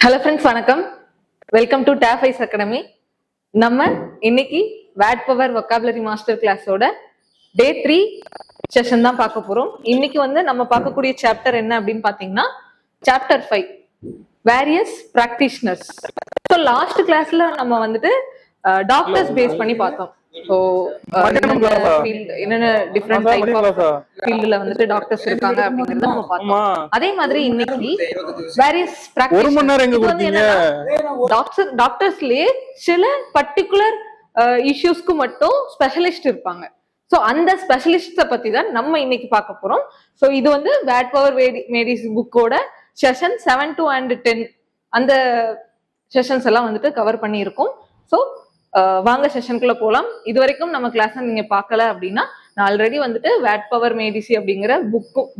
Hello friends, வணக்கம். Welcome to டேஃபைஸ் academy. நம்ம இன்னைக்கு வேட் பவர் வொக்காபுலரி மாஸ்டர் கிளாஸோட டே 3 செஷன் தான் பார்க்க போறோம். இன்னைக்கு நம்ம பார்க்கக்கூடிய சாப்டர் என்ன அப்படின்னு பாத்தீங்கன்னா chapter 5 various practitioners. So last கிளாஸ்ல நம்ம டாக்டர்ஸ் பேஸ் பண்ணி பார்த்தோம். ஸோ என்னென்ன டிஃப்ரெண்ட் டைப் ஆஃப் ஃபீல்டுல டாக்டர்ஸ் இருக்காங்க அப்படிங்கறத நம்ம பார்த்தோம். அதே மாதிரி இன்னைக்கு வேரியஸ் டாக்டர்ஸ்லயே சில பர்டிகுலர் இஷ்யூஸ்க்கு மட்டும் ஸ்பெஷலிஸ்ட் இருப்பாங்க. ஸோ அந்த ஸ்பெஷலிஸ்ட பத்தி தான் நம்ம இன்னைக்கு பார்க்க போறோம். ஸோ இது வேட் பவர் மேடிஸ் புக்கோட செஷன் 7 to 10 அந்த செஷன்ஸ் எல்லாம் கவர் பண்ணி இருக்கோம். ஸோ வாங்க செஷனுக்குள்ள போலாம். இது வரைக்கும் நம்ம கிளாஸ் நீங்க பார்க்கல அப்படின்னா நான் ஆல்ரெடி வேட் பவர் மேடிசி அப்படிங்கிற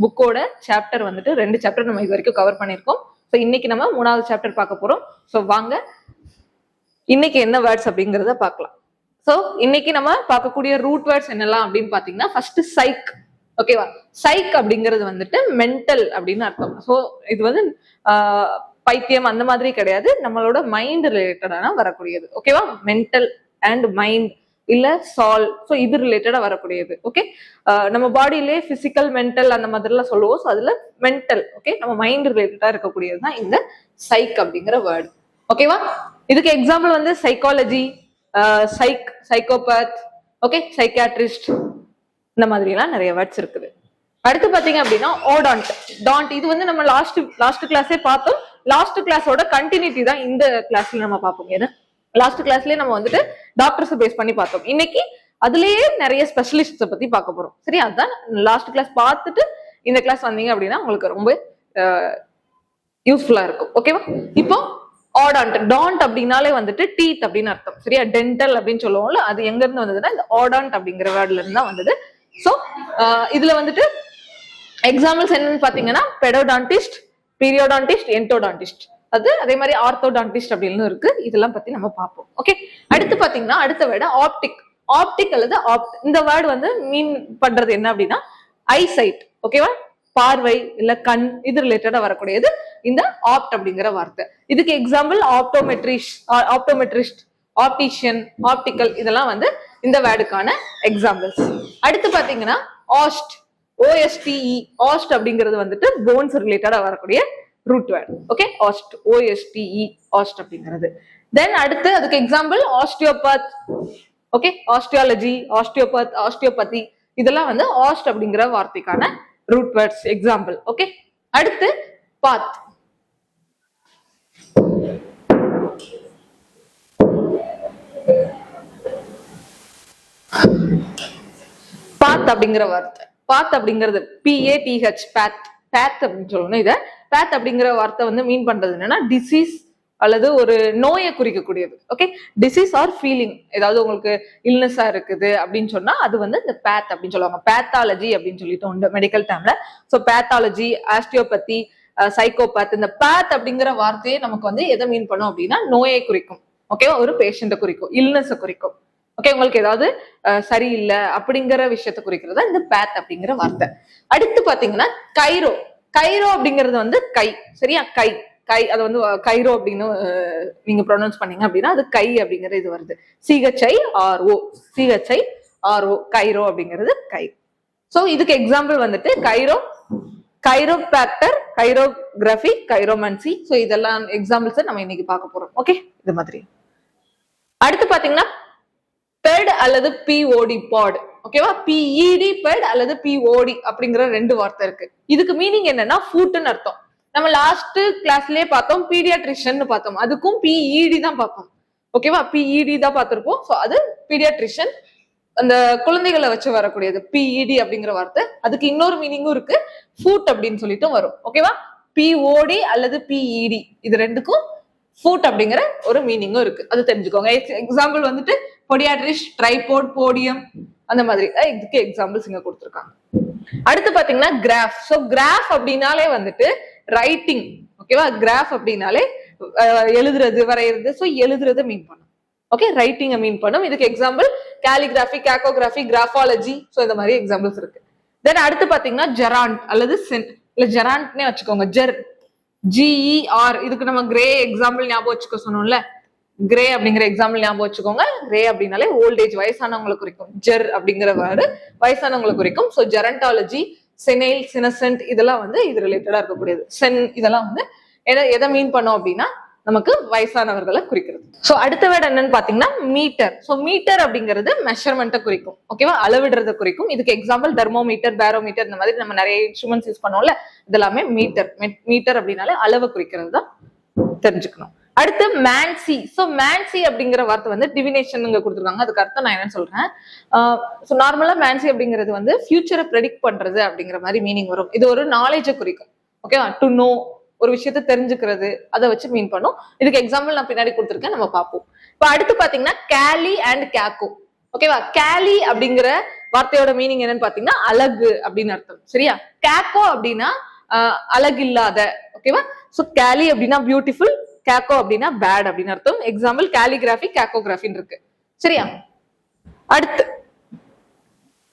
புக்கோட சாப்டர் 2 சாப்டர் நம்ம இது வரைக்கும் கவர் பண்ணியிருக்கோம். ஸோ இன்னைக்கு நம்ம 3வது சாப்டர் பார்க்க போறோம். ஸோ வாங்க இன்னைக்கு என்ன வேர்ட்ஸ் அப்படிங்கிறத பார்க்கலாம். ஸோ இன்னைக்கு நம்ம பார்க்கக்கூடிய ரூட் வேர்ட்ஸ் என்னெல்லாம் அப்படின்னு பாத்தீங்கன்னா ஃபர்ஸ்ட் சைக். ஓகேவா? சைக் அப்படிங்கிறது மென்டல் அப்படின்னு அர்த்தம். ஸோ இது பைத்தியம் அந்த மாதிரி கிடையாது, நம்மளோட மைண்ட் ரிலேட்டடான வரக்கூடியது. ஓகேவா? மென்டல் அண்ட் மைண்ட் இல்ல சால், ஸோ இது ரிலேட்டடா வரக்கூடியது. ஓகே, நம்ம பாடியிலே பிசிக்கல் மென்டல் அந்த மாதிரிலாம் சொல்லுவோம். ஸோ அதுல மென்டல், ஓகே, நம்ம மைண்ட் ரிலேட்டடா இருக்கக்கூடியது தான் இந்த சைக் அப்படிங்கிற வேர்டு. ஓகேவா? இதுக்கு example psychology, psychopath, okay, psychiatrist, இந்த மாதிரி எல்லாம் நிறைய வேர்ட்ஸ் இருக்குது. அடுத்து பாத்தீங்க அப்படின்னா ஓடான்ட், டான்ட். இது நம்ம லாஸ்ட் கிளாஸே பார்த்தோம். லாஸ்ட் கிளாஸோட கண்டினியூட்டி தான் இந்த கிளாஸ்ல நம்ம பார்ப்போம். ஏன்னா லாஸ்ட் கிளாஸ்லயே நம்ம டாக்டர்ஸ் பேஸ் பண்ணி பார்த்தோம். இன்னைக்கு அதுலயே நிறைய ஸ்பெஷலிஸ்ட பத்தி பார்க்க போறோம். சரி, அதுதான் லாஸ்ட் கிளாஸ் பார்த்துட்டு இந்த கிளாஸ் வந்தீங்க அப்படின்னா உங்களுக்கு ரொம்ப யூஸ்ஃபுல்லா இருக்கும். ஓகேவா? இப்போ ஆடான்ட், டான்ட் அப்படின்னாலே டீத் அப்படின்னு அர்த்தம். சரியா? டென்டல் அப்படின்னு சொல்லுவோம்ல, அது எங்க இருந்து வந்ததுன்னா இந்த ஆடான்ட் அப்படிங்கிற வேர்ட்ல இருந்து தான் வந்தது. ஸோ இதுல எக்ஸாம்பிள்ஸ் என்னன்னு பாத்தீங்கன்னா பெடோடான்டிஸ்ட், பீரியோடான்டிஸ்ட், என்டோடான்டிஸ்ட், அது அதே மாதிரி ஆர்த்தோடான்டிஸ்ட் அப்படின்னு இருக்கு. இதெல்லாம் பத்தி நம்ம பார்ப்போம். ஓகே, அடுத்து பாத்தீங்கன்னா அடுத்த வேர்டு ஆப்டிக். ஆப்டிக் அல்லது இந்த வேர்டு மீன் பண்றது என்ன அப்படின்னா ஐசைட். ஓகேவா? பார்வை இல்ல கண், இது ரிலேட்டடா வரக்கூடியது இந்த ஆப்ட் அப்படிங்கிற வார்த்தை. இதுக்கு எக்ஸாம்பிள் ஆப்டோமெட்ரிஸ்ட், ஆப்டிஷியன், ஆப்டிக்கல், இதெல்லாம் இந்த வேர்டுக்கான எக்ஸாம்பிள்ஸ். அடுத்து பாத்தீங்கன்னா ஆஸ்ட், OSTE, ஆஸ்ட் அப்படிங்கிறது போன்ஸ் ரிலேட்டடா வரக்கூடிய root word. Okay, ost, OSTE, ost அப்படிங்கிறது. தென் அடுத்து அதுக்கு example osteopath, okay, osteology, osteopath, osteopathy, இதெல்லாம் ஆஸ்ட் அப்படிங்கிற வார்த்தைக்கான ரூட் வேர்ட்ஸ் எக்ஸாம்பிள். ஓகே, அடுத்து பாத். பாத் அப்படிங்கிற வார்த்தை, பாத் அப்படிங்கிறது PATH, பேத், பேத் அப்படின்னு சொல்லணும். இத பேத் அப்படிங்கிற வார்த்தை மீன் பண்றது என்னன்னா டிசீஸ் அல்லது ஒரு நோயை குறிக்கக்கூடியது. ஓகே, டிசீஸ் ஆர் ஃபீலிங், ஏதாவது உங்களுக்கு இல்னஸா இருக்குது அப்படின்னு சொன்னா அது இந்த பேத் அப்படின்னு சொல்லுவாங்க. பேத்தாலஜி அப்படின்னு சொல்லிட்டு உண்டு மெடிக்கல் டேர்ம்ல. ஸோ பேத்தாலஜி, ஆஸ்டியோபதி, சைக்கோபேத், இந்த பேத் அப்படிங்கிற வார்த்தையை நமக்கு எதை மீன் பண்ணும் அப்படின்னா நோயை குறிக்கும். ஓகேவா? ஒரு பேஷண்ட்டை குறிக்கும், இல்னஸை குறிக்கும். ஓகே, உங்களுக்கு ஏதாவது சரியில்லை அப்படிங்கிற விஷயத்த குறிக்கிறதா இந்த பேத் அப்படிங்கிற வார்த்தை. அடுத்து பாத்தீங்கன்னா கைரோ. கைரோ அப்படிங்கிறது கை. சரியா? கை, கை, அது கைரோ அப்படின்னு நீங்க ப்ரொனவுன்ஸ் பண்ணீங்க அப்படின்னா அது கை அப்படிங்கிற இது வருது. CHIRO, CHIRO, கைரோ அப்படிங்கிறது கை. சோ இதுக்கு எக்ஸாம்பிள் கைரோ, கைரோபிராக்டர், கைரோகிராஃபி, கைரோமன்சி. சோ இதெல்லாம் எக்ஸாம்பிள்ஸ் நம்ம இன்னைக்கு பார்க்க போறோம். ஓகே, இது மாதிரி. அடுத்து பாத்தீங்கன்னா பெட் அல்லது POD, பாட். ஓகேவா? PED, பெட் அல்லது POD அப்படிங்கிற 2 வார்த்தை இருக்கு. இதுக்கு மீனிங் என்னன்னா ஃபுட்னு அர்த்தம். நம்ம லாஸ்ட் கிளாஸ்லயே பார்த்தோம், பீடியாட்ரிஷியன் பார்த்தோம், அதுக்கும் PED தான் பார்த்தோம். ஓகேவா? PED தான் பார்த்திருப்போம். ஸோ அது பீடியாட்ரிஷியன், அந்த குழந்தைகளை வச்சு வரக்கூடியது PED அப்படிங்கிற வார்த்தை. அதுக்கு இன்னொரு மீனிங்கும் இருக்கு, ஃபுட் அப்படின்னு சொல்லிட்டு வரும். ஓகேவா? POD அல்லது PED, இது ரெண்டுக்கும் ஃபுட் அப்படிங்கிற ஒரு மீனிங்கும் இருக்கு, அது தெரிஞ்சுக்கோங்க. எக்ஸாம்பிள் பொடியாட்ரிஸ்ட், ட்ரைபோட், போடியம், அந்த மாதிரி இதுக்கு எக்ஸாம்பிள்ஸ் இங்க கொடுத்துருக்காங்க. அடுத்து பாத்தீங்கன்னா கிராஃப். ஸோ கிராஃப் அப்படின்னாலே ரைட்டிங். ஓகேவா? கிராஃப் அப்படின்னாலே எழுதுறது, வரைகிறது. ஸோ எழுதுறதை மீன் பண்ணும். ஓகே, ரைட்டிங்கை மீன் பண்ணும். இதுக்கு எக்ஸாம்பிள் கேலிகிராஃபி, கேக்கோகிராஃபி, கிராஃபாலஜி. ஸோ இந்த மாதிரி எக்ஸாம்பிள்ஸ் இருக்கு. தென் அடுத்து பாத்தீங்கன்னா ஜெராண்ட் அல்லது சென்ட், இல்ல ஜெராண்ட்னே வச்சுக்கோங்க. GER. இதுக்கு நம்ம கிரே எக்ஸாம்பிள் ஞாபகம் வச்சுக்க சொன்னோம்ல, கிரே அப்படிங்கிற எக்ஸாம்பிள் ஞாபகம் வச்சுக்கோங்க. கிரே அப்படின்னாலே ஓல்டேஜ், வயசானவங்களை குறிக்கும். ஜெர் அப்படிங்கிற வேர்டு வயசானவங்களை குறிக்கும். ஸோ ஜெரண்டாலஜி, செனைல், சினசென்ட் இதெல்லாம் வந்து இது ரிலேட்டடா இருக்கக்கூடியது. சென் இதெல்லாம் வந்து எதை மீன் பண்ணோம் அப்படின்னா நமக்கு வயசானவர்களை குறிக்கிறது. ஸோ அடுத்த வேர்டு என்னன்னு பாத்தீங்கன்னா மீட்டர். ஸோ மீட்டர் அப்படிங்கிறது மெஷர்மெண்ட்டை குறிக்கும். ஓகேவா, அளவிடுறதை குறிக்கும். இதுக்கு எக்ஸாம்பிள் தெர்மோமீட்டர், பேரோமீட்டர், இந்த மாதிரி நம்ம நிறைய இன்ஸ்ட்ருமெண்ட்ஸ் யூஸ் பண்ணுவோம்ல, இதெல்லாமே மீட்டர். மீட்டர் அப்படின்னாலே அளவை குறிக்கிறது தான் தெரிஞ்சுக்கணும். அடுத்து மேன்சி. ஸோ மேன்சி அப்படிங்கிற வார்த்தை வந்து டிவினேஷன் கொடுத்துருக்காங்க. அதுக்கு அர்த்தம் நான் என்னன்னு சொல்றேன். ஸோ நார்மலா மேன்சி அப்படிங்கிறது வந்து ஃபியூச்சரை ப்ரெடிக்ட் பண்றது அப்படிங்கிற மாதிரி மீனிங் வரும். இது ஒரு நாலேஜை குறிக்கும். ஓகேவா, டு நோ, ஒரு விஷயத்த தெரிஞ்சுக்கிறது, அதை வச்சு மீன் பண்ணும். இதுக்கு எக்ஸாம்பிள் நான் பின்னாடி கொடுத்துருக்கேன், நம்ம பார்ப்போம். இப்போ அடுத்து பாத்தீங்கன்னா கேலி அண்ட் கேக்கோ. ஓகேவா, கேலி அப்படிங்கிற வார்த்தையோட மீனிங் என்னன்னு பாத்தீங்கன்னா அழகு அப்படின்னு அர்த்தம். சரியா, கேக்கோ அப்படின்னா அழகு இல்லாத. ஓகேவா, ஸோ கேலி அப்படின்னா பியூட்டிஃபுல், கேக்கோ அப்படின்னா பேட் அப்படின்னு அர்த்தம். எக்ஸாம்பிள் கேலிகிராஃபி, கேக்கோகிராஃபின்னு இருக்கு. சரியா, அடுத்து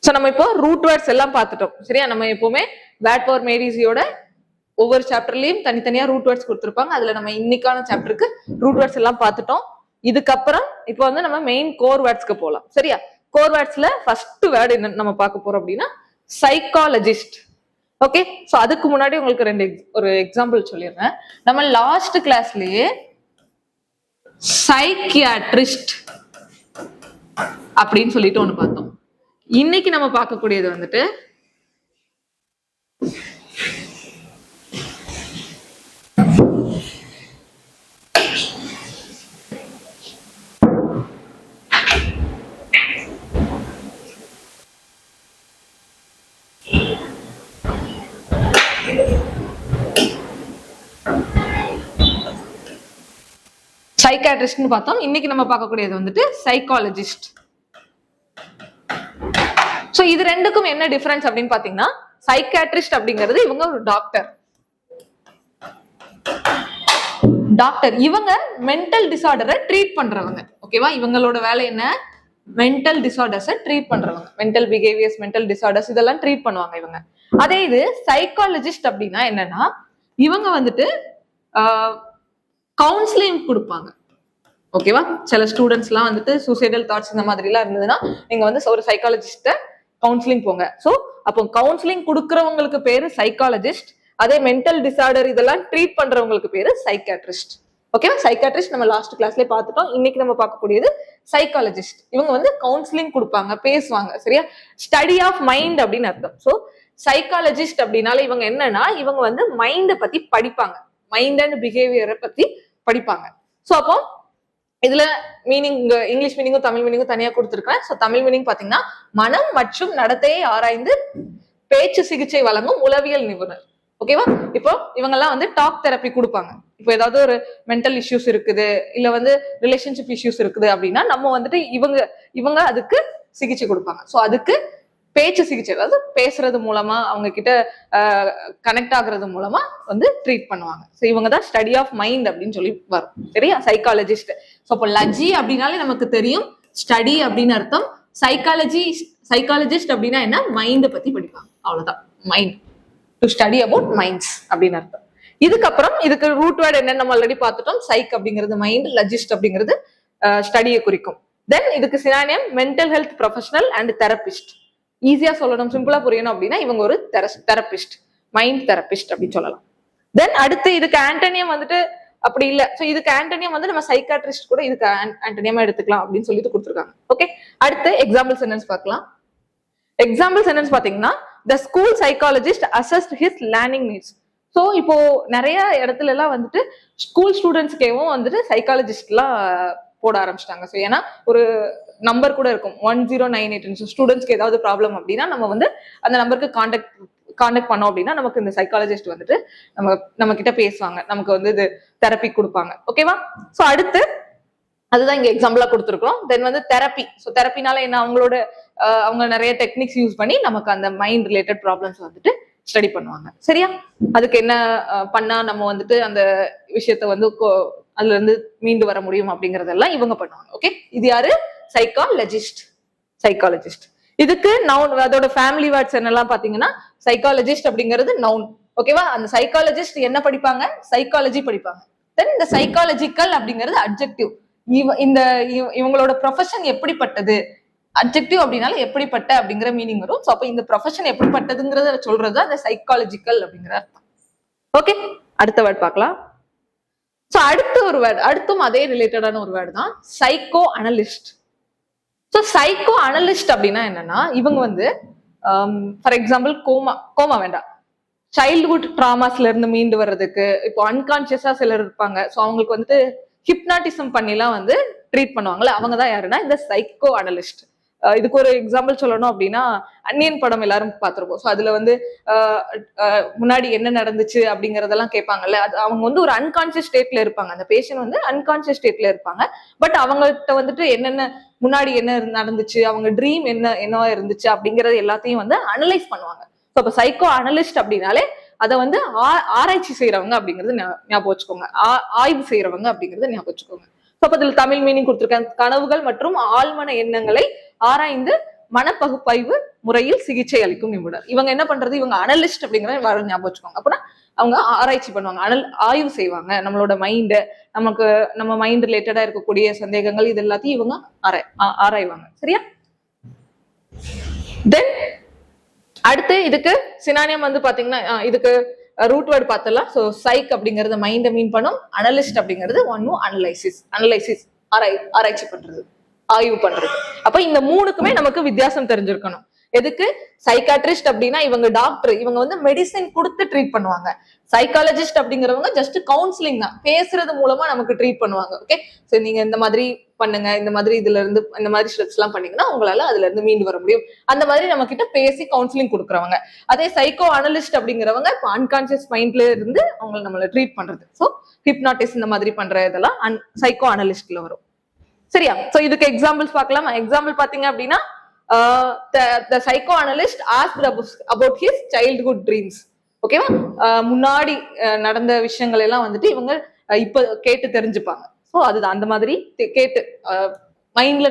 ஸோ நம்ம இப்போ ரூட் வேர்ட்ஸ் எல்லாம் பார்த்துட்டோம். சரியா, நம்ம எப்பவுமே வேர்ட் பவர் மேடிசியோட ஒவ்வொரு சாப்டர்லயும் தனித்தனியா ரூட் வேர்ட்ஸ் கொடுத்துருப்பாங்க. அதுல நம்ம இன்னைக்கான சாப்டருக்கு ரூட் வேர்ட்ஸ் எல்லாம் பார்த்துட்டோம். இதுக்கப்புறம் இப்போ வந்து நம்ம மெயின் கோர் வேர்ட்ஸ்க்கு போகலாம். சரியா, கோர் வேர்ட்ஸ்ல ஃபர்ஸ்ட் வேர்டு என்ன நம்ம பார்க்க போறோம் அப்படின்னா சைக்காலஜிஸ்ட். ஓகே, ஸோ அதுக்கு முன்னாடி உங்களுக்கு ஒரு எக்ஸாம்பிள் சொல்லிடுறேன். நம்ம லாஸ்ட் கிளாஸ்லயே சைக்கியாட்ரிஸ்ட் அப்படின்னு சொல்லிட்டு ஒண்ணு பார்த்தோம். இன்னைக்கு நம்ம பார்க்கக்கூடியது வந்துட்டு சைக்காட்ரிஸ்ட்னு பார்த்தோம். இன்னைக்கு நம்ம பார்க்கக்கூடியது வந்துட்டு சைக்காலஜிஸ்ட். சோ இது ரெண்டுக்கும் என்ன டிஃபரன்ஸ் அப்படின்னு பாத்தீங்கன்னா, சைக்காட்ரிஸ்ட் அப்படிங்கிறது இவங்க ஒரு டாக்டர். இவங்க மென்டல் டிசார்டரை ட்ரீட் பண்றவங்க. ஓகேவா, இவங்களோட வேலை என்ன? மென்டல் டிசார்டர்ஸை ட்ரீட் பண்றவங்க. மென்டல் பிஹேவியர்ஸ், மென்டல் டிசார்டர்ஸ் இதெல்லாம் ட்ரீட் பண்ணுவாங்க இவங்க. அதே இது சைக்காலஜிஸ்ட் அப்படின்னா என்னன்னா, இவங்க வந்துட்டு கவுன்சிலிங் கொடுப்பாங்க. ஓகேவா, சில ஸ்டூடெண்ட்ஸ் எல்லாம் வந்துட்டு சூசைடல் தாட்ஸ் இந்த மாதிரி எல்லாம் இருந்ததுன்னா நீங்க வந்து ஒரு சைக்காலஜிஸ்ட கவுன்சிலிங் போங்க. சோ அப்போ கவுன்சிலிங் கொடுக்கறவங்களுக்கு பேரு சைக்காலஜிஸ்ட். அதே மென்டல் டிசார்டர் இதெல்லாம் ட்ரீட் பண்றவங்களுக்கு பேரு சைக்காட்ரிஸ்ட். ஓகேவா, சைக்காட்ரிஸ்ட் நம்ம லாஸ்ட் கிளாஸ்ல பார்த்துட்டோம். இன்னைக்கு நம்ம பார்க்கக்கூடியது சைக்காலஜிஸ்ட். இவங்க வந்து கவுன்சிலிங் கொடுப்பாங்க, பேசுவாங்க. சரியா, ஸ்டடி ஆஃப் மைண்ட் அப்படின்னு அர்த்தம். சோ சைக்காலஜிஸ்ட் அப்படின்னால இவங்க என்னன்னா, இவங்க வந்து மைண்டை பத்தி படிப்பாங்க, மைண்ட் அண்ட் பிஹேவியரை பத்தி படிப்பாங்க. சோ அப்போ இதுல மீனிங் இங்கிலீஷ் மீனிங்கும் தமிழ் மீனிங்கும் தனியா கொடுத்துருக்கேன். ஸோ தமிழ் மீனிங் பாத்தீங்கன்னா மனம் மற்றும் நடத்தையை ஆராய்ந்து பேச்சு சிகிச்சை வழங்கும் உளவியல் நிபுணர். ஓகேவா, இப்போ இவங்கெல்லாம் வந்து டாக் தெரப்பி கொடுப்பாங்க. இப்போ ஏதாவது ஒரு மென்டல் இஷ்யூஸ் இருக்குது, இல்ல வந்து ரிலேஷன்ஷிப் இஷ்யூஸ் இருக்குது அப்படின்னா நம்ம வந்துட்டு இவங்க அதுக்கு சிகிச்சை கொடுப்பாங்க. ஸோ அதுக்கு பேச்சு சிகிச்சை, அதாவது பேசுறது மூலமா அவங்க கிட்ட கனெக்ட் ஆகுறது மூலமா வந்து ட்ரீட் பண்ணுவாங்க. ஸோ இவங்க தான் ஸ்டடி ஆஃப் மைண்ட் அப்படின்னு சொல்லி வரும். சரியா, சைக்காலஜிஸ்ட். ஸோ இப்போ லஜி அப்படின்னாலே நமக்கு தெரியும் ஸ்டடி அப்படின்னு அர்த்தம். சைக்காலஜிஸ்ட் அப்படின்னா என்ன? மைண்டை பத்தி படிப்பாங்க, அவ்வளவுதான். Mind, to study about minds அப்படின்னு அர்த்தம். இதுக்கப்புறம் இதுக்கு ரூட் வேர்டு என்னன்னு நம்ம ஆல்ரெடி பார்த்துட்டோம். சைக் அப்படிங்கிறது மைண்ட், லஜிஸ்ட் அப்படிங்கிறது ஸ்டடியை குறிக்கும். தென் இதுக்கு synonym mental health professional and therapist. ஈஸியா சொல்லணும், சிம்பிளா புரியணும் அப்படின்னா இவங்க ஒரு தெரபிஸ்ட், மைண்ட் தெரபிஸ்ட் அப்படின்னு சொல்லலாம். தென் அடுத்து இதுக்கு ஆண்டனியம் வந்துட்டு அப்படி இல்லை. ஸோ இதுக்கு ஆண்டனியம் வந்து நம்ம சைக்காட்ரிஸ்ட் கூட இதுக்கு ஆண்டனியமா எடுத்துக்கலாம் அப்படின்னு சொல்லிட்டு கொடுத்துருக்காங்க. ஓகே, அடுத்து எக்ஸாம்பிள் சென்டென்ஸ் பார்க்கலாம். எக்ஸாம்பிள் சென்டென்ஸ் பாத்தீங்கன்னா, the school psychologist assessed his learning needs. So இப்போ நிறைய இடத்துல எல்லாம் வந்துட்டு ஸ்கூல் ஸ்டூடெண்ட்ஸ்க்கேவும் வந்துட்டு சைக்காலஜிஸ்ட்லாம் போட ஆரம்பிச்சிட்டாங்க. ஸோ ஏன்னா ஒரு நம்பர் கூட இருக்கும் 1098. ஸ்டூடெண்ட்ஸ்க்கு ஏதாவது ப்ராப்ளம் அப்படின்னா நம்ம வந்து அந்த நம்பருக்கு கான்டாக்ட் பண்ணோம் அப்படின்னா நமக்கு இந்த சைக்காலஜிஸ்ட் வந்துட்டு நம்ம கிட்ட பேசுவாங்க, நமக்கு வந்து இது தெரப்பி கொடுப்பாங்க. ஓகேவா, ஸோ அடுத்து அதுதான் இங்க எக்ஸாம்பிளா கொடுத்துருக்கோம். தென் வந்து தெரப்பி. ஸோ தெரப்பினால என்ன, அவங்க நிறைய டெக்னிக்ஸ் யூஸ் பண்ணி நமக்கு அந்த மைண்ட் ரிலேட்டட் ப்ராப்ளம்ஸ் வந்துட்டு ஸ்டடி பண்ணுவாங்க. சரியா, அதுக்கு என்ன பண்ணா நம்ம வந்துட்டு அந்த விஷயத்த வந்து அதுல இருந்து மீண்டு வர முடியும் அப்படிங்கறதெல்லாம் இவங்க பண்ணுவாங்க. ஓகே, இது யாரு? சைக்காலஜிஸ்ட். இதுக்கு நவுன், அதோட ஃபேமிலி வேர்ட்ஸ் என்னெல்லாம் பாத்தீங்கன்னா, சைக்காலஜிஸ்ட் அப்படிங்கிறது நவுன். ஓகேவா? அந்த சைக்காலஜிஸ்ட் என்ன படிப்பாங்க? சைக்காலஜி படிப்பாங்க. தென் இந்த சைக்காலஜிக்கல் அப்படிங்கிறது அட்ஜெக்டிவ். இவங்களோட ப்ரொஃபஷன் எப்படிப்பட்டது? அட்ஜெக்டிவ் அப்படின்னால எப்படிப்பட்ட அப்படிங்கிற மீனிங் வரும். ஸோ அப்ப இந்த ப்ரொஃபஷன் எப்படிப்பட்டதுங்கிறத சொல்றது அந்த சைக்காலஜிக்கல் அப்படிங்கிற அர்த்தம். ஓகே, அடுத்த வேர்ட் பார்க்கலாம். ஸோ அடுத்த ஒரு வேர்டு, அடுத்தும் அதே ரிலேட்டடான ஒரு வேர்டு தான் psycho analyst. So psycho analyst அப்படின்னா என்னன்னா, இவங்க வந்து ஃபார் எக்ஸாம்பிள் கோமா வேண்டாம், சைல்ட்ஹுட் ட்ராமாஸ்ல இருந்து மீண்டு வர்றதுக்கு, இப்போ அன்கான்சியஸா சிலர் இருப்பாங்க, ஸோ அவங்களுக்கு வந்துட்டு ஹிப்னாட்டிசம் பண்ணிலாம் வந்து ட்ரீட் பண்ணுவாங்கல்ல, அவங்க தான் யாருன்னா இந்த சைக்கோ அனலிஸ்ட். இதுக்கு ஒரு எக்ஸாம்பிள் சொல்லணும் அப்படின்னா, அந்நியன் படம் எல்லாரும் பார்த்திருப்போம். ஸோ அதுல வந்து முன்னாடி என்ன நடந்துச்சு அப்படிங்கறதெல்லாம் கேட்பாங்கல்ல, அது அவங்க வந்து ஒரு அன்கான்சியஸ் ஸ்டேட்ல இருப்பாங்க, அந்த பேஷண்ட் வந்து அன்கான்சியஸ் ஸ்டேட்ல இருப்பாங்க. பட் அவங்கள்ட்ட வந்துட்டு என்னென்ன முன்னாடி என்ன நடந்துச்சு, அவங்க ட்ரீம் என்னவா இருந்துச்சு அப்படிங்கறது எல்லாத்தையும் வந்து அனலைஸ் பண்ணுவாங்க. ஸோ அப்ப சைக்கோ அனலிஸ்ட் அப்படின்னாலே அதை வந்து ஆராய்ச்சி செய்யறவங்க அப்படிங்கிறது ஞாபகம் வச்சுக்கோங்க, ஆய்வு செய்யறவங்க அப்படிங்கறது ஞாபகம் வச்சுக்கோங்க. ஸோ அப்ப இதுல தமிழ் மீனிங் கொடுத்திருக்கேன், கனவுகள் மற்றும் ஆழ்மன எண்ணங்களை ஆராய்ந்து மனப்பகுப்பாய்வு முறையில் சிகிச்சை அளிக்கும் நிபுணர். இவங்க என்ன பண்றது, இவங்க அனலிஸ்ட் அப்படிங்கிற வர ஞாபகம் வச்சுக்கோங்க. அப்படின்னா அவங்க ஆராய்ச்சி பண்ணுவாங்க, ஆய்வு செய்வாங்க, நம்மளோட மைண்டு, நம்ம மைண்ட் ரிலேட்டடா இருக்கக்கூடிய சந்தேகங்கள் இது எல்லாத்தையும் இவங்க ஆராய்வாங்க. சரியா? தென் அடுத்து இதுக்கு சினானியம் வந்து பாத்தீங்கன்னா, இதுக்கு ரூட் வேர்டு பார்த்தலாம். ஸோ சைக் அப்படிங்கிறது மைண்டை மீன் பண்ணும், அனலிஸ்ட் அப்படிங்கிறது ஒன்னும் அனலைசிஸ் ஆராய்ச்சி பண்றது, ஆய்வு பண்றது. அப்ப இந்த மூணுக்குமே நமக்கு வித்தியாசம் தெரிஞ்சிருக்கணும். எதுக்கு? சைக்காட்ரிஸ்ட் அப்படின்னா இவங்க டாக்டர், இவங்க வந்து மெடிசின் கொடுத்து ட்ரீட் பண்ணுவாங்க. சைக்காலஜிஸ்ட் அப்படிங்கிறவங்க ஜஸ்ட் கவுன்சிலிங் தான், பேசுறது மூலமா நமக்கு ட்ரீட் பண்ணுவாங்க. ஓகே, சோ நீங்க இந்த மாதிரி பண்ணுங்க, இந்த மாதிரி இதுல இருந்து இந்த மாதிரி ஸ்டெப்ஸ் எல்லாம் பண்ணீங்கன்னா உங்களால அதுல இருந்து மீண்டு வர முடியும், அந்த மாதிரி நம்ம கிட்ட பேசி கவுன்சிலிங் கொடுக்குறவங்க. அதே சைக்கோ அனலிஸ்ட் அப்படிங்கிறவங்க இப்போ அன்கான்சியஸ் மைண்ட்ல இருந்து அவங்களை நம்மள ட்ரீட் பண்றது. ஸோ ஹிப்னாட்டிஸ் இந்த மாதிரி பண்ற இதெல்லாம் சைக்கோ அனலிஸ்ட்ல வரும். சரியா? சோ இதுக்கு எக்ஸாம்பிள்ஸ் பார்க்கலாம். எக்ஸாம்பிள் பாத்தீங்க அப்படின்னா, the psychoanalyst asked about his childhood dreams. ஓகேவா? முன்னாடி நடந்த விஷயங்கள் எல்லாம் வந்துட்டு இவங்க இப்ப கேட்டு தெரிஞ்சுப்பாங்க. ஸோ அதுதான் அந்த மாதிரி கேட்டு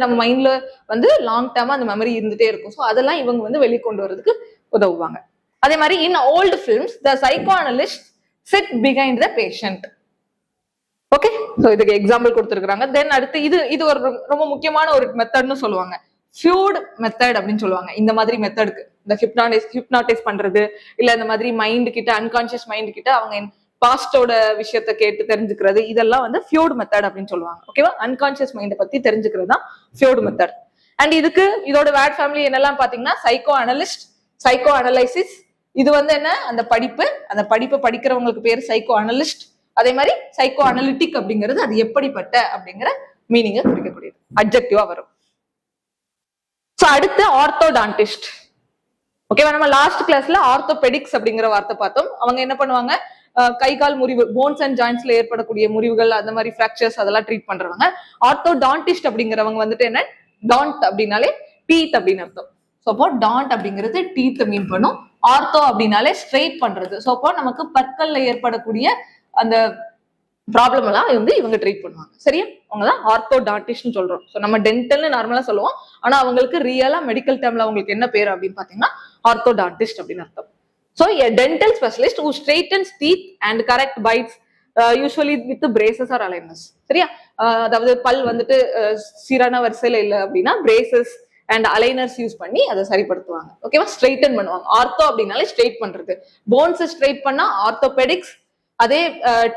நம்ம மைண்ட்ல வந்து லாங் டேர்மா அந்த மெமரி இருந்துட்டே இருக்கும். ஸோ அதெல்லாம் இவங்க வந்து வெளிக்கொண்டு வர்றதுக்கு உதவுவாங்க. அதே மாதிரி in old films the psychoanalyst sit behind the patient. Okay, so இதுக்கு எக்ஸாம்பிள் கொடுத்துருக்காங்க. தென் அடுத்து இது ஒரு ரொம்ப முக்கியமான ஒரு மெத்தட்னு சொல்லுவாங்க, ஃபியூட் மெத்தட் அப்படின்னு சொல்லுவாங்க. இந்த மாதிரி மெத்தடுக்கு இந்த ஹிப்னாடைஸ் பண்றது, இல்ல இந்த மாதிரி மைண்ட் கிட்ட, அன்கான்சியஸ் மைண்ட் கிட்ட அவங்க பாஸ்டோட விஷயத்த கேட்டு தெரிஞ்சுக்கிறது, இதெல்லாம் வந்து ஃபியூட் மெத்தட் அப்படின்னு சொல்லுவாங்க. ஓகேவா? அன்கான்சியஸ் மைண்டை பத்தி தெரிஞ்சுக்கிறது தான் ஃபியூட் மெத்தட். அண்ட் இதோட வேர்ட் ஃபேமிலி என்னெல்லாம் பாத்தீங்கன்னா, சைக்கோ அனலிஸ்ட், சைக்கோ அனலைசிஸ். இது வந்து என்ன, அந்த படிப்பை படிக்கிறவங்களுக்கு பேர் சைக்கோ அனலிஸ்ட். அதே மாதிரி சைக்கோ அனலிட்டிக் அப்படிங்கிறது அது எப்படிப்பட்ட அப்படிங்கிற மீனிங்கை குறிக்கக்கூடியது, அட்ஜெக்டிவா வரும். சோ அடுத்து ஆர்த்தோடான்டிஸ்ட். ஓகேவா? நம்ம லாஸ்ட் கிளாஸ்ல ஆர்த்தோபெடிக்ஸ் அப்படிங்கிற வார்த்தை பார்த்தோம். அவங்க என்ன பண்ணுவாங்க, கை கால் முறிவு, போன்ஸ் அண்ட் ஜாயின்ஸ்ல ஏற்படக்கூடிய முறிவுகள், அந்த மாதிரி ஃபிராக்சர்ஸ் அதெல்லாம் ட்ரீட் பண்றவங்க. ஆர்த்தோடான்டிஸ்ட் அப்படிங்கிறவங்க வந்துட்டு என்ன, டான்ட் அப்படின்னாலே டீத் அப்படின்னு அர்த்தம். ஸோ அப்போ டான்ட் அப்படிங்கிறது டீத் மீன் பண்ணும். ஆர்த்தோ அப்படின்னாலே ஸ்ட்ரெயிட் பண்றது. ஸோ அப்போ நமக்கு பற்கள்ல ஏற்படக்கூடிய அந்த ப்ராப்ளம் எல்லாம் வந்து இவங்க ட்ரீட் பண்ணுவாங்க. சரியா? அவங்கதான் ஆர்த்தோடான்டிஸ்ட்னு சொல்றோம். ஸோ நம்ம டென்டல்னு நார்மலா சொல்லுவோம், ஆனா அவங்களுக்கு ரியலா மெடிக்கல் டேர்ம்ல அவங்களுக்கு என்ன பேர் அப்படின்னு பாத்தீங்கன்னா ஆர்த்தோடான்டிஸ்ட் அப்படின்னு அர்த்தம். So a dental specialist who straightens teeth and correct bites, usually with braces or aligners. சரியா? அதாவது பல் வந்துட்டு சீரான வரிசையில இல்லை அப்படின்னா பிரேசஸ் அண்ட் அலைனர்ஸ் யூஸ் பண்ணி அதை சரிப்படுத்துவாங்க. ஓகேவா? ஸ்ட்ரெயிட்டன் பண்ணுவாங்க. ஆர்த்தோ அப்படின்னாலே ஸ்ட்ரெயிட் பண்றது, போன்ஸ் ஸ்ட்ரெயிட் பண்ணா ஆர்த்தோபெடிக்ஸ், அதே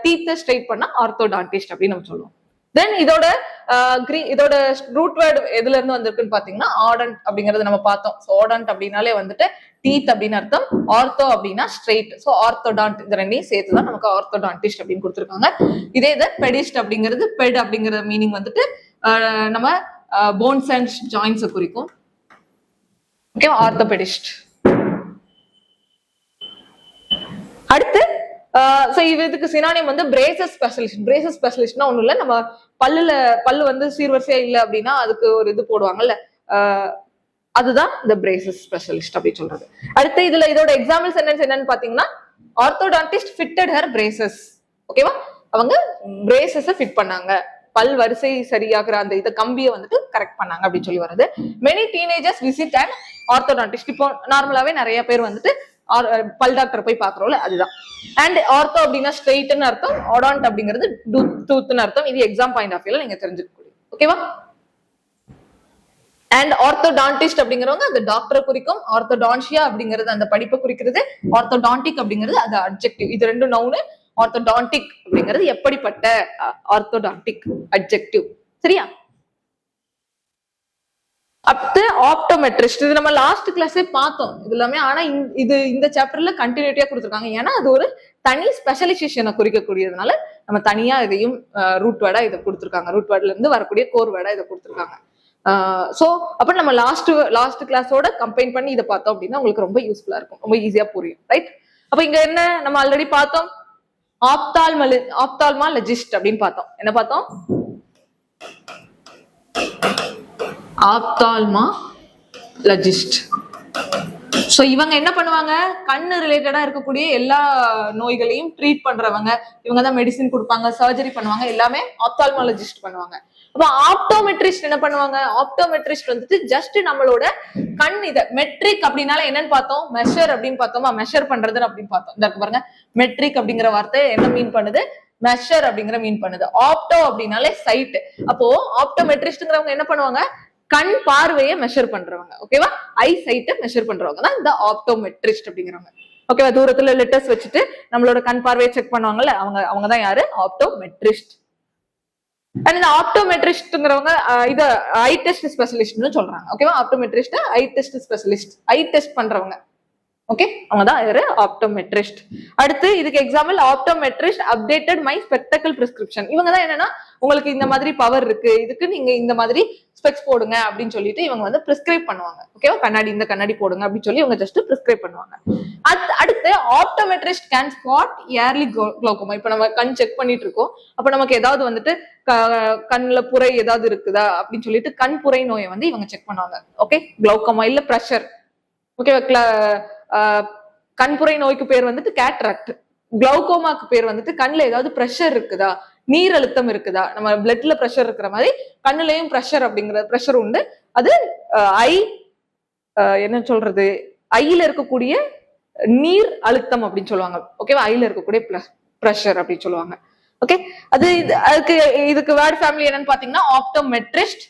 டீத் ஸ்ட்ரெயிட் பண்ணா ஆர்த்தோடான்டிஸ்ட் அப்படின்னு நம்ம சொல்லுவோம். தென் இதோட ரூட் வேர்டு எதுல இருந்து வந்திருக்குன்னு பாத்தீங்கன்னா ஆடன்ட் அப்படிங்கறது நம்ம பார்த்தோம். ஸோ ஆடன்ட் அப்படின்னாலே வந்துட்டு டீத் அப்படின்னு அர்த்தம், ஆர்த்தோ அப்படின்னா ஸ்ட்ரெயிட். ஸோ ஆர்த்தோடான்ட் இந்த ரெண்டையும் சேர்த்துதான் நமக்கு ஆர்த்தோடான்டிஸ்ட் அப்படின்னு கொடுத்துருக்காங்க. இதே இது பெடிஸ்ட் அப்படிங்கிறது, பெட் அப்படிங்கிற மீனிங் வந்துட்டு நம்ம போன்ஸ் அண்ட் ஜாயின்ஸ் குறிக்கும். ஓகேவா? ஆர்த்தோபெடிஸ்ட். அடுத்து இதுக்கு சினானியம் வந்து பிரேசஸ் ஸ்பெஷலிஸ்ட். பிரேசஸ் ஸ்பெஷலிஸ்ட்னா ஒண்ணும் இல்ல, நம்ம பல்லு வந்து சீர்வரிசையா இல்லை அப்படின்னா அதுக்கு ஒரு இது போடுவாங்கல்ல, அதுதான் இந்த பிரேசஸ் ஸ்பெஷலிஸ்ட் அப்படின்னு சொல்றது. அடுத்து இதோட எக்ஸாம்பிள்ஸ் என்னன்னு பாத்தீங்கன்னா, ஆர்த்தோடான்டிஸ்ட் ஃபிட்டட் ஹர் பிரேசஸ். ஓகேவா? அவங்க பிரேசஸ் ஃபிட் பண்ணாங்க, பல் வரிசை சரியாகிற அந்த இதை கம்பியை வந்துட்டு கரெக்ட் பண்ணாங்க அப்படின்னு சொல்லி வருது. Many teenagers visit and orthodontist. இப்போ நார்மலாவே நிறைய பேர் வந்துட்டு பல் டாக்டர் போய் பாக்குறோம்ல அதுதான். அண்ட் ஆர்த்தோ அப்படின்னா ஸ்ட்ரெயிட்னு அர்த்தம், ஆடான்ட் அப்படிங்கிறது டூத்னு அர்த்தம். இது எக்ஸாம் பாயிண்ட் ஆஃப் வியூல நீங்க தெரிஞ்சுக்க ஓகேவா. அண்ட் ஆர்த்தோடான்டிஸ்ட் அப்படிங்கிறவங்க அந்த டாக்டரை குறிக்கும், ஆர்த்தோடான்சியா அப்படிங்கிறது அந்த படிப்பை குறிக்கிறது, ஆர்த்தோடான்டிக் அப்படிங்கிறது அது அட்ஜெக்டிவ். இது ரெண்டும் நவுனு. ஆர்த்தோடான்டிக் அப்படிங்கிறது எப்படிப்பட்ட, ஆர்த்தோடான்டிக் அட்ஜெக்டிவ். சரியா. அடுத்து ஆப்டோமெட்ரிஸ்ட். இது நம்ம லாஸ்ட் கிளாஸே பார்த்தோம் இது எல்லாமே. ஆனா இது இந்த சாப்டர்ல கண்டினியூட்டியா கொடுத்துருக்காங்க. ஏன்னா அது ஒரு தனி ஸ்பெஷலைசேஷனை குறிக்கக்கூடியதுனால நம்ம தனியா இதையும் ரூட் வேர்டா இதை கொடுத்துருக்காங்க. ரூட் வேர்ட்ல இருந்து வரக்கூடிய கோர் வேர்டா இதை கொடுத்துருக்காங்க. சோ அப்ப நம்ம லாஸ்ட் கிளாஸோட கம்பைன் பண்ணி இதை பார்த்தோம் அப்படின்னா உங்களுக்கு ரொம்ப யூஸ்ஃபுல்லா இருக்கும், ரொம்ப ஈஸியா புரியும். ரைட். அப்ப இங்க என்ன நம்ம ஆல்ரெடி பார்த்தோம், ஆப்தால்மாலஜிஸ்ட் அப்படின்னு பார்த்தோம். என்ன பார்த்தோம், ஆப்தால்மாலஜிஸ்ட். சோ இவங்க என்ன பண்ணுவாங்க, கண்ணு ரிலேட்டடா இருக்கக்கூடிய எல்லா நோய்களையும் ட்ரீட் பண்றவங்க. இவங்க தான் மெடிசின் கொடுப்பாங்க, சர்ஜரி பண்ணுவாங்க, எல்லாமே ஆப்தால்மாலஜிஸ்ட் பண்ணுவாங்க. அப்ப ஆப்டோமெட்ரிஸ்ட் என்ன பண்ணுவாங்க, ஆப்டோமெட்ரிஸ்ட் வந்துட்டு ஜஸ்ட் நம்மளோட கண் இத மெட்ரிக் அப்படின்னால என்னன்னு பார்த்தோம், மெஷர் அப்படின்னு பார்த்தோமா, மெஷர் பண்றது அப்படின்னு பார்த்தோம். இந்த பாருங்க, மெட்ரிக் அப்படிங்கிற வார்த்தை என்ன மீன் பண்ணுது, மெஷர் அப்படிங்கிற மீன் பண்ணுது. ஆப்டோ அப்படின்னாலே சைட். அப்போ ஆப்டோமெட்ரிஸ்ட்ங்கிறவங்க என்ன பண்ணுவாங்க, கண் பார்வையை மெஷர் பண்றவங்க. ஓகேவா, ஐ சைட்டை மெஷர் பண்றவங்க தான் இந்த ஆப்டோமெட்ரிஸ்ட் அப்படிங்கிறவங்க. ஓகேவா, தூரத்துல லெட்டர்ஸ் வச்சுட்டு நம்மளோட கண் பார்வையை செக் பண்ணுவாங்கல்ல, அவங்க தான் யாரு, ஆப்டோமெட்ரிஸ்ட். அண்ட் இந்த ஆப்டோமெட்ரிஸ்ட்ங்கிறவங்க இத ஐ டெஸ்ட் ஸ்பெஷலிஸ்ட்னு சொல்றாங்க. ஓகேவா, ஆப்டோமெட்ரிஸ்ட் ஐ டெஸ்ட் ஸ்பெஷலிஸ்ட், ஐ டெஸ்ட் பண்றவங்க. ஓகே, அவங்க தான் யாரு, ஆப்டோமெட்ரிஸ்ட். அடுத்து இதுக்கு example, optometrist updated my spectacle prescription. இவங்க தான் என்னன்னா, உங்களுக்கு இந்த மாதிரி பவர் இருக்கு, இதுக்கு நீங்க இந்த மாதிரி ஸ்பெக்ஸ் போடுங்க அப்படின்னு சொல்லிட்டு இவங்க வந்து பிரிஸ்கிரைப் பண்ணுவாங்க. ஓகேவா, கண்ணாடி இந்த கண்ணாடி போடுங்க அப்படின்னு சொல்லி இவங்க ஜஸ்ட் பிரிஸ்கிரைப் பண்ணுவாங்க. அடுத்து optometrist can spot early glaucoma. இப்ப நம்ம கண் செக் பண்ணிட்டு இருக்கோம், அப்ப நமக்கு ஏதாவது வந்துட்டு கண்ணுல புரை ஏதாவது இருக்குதா அப்படின்னு சொல்லிட்டு கண் புரை நோயை வந்து இவங்க செக் பண்ணுவாங்க. ஓகே, குளோகோமா இல்ல பிரஷர். ஓகேவா, கண்புரை நோய்க்கு பேர் வந்துட்டு கேட்ராக்ட். குளோகோமாக்கு பேர் வந்துட்டு கண்ணுல ஏதாவது பிரஷர் இருக்குதா, நீர் அழுத்தம் இருக்குதா, நம்ம பிளட்ல பிரஷர் இருக்கிற மாதிரி கண்ணுலயும் பிரஷர் அப்படிங்கிற பிரஷர் உண்டு. அது என்ன சொல்றது, ஐல இருக்கக்கூடிய நீர் அழுத்தம் அப்படின்னு சொல்லுவாங்க. ஓகேவா, ஐல இருக்கக்கூடிய பிரஷர் அப்படின்னு சொல்லுவாங்க. ஓகே, இதுக்கு வேர்ட் ஃபேமிலி என்னன்னு பாத்தீங்கன்னா ஆப்டோமெட்ரிஸ்ட்.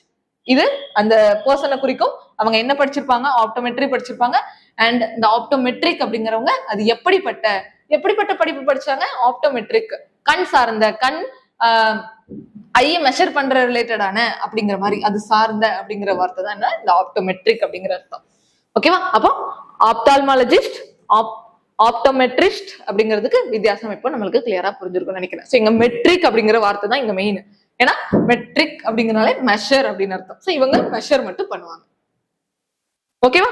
இது அந்த பர்சனை குறிக்கும். அவங்க என்ன படிச்சிருப்பாங்க, ஆப்டோமெட்ரி படிச்சிருப்பாங்க. அண்ட் இந்த ஆப்டோமெட்ரிக் அப்படிங்கிறவங்க அது எப்படிப்பட்ட படிப்பு படிச்சாங்க, ஆப்டோமெட்ரிக் கண் சார்ந்த, கண் ஐய மெஷர் பண்ற ரிலேட்டடான அப்படிங்கிற மாதிரி அது சார்ந்த அப்படிங்கிற வார்த்தை தான் என்ன, இந்த ஆப்டோமெட்ரிக் அப்படிங்கிற அர்த்தம். ஓகேவா, அப்போ ஆப்தால்மாலஜிஸ்ட், ஆப்டோமெட்ரிஸ்ட் அப்படிங்கிறதுக்கு வித்தியாசம் இப்போ நம்மளுக்கு கிளியரா புரிஞ்சிருக்கும்னு நினைக்கிறேன். சோ இங்க மெட்ரிக் அப்படிங்கிற வார்த்தை தான் இங்க மெயின். ஏன்னா மெட்ரிக் அப்படிங்கறனாலே மெஷர் அப்படின்னு அர்த்தம். சோ இவங்க மெஷர் மட்டும் பண்ணுவாங்க. ஓகேவா,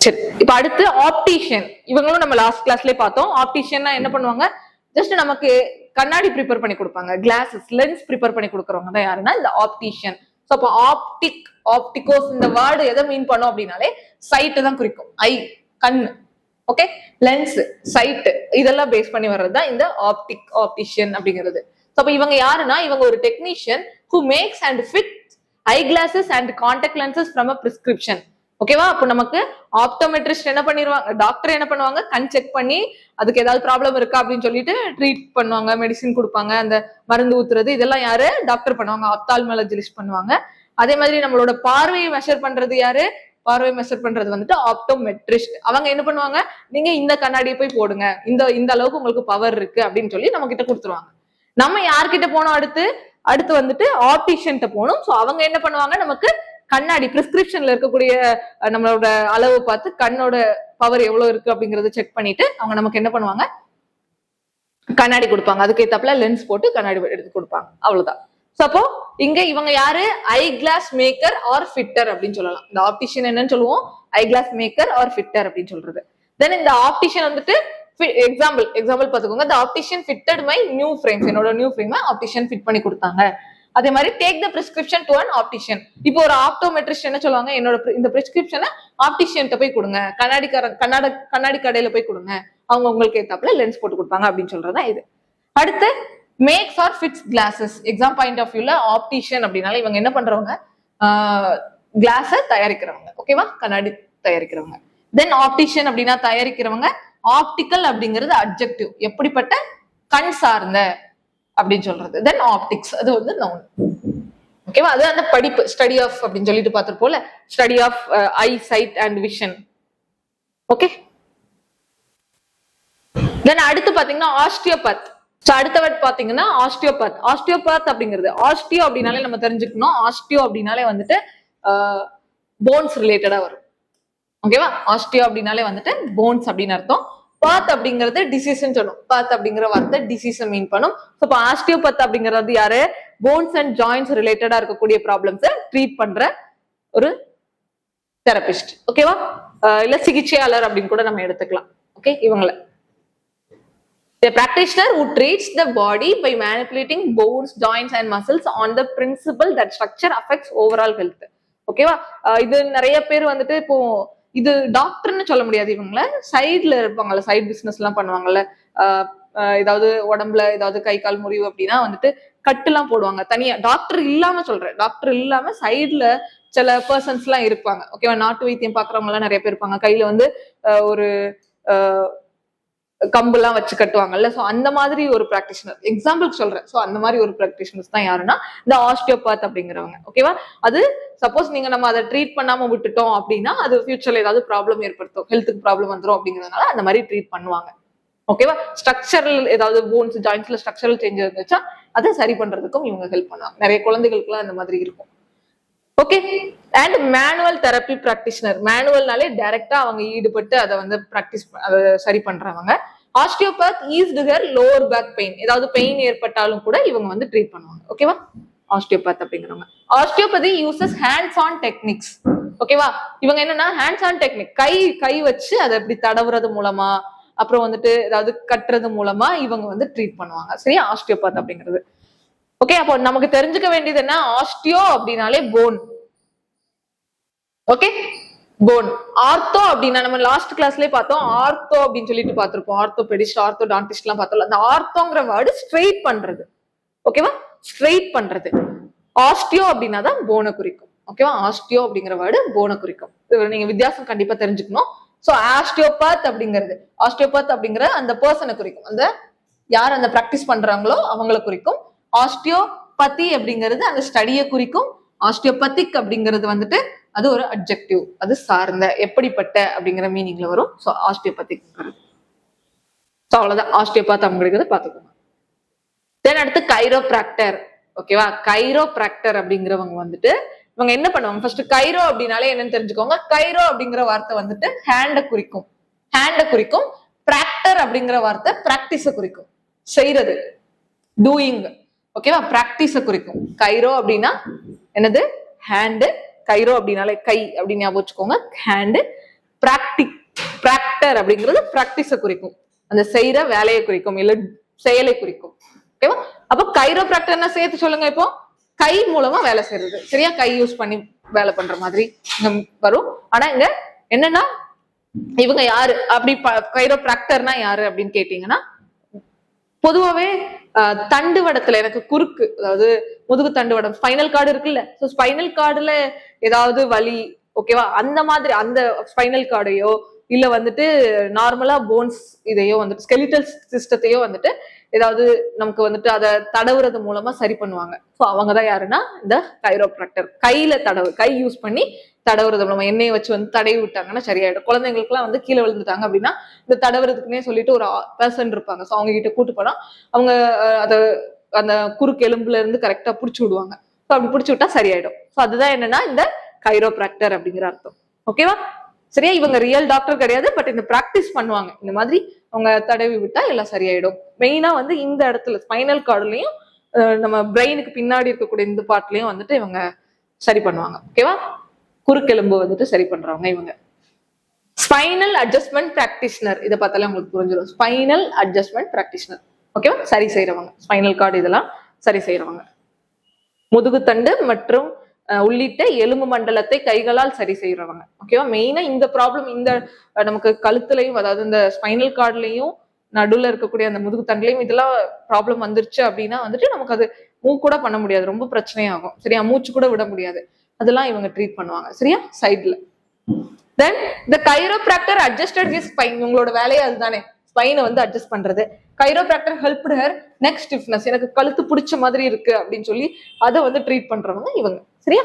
சரி. இப்ப அடுத்து ஆப்டிஷியன். இவங்களும் நம்ம லாஸ்ட் கிளாஸ்லயே பார்த்தோம். ஆப்டிஷியன்னா என்ன பண்ணுவாங்க, ஜஸ்ட் நமக்கு கண்ணாடி ப்ரிப்பேர் பண்ணி கொடுப்பாங்க, கிளாஸஸ் லென்ஸ் ப்ரிப்பேர் பண்ணி கொடுக்கறவங்க தான் யாருன்னா இந்த ஆப்டிஷியன். சோ அப்போ ஆப்டிகோஸ் இந்த வேர்டு எதை மீன் பண்ணோம் அப்படின்னாலே சைட் தான் குறிக்கும், ஐ கண்ணு. ஓகே, லென்ஸ் சைட் இதெல்லாம் பேஸ் பண்ணி வர்றதுதான் இந்த ஆப்டிஷியன் அப்படிங்கிறது. அப்ப இவங்க யாருன்னா, இவங்க ஒரு technician who makes and fits eyeglasses and contact lenses from a prescription. ஓகேவா, அப்போ நமக்கு ஆப்டோமெட்ரிஸ்ட் என்ன பண்ணிடுவாங்க, டாக்டர் என்ன பண்ணுவாங்க, கண் செக் பண்ணி அதுக்கு ஏதாவது ப்ராப்ளம் இருக்கா அப்படின்னு சொல்லிட்டு ட்ரீட் பண்ணுவாங்க, மெடிசின் கொடுப்பாங்க, அந்த மருந்து ஊத்துறது இதெல்லாம் யாரு, டாக்டர் பண்ணுவாங்க, ஆப்தால்மாலஜிஸ்ட் பண்ணுவாங்க. அதே மாதிரி நம்மளோட பார்வையை மெஷர் பண்றது யாரு, பார்வை மெஷர் பண்றது வந்துட்டு ஆப்டோமெட்ரிஸ்ட். அவங்க என்ன பண்ணுவாங்க, நீங்க இந்த கண்ணாடியை போய் போடுங்க, இந்த அளவுக்கு உங்களுக்கு பவர் இருக்கு அப்படின்னு சொல்லி நம்ம கிட்ட கொடுத்துருவாங்க. நம்ம யார்கிட்ட போனோம், அடுத்து வந்துட்டு ஆப்டிஷியன்ட்ட போகணும். சோ அவங்க என்ன பண்ணுவாங்க, நமக்கு கண்ணாடி பிரிஸ்கிரிப்ஷன்ல இருக்கக்கூடிய நம்மளோட அளவு பார்த்து கண்ணோட பவர் எவ்வளவு இருக்கு அப்படிங்கறத செக் பண்ணிட்டு அவங்க நமக்கு என்ன பண்ணுவாங்க, கண்ணாடி கொடுப்பாங்க. அதுக்கு ஏத்தாப்புல லென்ஸ் போட்டு கண்ணாடி எடுத்து கொடுப்பாங்க. அவ்வளவுதான். சோ அப்போ இங்க இவங்க யாரு, ஐ கிளாஸ் மேக்கர் ஆர் ஃபிட்டர் அப்படின்னு சொல்லலாம். இந்த ஆப்டிஷியன் என்னன்னு சொல்லுவோம், ஐ கிளாஸ் மேக்கர் ஆர் ஃபிட்டர் அப்படின்னு சொல்றது. தென் இந்த ஆப்டிஷியன் வந்துட்டு எக்ஸாம்பிள் பாத்துக்கோங்க, the optician fitted my new frames. என்னோட நியூ ஃப்ரேம் ஆப்டிஷியன் ஃபிட் பண்ணி கொடுத்தாங்க. அதே மாதிரி take the prescription to an optician. இப்போ ஒரு ஆப்டோமெட்ரிஸ்ட் என்ன சொல்லுவாங்க, என்னோட இந்த பிரிஸ்கிரிப்ஷனை ஆப்டிஷியன்ட்ட போய் கொடுங்க, கண்ணாடி கடையில போய் கொடுங்க, அவங்க உங்களுக்கு ஏத்தாப்புல லென்ஸ் போட்டு கொடுப்பாங்க அப்படின்னு சொல்றதா இது. அடுத்து makes or fits glasses. Exam point of வியூல ஆப்டிஷியன் அப்படின்னால இவங்க என்ன பண்றவங்க, கிளாஸ தயாரிக்கிறவங்க. ஓகேவா, கண்ணாடி தயாரிக்கிறவங்க. தென் ஆப்டிஷியன் அப்படின்னா தயாரிக்கிறவங்க. ஆப்டிக்கல் அப்படிங்கிறது அட்ஜெக்டிவ், எப்படிப்பட்ட, கண் சார்ந்த அப்படின்னு சொல்றது. தென் ஆப்டிக்ஸ் அது வந்து நவுன். ஓகேவா, அது அந்த படிப்பு, ஸ்டடி ஆஃப் அப்படின்னு சொல்லிட்டு பார்த்திருப்போம்ல, study of eyesight and vision. Okay, then அடுத்து பாத்தீங்கன்னா ஆஸ்டியோபத். அடுத்த வேர்ட் பாத்தீங்கன்னா ஆஸ்டியோபத். ஆஸ்டியோபத் அப்படிங்கிறது, ஆஸ்டியோ அப்படின்னாலே நம்ம தெரிஞ்சுக்கணும், ஆஸ்டியோ அப்படின்னாலே வந்துட்டு போன்ஸ் ரிலேட்டடா வரும். ஓகேவா, ஆஸ்டியோ அப்படின்னாலே வந்துட்டு போன்ஸ் அப்படின்னு அர்த்தம். பாத் அப்படிங்கிறது டிசீஸ்ன்னு சொல்லும். பாத் அப்படிங்கிற வார்த்தை டிசீஸ் மீன் பண்ணும். இப்போ ஆஸ்டியோபத் அப்படிங்கிறது யாரு, போன்ஸ் அண்ட் ஜாயின்ஸ் ரிலேட்டடா இருக்கக்கூடிய ப்ராப்ளம்ஸை ட்ரீட் பண்ற ஒரு தெரபிஸ்ட். ஓகேவா, இல்ல சிகிச்சையாளர் அப்படின்னு கூட நம்ம எடுத்துக்கலாம். ஓகே, இவங்கள a practitioner who treats the body by manipulating bones, joints and muscles on the principle that structure affects overall health. ஓகேவா, இது நிறைய பேர் வந்துட்டு இப்போ இது டாக்டர்னு சொல்ல முடியாது, இவங்கள சைட்ல இருப்பாங்கல்ல, சைட் பிசினஸ் எல்லாம் பண்ணுவாங்கல்ல, ஏதாவது உடம்புல ஏதாவது கை கால் முறிவு அப்படின்னா வந்துட்டு கட்டு எல்லாம் போடுவாங்க தனியா. டாக்டர் இல்லாம சொல்றேன், டாக்டர் இல்லாம சைட்ல சில பர்சன்ஸ் எல்லாம் இருப்பாங்க. ஓகேவா, நாட்டு வைத்தியம் பாக்குறவங்க எல்லாம் நிறைய பேர் இருப்பாங்க. கையில வந்து ஒரு கம்பு எல்லாம் வச்சு கட்டுவாங்கல்ல. சோ அந்த மாதிரி ஒரு பிராக்டிஷனர் எக்ஸாம்பிளுக்கு சொல்றேன். சோ அந்த மாதிரி ஒரு பிராக்டிஷனர்ஸ் தான் யாருன்னா இந்த ஆஸ்டியோபாத் அப்படிங்கிறவங்க. ஓகேவா, அது சப்போஸ் நீங்க நம்ம அதை ட்ரீட் பண்ணாம விட்டுட்டோம் அப்படின்னா அது ஃபியூச்சர்ல ஏதாவது ப்ராப்ளம் ஏற்படுத்தும், ஹெல்த்துக்கு ப்ராப்ளம் வந்துடும் அப்படிங்கிறதுனால அந்த மாதிரி ட்ரீட் பண்ணுவாங்க. ஓகேவா, ஸ்ட்ரக்சரல் ஏதாவது போன்ஸ் ஜாயின்ஸ்ல ஸ்ட்ரக்சரல் சேஞ்ச் இருந்துச்சா அதை சரி பண்றதுக்கும் இவங்க ஹெல்ப் பண்ணுவாங்க. நிறைய குழந்தைகளுக்குலாம் அந்த மாதிரி இருக்கும். Okay, and manual therapy practitioner. மேனுவல்னாலே டைரக்டா அவங்க ஈடுபட்டு அதை வந்து பிராக்டிஸ் அதை சரி பண்றவங்க. Osteopath eased her lower back pain, ஏதாவது பெயின் ஏற்பட்டாலும் கூட இவங்க வந்து ட்ரீட் பண்ணுவாங்க. ஓகேவா, ஆஸ்டியோபத் அப்படிங்கிறவங்க. Osteopathy uses hands on techniques. ஓகேவா, இவங்க என்னன்னா ஹேண்ட்ஸ் ஆன் டெக்னிக், கை வச்சு அதை எப்படி தடவுறது மூலமா, அப்புறம் வந்துட்டு ஏதாவது கட்டுறது மூலமா இவங்க வந்து ட்ரீட் பண்ணுவாங்க. சரியா, ஆஸ்டியோபத் அப்படிங்கிறது. ஓகே, அப்போ நமக்கு தெரிஞ்சுக்க வேண்டியது என்ன, ஆஸ்டியோ அப்படின்னாலே போன். Okay, phone. ஆர்த்தோ அப்படின்னா நம்ம லாஸ்ட் கிளாஸ்லயே பார்த்தோம், ஆர்த்தோ அப்படின்னு சொல்லிட்டு பார்த்திருப்போம். ஆர்த்தோபெடிஸ்ட், ஆர்த்தோடான்டிஸ்ட் எல்லாம் பார்த்தோம். அந்த ஆர்த்தோங்கிற வேர்டு ஸ்ட்ரெயிட் பண்றது. ஓகேவா, ஸ்ட்ரெயிட் பண்றது. ஆஸ்டியோ அப்படின்னா தான் போனை குறிக்கும். ஓகேவா, ஆஸ்டியோ அப்படிங்கிற வேர்டு போனை குறிக்கும். நீங்க வித்தியாசம் கண்டிப்பா தெரிஞ்சுக்கணும். சோ ஆஸ்டியோபாத் அப்படிங்கிறது, ஆஸ்டியோபாத் அப்படிங்கிற அந்த பர்சனை குறிக்கும், அந்த யார் அந்த பிராக்டிஸ் பண்றாங்களோ அவங்களை குறிக்கும். ஆஸ்டியோபதி அப்படிங்கிறது அந்த ஸ்டடியை குறிக்கும். ஆஸ்டியோபதிக் அப்படிங்கிறது வந்துட்டு அது ஒரு அட்ஜெக்டிவ், அது சார்ந்த, எப்படிப்பட்ட அப்படிங்கிற மீனிங்ல வரும். So osteopathic. ஸோ அவ்வளவுதான், ஆஸ்டியோபாத் அப்படிங்கிறத பார்த்துக்கோங்க. தென் அடுத்து கைரோபிராக்டர். ஓகேவா, கைரோபிராக்டர் அப்படிங்கிறவங்க வந்துட்டு இவங்க என்ன பண்ணுவாங்க, ஃபர்ஸ்ட் கைரோ அப்படின்னாலே என்னன்னு தெரிஞ்சுக்கோங்க. கைரோ அப்படிங்கிற வார்த்தை வந்துட்டு ஹேண்ட குறிக்கும், ஹேண்ட குறிக்கும். பிராக்டர் அப்படிங்கிற வார்த்தை பிராக்டிஸ குறிக்கும், செய்யறது, டூயிங். ஓகேவா, பிராக்டிஸ குறிக்கும். கைரோ அப்படின்னா என்னது, ஹேண்டு. கைரோ அப்படின்னாலே கை அப்படின்னு ஞாபகம் வச்சுக்கோங்க, ஹேண்டு. பிராக்டர் அப்படிங்கிறது பிராக்டிஸ குறிக்கும், அந்த செய்யற வேலையை குறிக்கும், இல்ல செயலை குறிக்கும். ஓகேவா, அப்ப கைரோபிராக்டர்னா சேர்த்து சொல்லுங்க. இப்போ கை மூலமா வேலை செய்யறது. சரியா, கை யூஸ் பண்ணி வேலை பண்ற மாதிரி வரும். ஆனா இங்க என்னன்னா இவங்க யாரு அப்படி, கைரோபிராக்டர்னா யாரு அப்படின்னு கேட்டீங்கன்னா, பொதுவாவே தண்டுவடத்துல எனக்கு குறுக்கு, அதாவது முதுகு தண்டுவடம், ஸ்பைனல் கார்டு இருக்குல்ல, சோ ஸ்பைனல் கார்டுல ஏதாவது வலி, ஓகேவா, அந்த மாதிரி அந்த ஸ்பைனல் கார்டையோ இல்ல வந்துட்டு நார்மலா போன்ஸ் இதையோ வந்துட்டு ஸ்கெலிட்டல் சிஸ்டத்தையோ வந்துட்டு ஏதாவது நமக்கு வந்துட்டு அதை தடவுறது மூலமா சரி பண்ணுவாங்க. ஸோ அவங்கதான் யாருன்னா இந்த கைரோபிராக்டர். கை யூஸ் பண்ணி தடவுறது மூலமா எண்ணெயை வச்சு வந்து தடவி விட்டாங்கன்னா சரியாயிடும். குழந்தைங்களுக்கு எல்லாம் வந்து கீழே விழுந்துட்டாங்க அப்படின்னா இந்த தடவுறதுக்குன்னே சொல்லிட்டு ஒரு பர்சன் இருப்பாங்க. ஸோ அவங்க கிட்ட கூட்டு போனா அவங்க அதை அந்த குறுக்கு எலும்புல இருந்து கரெக்டா புடிச்சு விடுவாங்க. ஸோ அப்படி புடிச்சு விட்டா சரியாயிடும். ஸோ அதுதான் என்னன்னா இந்த கைரோபிராக்டர் அப்படிங்கிற அர்த்தம். ஓகேவா, சரியா. இவங்க ரியல் டாக்டர் கிடையாது, பட் இந்த பிராக்டிஸ் பண்ணுவாங்க. இந்த மாதிரி அவங்க தடவி விட்டா எல்லாம் சரியாயிடும். மெயினா வந்து இந்த இடத்துல ஸ்பைனல் கார்டுலயும் நம்ம பிரெயினுக்கு பின்னாடி இருக்கக்கூடிய இந்த பார்ட்லயும் வந்துட்டு இவங்க சரி பண்ணுவாங்க. ஓகேவா, குறுக்கெலும்பு வந்துட்டு சரி பண்றவங்க இவங்க. ஸ்பைனல் அட்ஜஸ்ட்மெண்ட் பிராக்டிஷனர், இதை பார்த்தாலே உங்களுக்கு புரிஞ்சிடும். Spinal adjustment practitioner. ஓகேவா, சரி செய்யறவங்க, ஸ்பைனல் கார்டு இதெல்லாம் சரி செய்யறவங்க. முதுகுத்தண்டு மற்றும் உள்ளிட்ட எலும்பு மண்டலத்தை கைகளால் சரி செய்யறவங்க. ஓகேவா, மெயினா இந்த ப்ராப்ளம் இந்த நமக்கு கழுத்துலையும், அதாவது இந்த ஸ்பைனல் கார்ட்லயும் நடுவுல இருக்கக்கூடிய அந்த முதுகு தண்டுலையும் இதெல்லாம் ப்ராப்ளம் வந்துருச்சு அப்படின்னா வந்துட்டு நமக்கு அது மூவ் கூட பண்ண முடியாது, ரொம்ப பிரச்சனையாகும். சரியா, மூச்சு கூட விட முடியாது. அதெல்லாம் இவங்க ட்ரீட் பண்ணுவாங்க. சரியா, சைட்ல. தென் the chiropractor adjusted his spine. உங்களோட வேலையே அதுதானே, ஸ்பைனை வந்து அட்ஜஸ்ட் பண்றது. கைரோப்ராக்டர் ஹெல்ப்டு ஹர் நெக் ஸ்டிஃப்னஸ், எனக்கு கழுத்து பிடிச்ச மாதிரி இருக்கு அப்படின்னு சொல்லி அதை வந்து ட்ரீட் பண்றவங்க இவங்க. சரியா,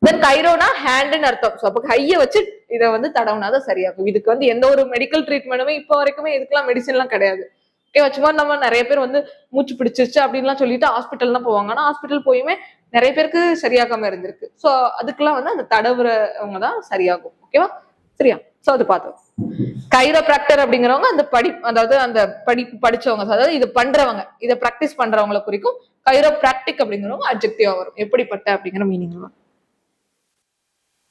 தென் கைரோனா ஹேண்ட்னு அர்த்தம். ஸோ அப்போ கையை வச்சு இதை வந்து தடவுனாதான் சரியாகும். இதுக்கு வந்து எந்த ஒரு மெடிக்கல் ட்ரீட்மெண்ட்டுமே இப்போ வரைக்குமே இதுக்கெல்லாம் மெடிசன்லாம் கிடையாது. ஓகே, சும்மா நம்ம நிறைய பேர் வந்து மூச்சு பிடிச்சிருச்சு அப்படின்லாம் சொல்லிட்டு ஹாஸ்பிட்டல் தான் போவாங்க. ஆனா ஹாஸ்பிட்டல் போயுமே நிறைய பேருக்கு சரியாகாம இருந்திருக்கு. ஸோ அதுக்கெல்லாம் வந்து அந்த தடவுறவங்க தான் சரியாகும். ஓகேவா, சரியா. ஸோ அது பார்த்தோம். கைரோப்ராக்டர் அப்படிங்கிறவங்க அந்த அதாவது அந்த படிப்பு படிச்சவங்க, அதாவது இது பண்றவங்க, இதை பிராக்டிஸ் பண்றவங்களை குறிக்கும். கைரோப்ராக்டிக் அப்படிங்கிறவங்க அட்ஜெக்டிவா வரும், எப்படிப்பட்ட அப்படிங்கிற மீனிங் வரும்.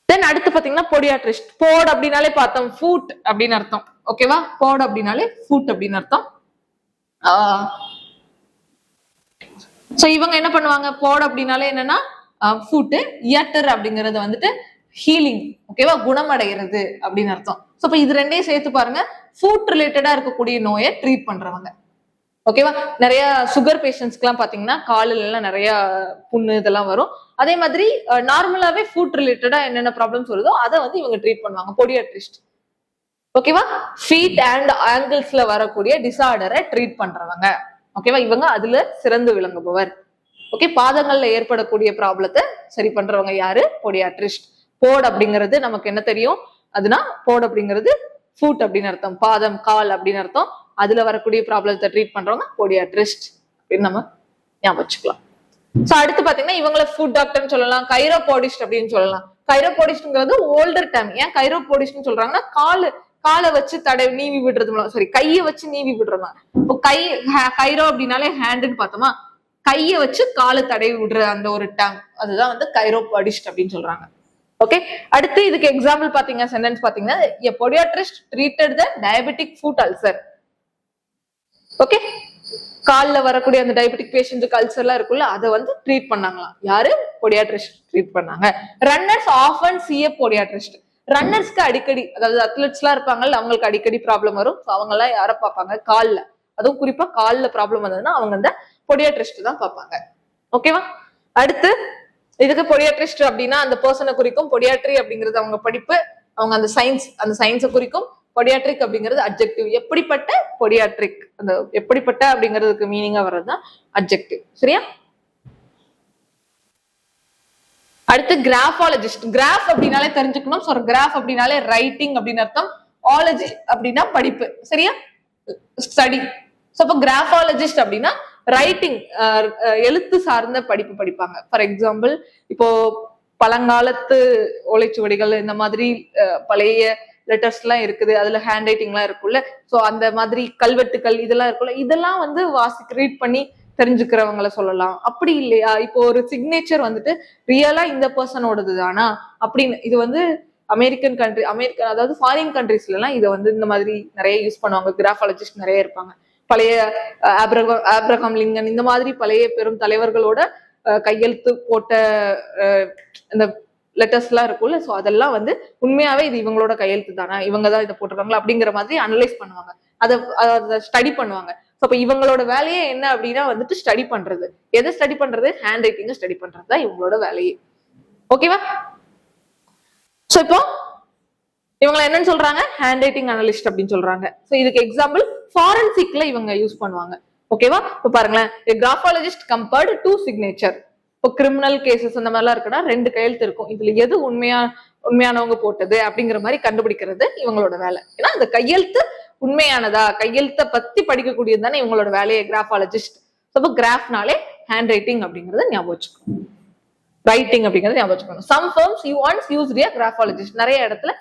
தென் அடுத்து பாத்தீங்கன்னா பொடியாட்ரிஸ்ட். போட் அப்படின்னாலே பார்த்தோம் ஃபுட் அப்படின்னு அர்த்தம். ஓகேவா, போட் அப்படின்னாலே ஃபுட் அப்படின்னு அர்த்தம். சோ இவங்க என்ன பண்ணுவாங்க, போட் அப்படின்னாலே என்னன்னா ஃபுட், இயட்டர் அப்படிங்கிறது வந்துட்டு ஹீலிங். ஓகேவா, குணமடைகிறது அப்படின்னு அர்த்தம். சோ இப்ப இது ரெண்டையும் சேர்த்து பாருங்க, ஃபுட் ரிலேட்டடா இருக்கக்கூடிய நோயை ட்ரீட் பண்றவங்க. ஓகேவா, நிறைய சுகர் பேஷண்ட்ஸ்க்கு எல்லாம் பாத்தீங்கன்னா காலில் எல்லாம் நிறைய புண்ணு இதெல்லாம் வரும். அதே மாதிரி நார்மலாவே ஃபுட் ரிலேட்டடா என்னென்ன ப்ராப்ளம்ஸ் வருதோ அதை வந்து இவங்க ட்ரீட் பண்ணுவாங்க, பொடியாட்ரிஸ்ட். ஓகேவா, ஃபீட் அண்ட் ஆங்கிள்ஸ்ல வரக்கூடிய டிசார்டரை ட்ரீட் பண்றவங்க. ஓகேவா, இவங்க அதுல சிறந்து விளங்குபவர். ஓகே, பாதங்கள்ல ஏற்படக்கூடிய ப்ராப்ளத்தை சரி பண்றவங்க யாரு, பொடியாட்ரிஸ்ட். போட் அப்படிங்கிறது நமக்கு என்ன தெரியும், அதுனா போட் அப்படிங்கிறது ஃபுட் அப்படின்னு அர்த்தம், பாதம் கால் அப்படின்னு அர்த்தம். அதுல வரக்கூடிய ப்ராப்ளத்தை ட்ரீட் பண்றவங்க பொடியாட்ரிஸ்ட் அப்படின்னு நம்ம ஞாபகம் வச்சுக்கலாம். சோ அடுத்து பாத்தீங்கன்னா இவங்களை ஃபுட் டாக்டர்னு சொல்லலாம், கைரோபோடிஸ்ட் அப்படின்னு சொல்லலாம். கைரோபோடிஸ்ட்ங்கிறது ஓல்டர் டைம். ஏன் கைரோபோடிஸ்ட்னு சொல்றாங்கன்னா காலை வச்சு தடவி நீவி விடுறது மூலம், சாரி கையை வச்சு நீவி விடுறதா. இப்போ கைரோ அப்படின்னாலே ஹேண்டுன்னு பார்த்தோமா, கையை வச்சு காலை தடவி விடுற அந்த ஒரு டேம், அதுதான் வந்து கைரோபாடிஸ்ட் அப்படின்னு சொல்றாங்க. ஓகே, அடுத்து இதுக்கு எக்ஸாம்பிள் பாத்தீங்க, சென்டென்ஸ் பாத்தீங்கன்னா a podiatrist treated the diabetic foot ulcer. Okay, கால்ல வரக்கூடிய அந்த டயபெட்டிக் பேஷண்ட் அல்சர்லாம் இருக்குல்ல, அதை வந்து ட்ரீட் பண்ணாங்களாம். யாரு, பொடியாட்ரிஸ்ட் ட்ரீட் பண்ணாங்க. Runners often see a podiatrist. ரன்னர்ஸ்க்கு அடிக்கடி, அதாவது அத்லெட்ஸ் எல்லாம் இருப்பாங்கல்ல, அவங்களுக்கு அடிக்கடி ப்ராப்ளம் வரும். அவங்க எல்லாம் யாரை பார்ப்பாங்க, கால்ல, அதுவும் குறிப்பா கால்ல ப்ராப்ளம் வந்ததுன்னா அவங்க அந்த பொடியாட்ரிஸ்ட் தான் பார்ப்பாங்க. ஓகேவா, அடுத்து இதுக்கு பொடியாட்ரிஸ்ட் அப்படின்னா அந்த பர்சனை குறிக்கும். பொடியாட்ரி அப்படிங்கிறது அவங்க படிப்பு, அவங்க அந்த சயின்ஸை குறிக்கும். பொடியாட்ரிக் அப்படிங்கிறது அட்ஜெக்டிவ். எப்படிப்பட்ட பொடியாட்ரிக், அந்த எப்படிப்பட்ட அப்படிங்கிறதுக்கு மீனிங்கா வர்றதுதான் அட்ஜெக்டிவ். சரியா, அடுத்து கிராஃபாலஜிஸ்ட். கிராஃப் அப்படின்னாலே தெரிஞ்சுக்கணும். ஸோ கிராஃப் அப்படின்னாலே ரைட்டிங் அப்படின்னு அர்த்தம். ஆலஜி அப்படின்னா படிப்பு. சரியா, ஸ்டடி. ஸோ அப்போ கிராஃபாலஜிஸ்ட் அப்படின்னா ரைட்டிங், எழுத்து சார்ந்த படிப்பு படிப்பாங்க. ஃபார் எக்ஸாம்பிள், இப்போ பழங்காலத்து ஓலைச்சுவடிகள், இந்த மாதிரி பழைய லெட்டர்ஸ் எல்லாம் இருக்குது, அதுல ஹேண்ட் ரைட்டிங் எல்லாம் இருக்குல்ல, ஸோ அந்த மாதிரி கல்வெட்டுக்கள் இதெல்லாம் இருக்குல்ல, இதெல்லாம் வந்து ரீட் பண்ணி தெரிஞ்சுக்கிறவங்கள சொல்லலாம். அப்படி இல்லையா, இப்போ ஒரு சிக்னேச்சர் வந்துட்டு ரியலா இந்த பர்சனோடது தானா அப்படின்னு, இது வந்து அமெரிக்கன் அதாவது ஃபாரின் கண்ட்ரீஸ்ல எல்லாம் இதை வந்து இந்த மாதிரி நிறைய யூஸ் பண்ணுவாங்க. கிராஃபாலஜிஸ்ட் நிறைய இருப்பாங்க. பழைய ஆப்ரஹாம் லிங்கன் இந்த மாதிரி பழைய பெரும் தலைவர்களோட கையெழுத்து போட்ட இந்த லெட்டர்ஸ் எல்லாம் இருக்கும்ல, ஸோ அதெல்லாம் வந்து உண்மையாவே இது இவங்களோட கையெழுத்து தானா, இவங்க தான் இதை போட்டிருக்காங்களா அப்படிங்கிற மாதிரி அனலைஸ் பண்ணுவாங்க, அதை ஸ்டடி பண்ணுவாங்க. ஸோ இப்போ இவங்களோட வேலையே என்ன அப்படின்னா வந்துட்டு ஸ்டடி பண்றது. எதை ஸ்டடி பண்றது, ஹேண்ட் ரைட்டிங்கை ஸ்டடி பண்றது தான் இவங்களோட வேலையே. ஓகேவா, ஸோ இப்போ இவங்களை என்னன்னு சொல்றாங்க, ஹேண்ட் ரைட்டிங் அனலிஸ்ட் அப்படின்னு சொல்றாங்க. ஸோ இதுக்கு எக்ஸாம்பிள் ஃபாரன்சிக்ல இவங்க யூஸ் பண்ணுவாங்க. ஓகேவா, இப்போ பாருங்களேன், கிராஃபாலஜிஸ்ட் கம்பேர்டு டு சிக்னேச்சர். இப்போ கிரிமினல் கேசஸ் அந்த மாதிரிலாம் இருக்குன்னா 2 கையெழுத்து இருக்கும், இதுல எது உண்மையானவங்க போட்டது அப்படிங்கிற மாதிரி கண்டுபிடிக்கிறது இவங்களோட வேலை. ஏன்னா அந்த கையெழுத்து உண்மையானதா, கையெழுத்தை பத்தி படிக்கக்கூடியது தானே இவங்களோட வேலையை, கிராஃபாலஜிஸ்ட். அப்போ கிராஃப்னாலே ஹேண்ட் ரைட்டிங் அப்படிங்கறத ஞாபகம் வச்சுக்கணும், ரைட்டிங் அப்படிங்கறத ஞாபகம் வச்சுக்கணும். Some firms once used a graphologist. நிறைய இடத்துல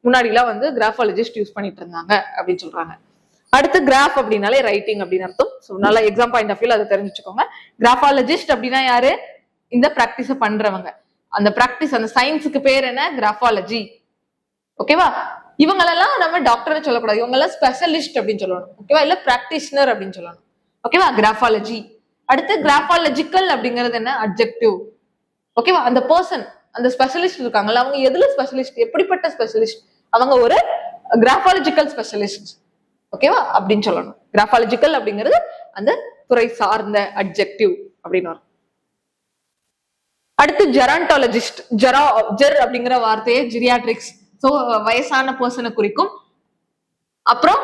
முன்னாடி எல்லாம் வந்து கிராஃபாலஜிஸ்ட் யூஸ் பண்ணிட்டு இருந்தாங்க அப்படின்னு சொல்றாங்க. அடுத்து கிராஃப் அப்படின்னாலே ரைட்டிங் அப்படின்னு அர்த்தம். ஸோ நல்ல எக்ஸாம் பாயிண்ட் ஆஃப் வியூல அதை தெரிஞ்சுக்கோங்க. கிராஃபாலஜிஸ்ட் அப்படின்னா யாரு, இந்த பிராக்டிஸ பண்றவங்க. அந்த பிராக்டிஸ், அந்த சயின்ஸுக்கு பேர் என்ன, கிராஃபாலஜி. ஓகேவா, இவங்களெல்லாம் நம்ம டாக்டர்னு சொல்லக்கூடாது, இவங்க எல்லாம் ஸ்பெஷலிஸ்ட் அப்படின்னு சொல்லணும். ஓகேவா, இல்ல பிராக்டிஷனர் அப்படின்னு சொல்லணும். ஓகேவா, கிராஃபாலஜி. அடுத்து கிராஃபாலஜிக்கல் அப்படிங்கிறது என்ன, அட்ஜெக்டிவ். ஓகேவா, அந்த பர்சன், அந்த ஸ்பெஷலிஸ்ட் இருக்காங்கல்ல, அவங்க எதுல ஸ்பெஷலிஸ்ட், எப்படிப்பட்ட ஸ்பெஷலிஸ்ட், அவங்க ஒரு கிராஃபாலஜிக்கல் ஸ்பெஷலிஸ்ட். ஓகேவா அப்படின்னு சொல்லணும், கிராஃபாலஜிக்கல் அப்படிங்கிறது அந்த துறை சார்ந்த அட்ஜெக்டிவ் அப்படின்னு வரும். அடுத்து ஜெரான்டாலஜிஸ்ட். ஜெர் அப்படிங்கிற வார்த்தையை ஜிரியாட்ரிக்ஸ், சோ வயசான பர்சனை குறிக்கும். அப்புறம்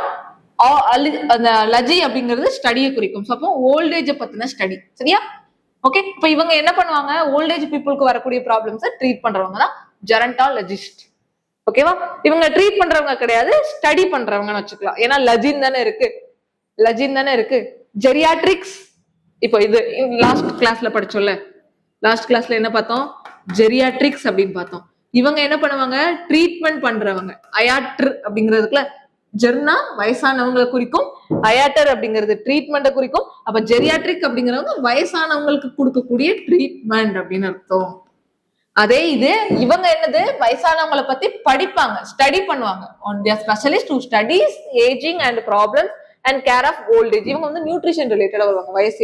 அந்த லஜி அப்படிங்கிறது ஸ்டடியை குறிக்கும். ஸோ அப்போ ஓல்டேஜ் பத்தின ஸ்டடி. சரியா? ஓகே. இப்ப இவங்க என்ன பண்ணுவாங்க, ஓல்டேஜ் பீப்புளுக்கு வரக்கூடிய ப்ராப்ளம்ஸை ட்ரீட் பண்றவங்க தான் ஜெரான்டாலஜிஸ்ட். ஓகேவா? இவங்க ட்ரீட் பண்றவங்க கிடையாது, ஸ்டடி பண்றவங்கன்னு வச்சுக்கலாம். ஏன்னா லஜின் தானே இருக்கு. ஜெரியாட்ரிக்ஸ் இப்போ இது லாஸ்ட் கிளாஸ்ல படிச்சோம்ல, லாஸ்ட் கிளாஸ்ல என்ன பார்த்தோம், ஜெரியாட்ரிக்ஸ் அப்படின்னு பார்த்தோம். இவங்க என்ன பண்ணுவாங்க, ட்ரீட்மெண்ட் பண்றவங்க. அயாட்ர் அப்படிங்கிறதுக்குல ஜெர்னா வயசானவங்களை குறிக்கும், அயாட்டர் அப்படிங்கிறது ட்ரீட்மெண்ட்டை குறிக்கும். அப்ப ஜெரியாட்ரிக் அப்படிங்கிறவங்க வயசானவங்களுக்கு கொடுக்கக்கூடிய ட்ரீட்மெண்ட் அப்படின்னு அர்த்தம். அதே இது இவங்க என்னது, வயசானவங்களை பத்தி படிப்பாங்க, ஸ்டடி பண்ணுவாங்க. on their specialist who studies aging and problems and care of old age. இவங்க வந்து நியூட்ரிஷன் ரிலேட்டடா வருவாங்க. வயசு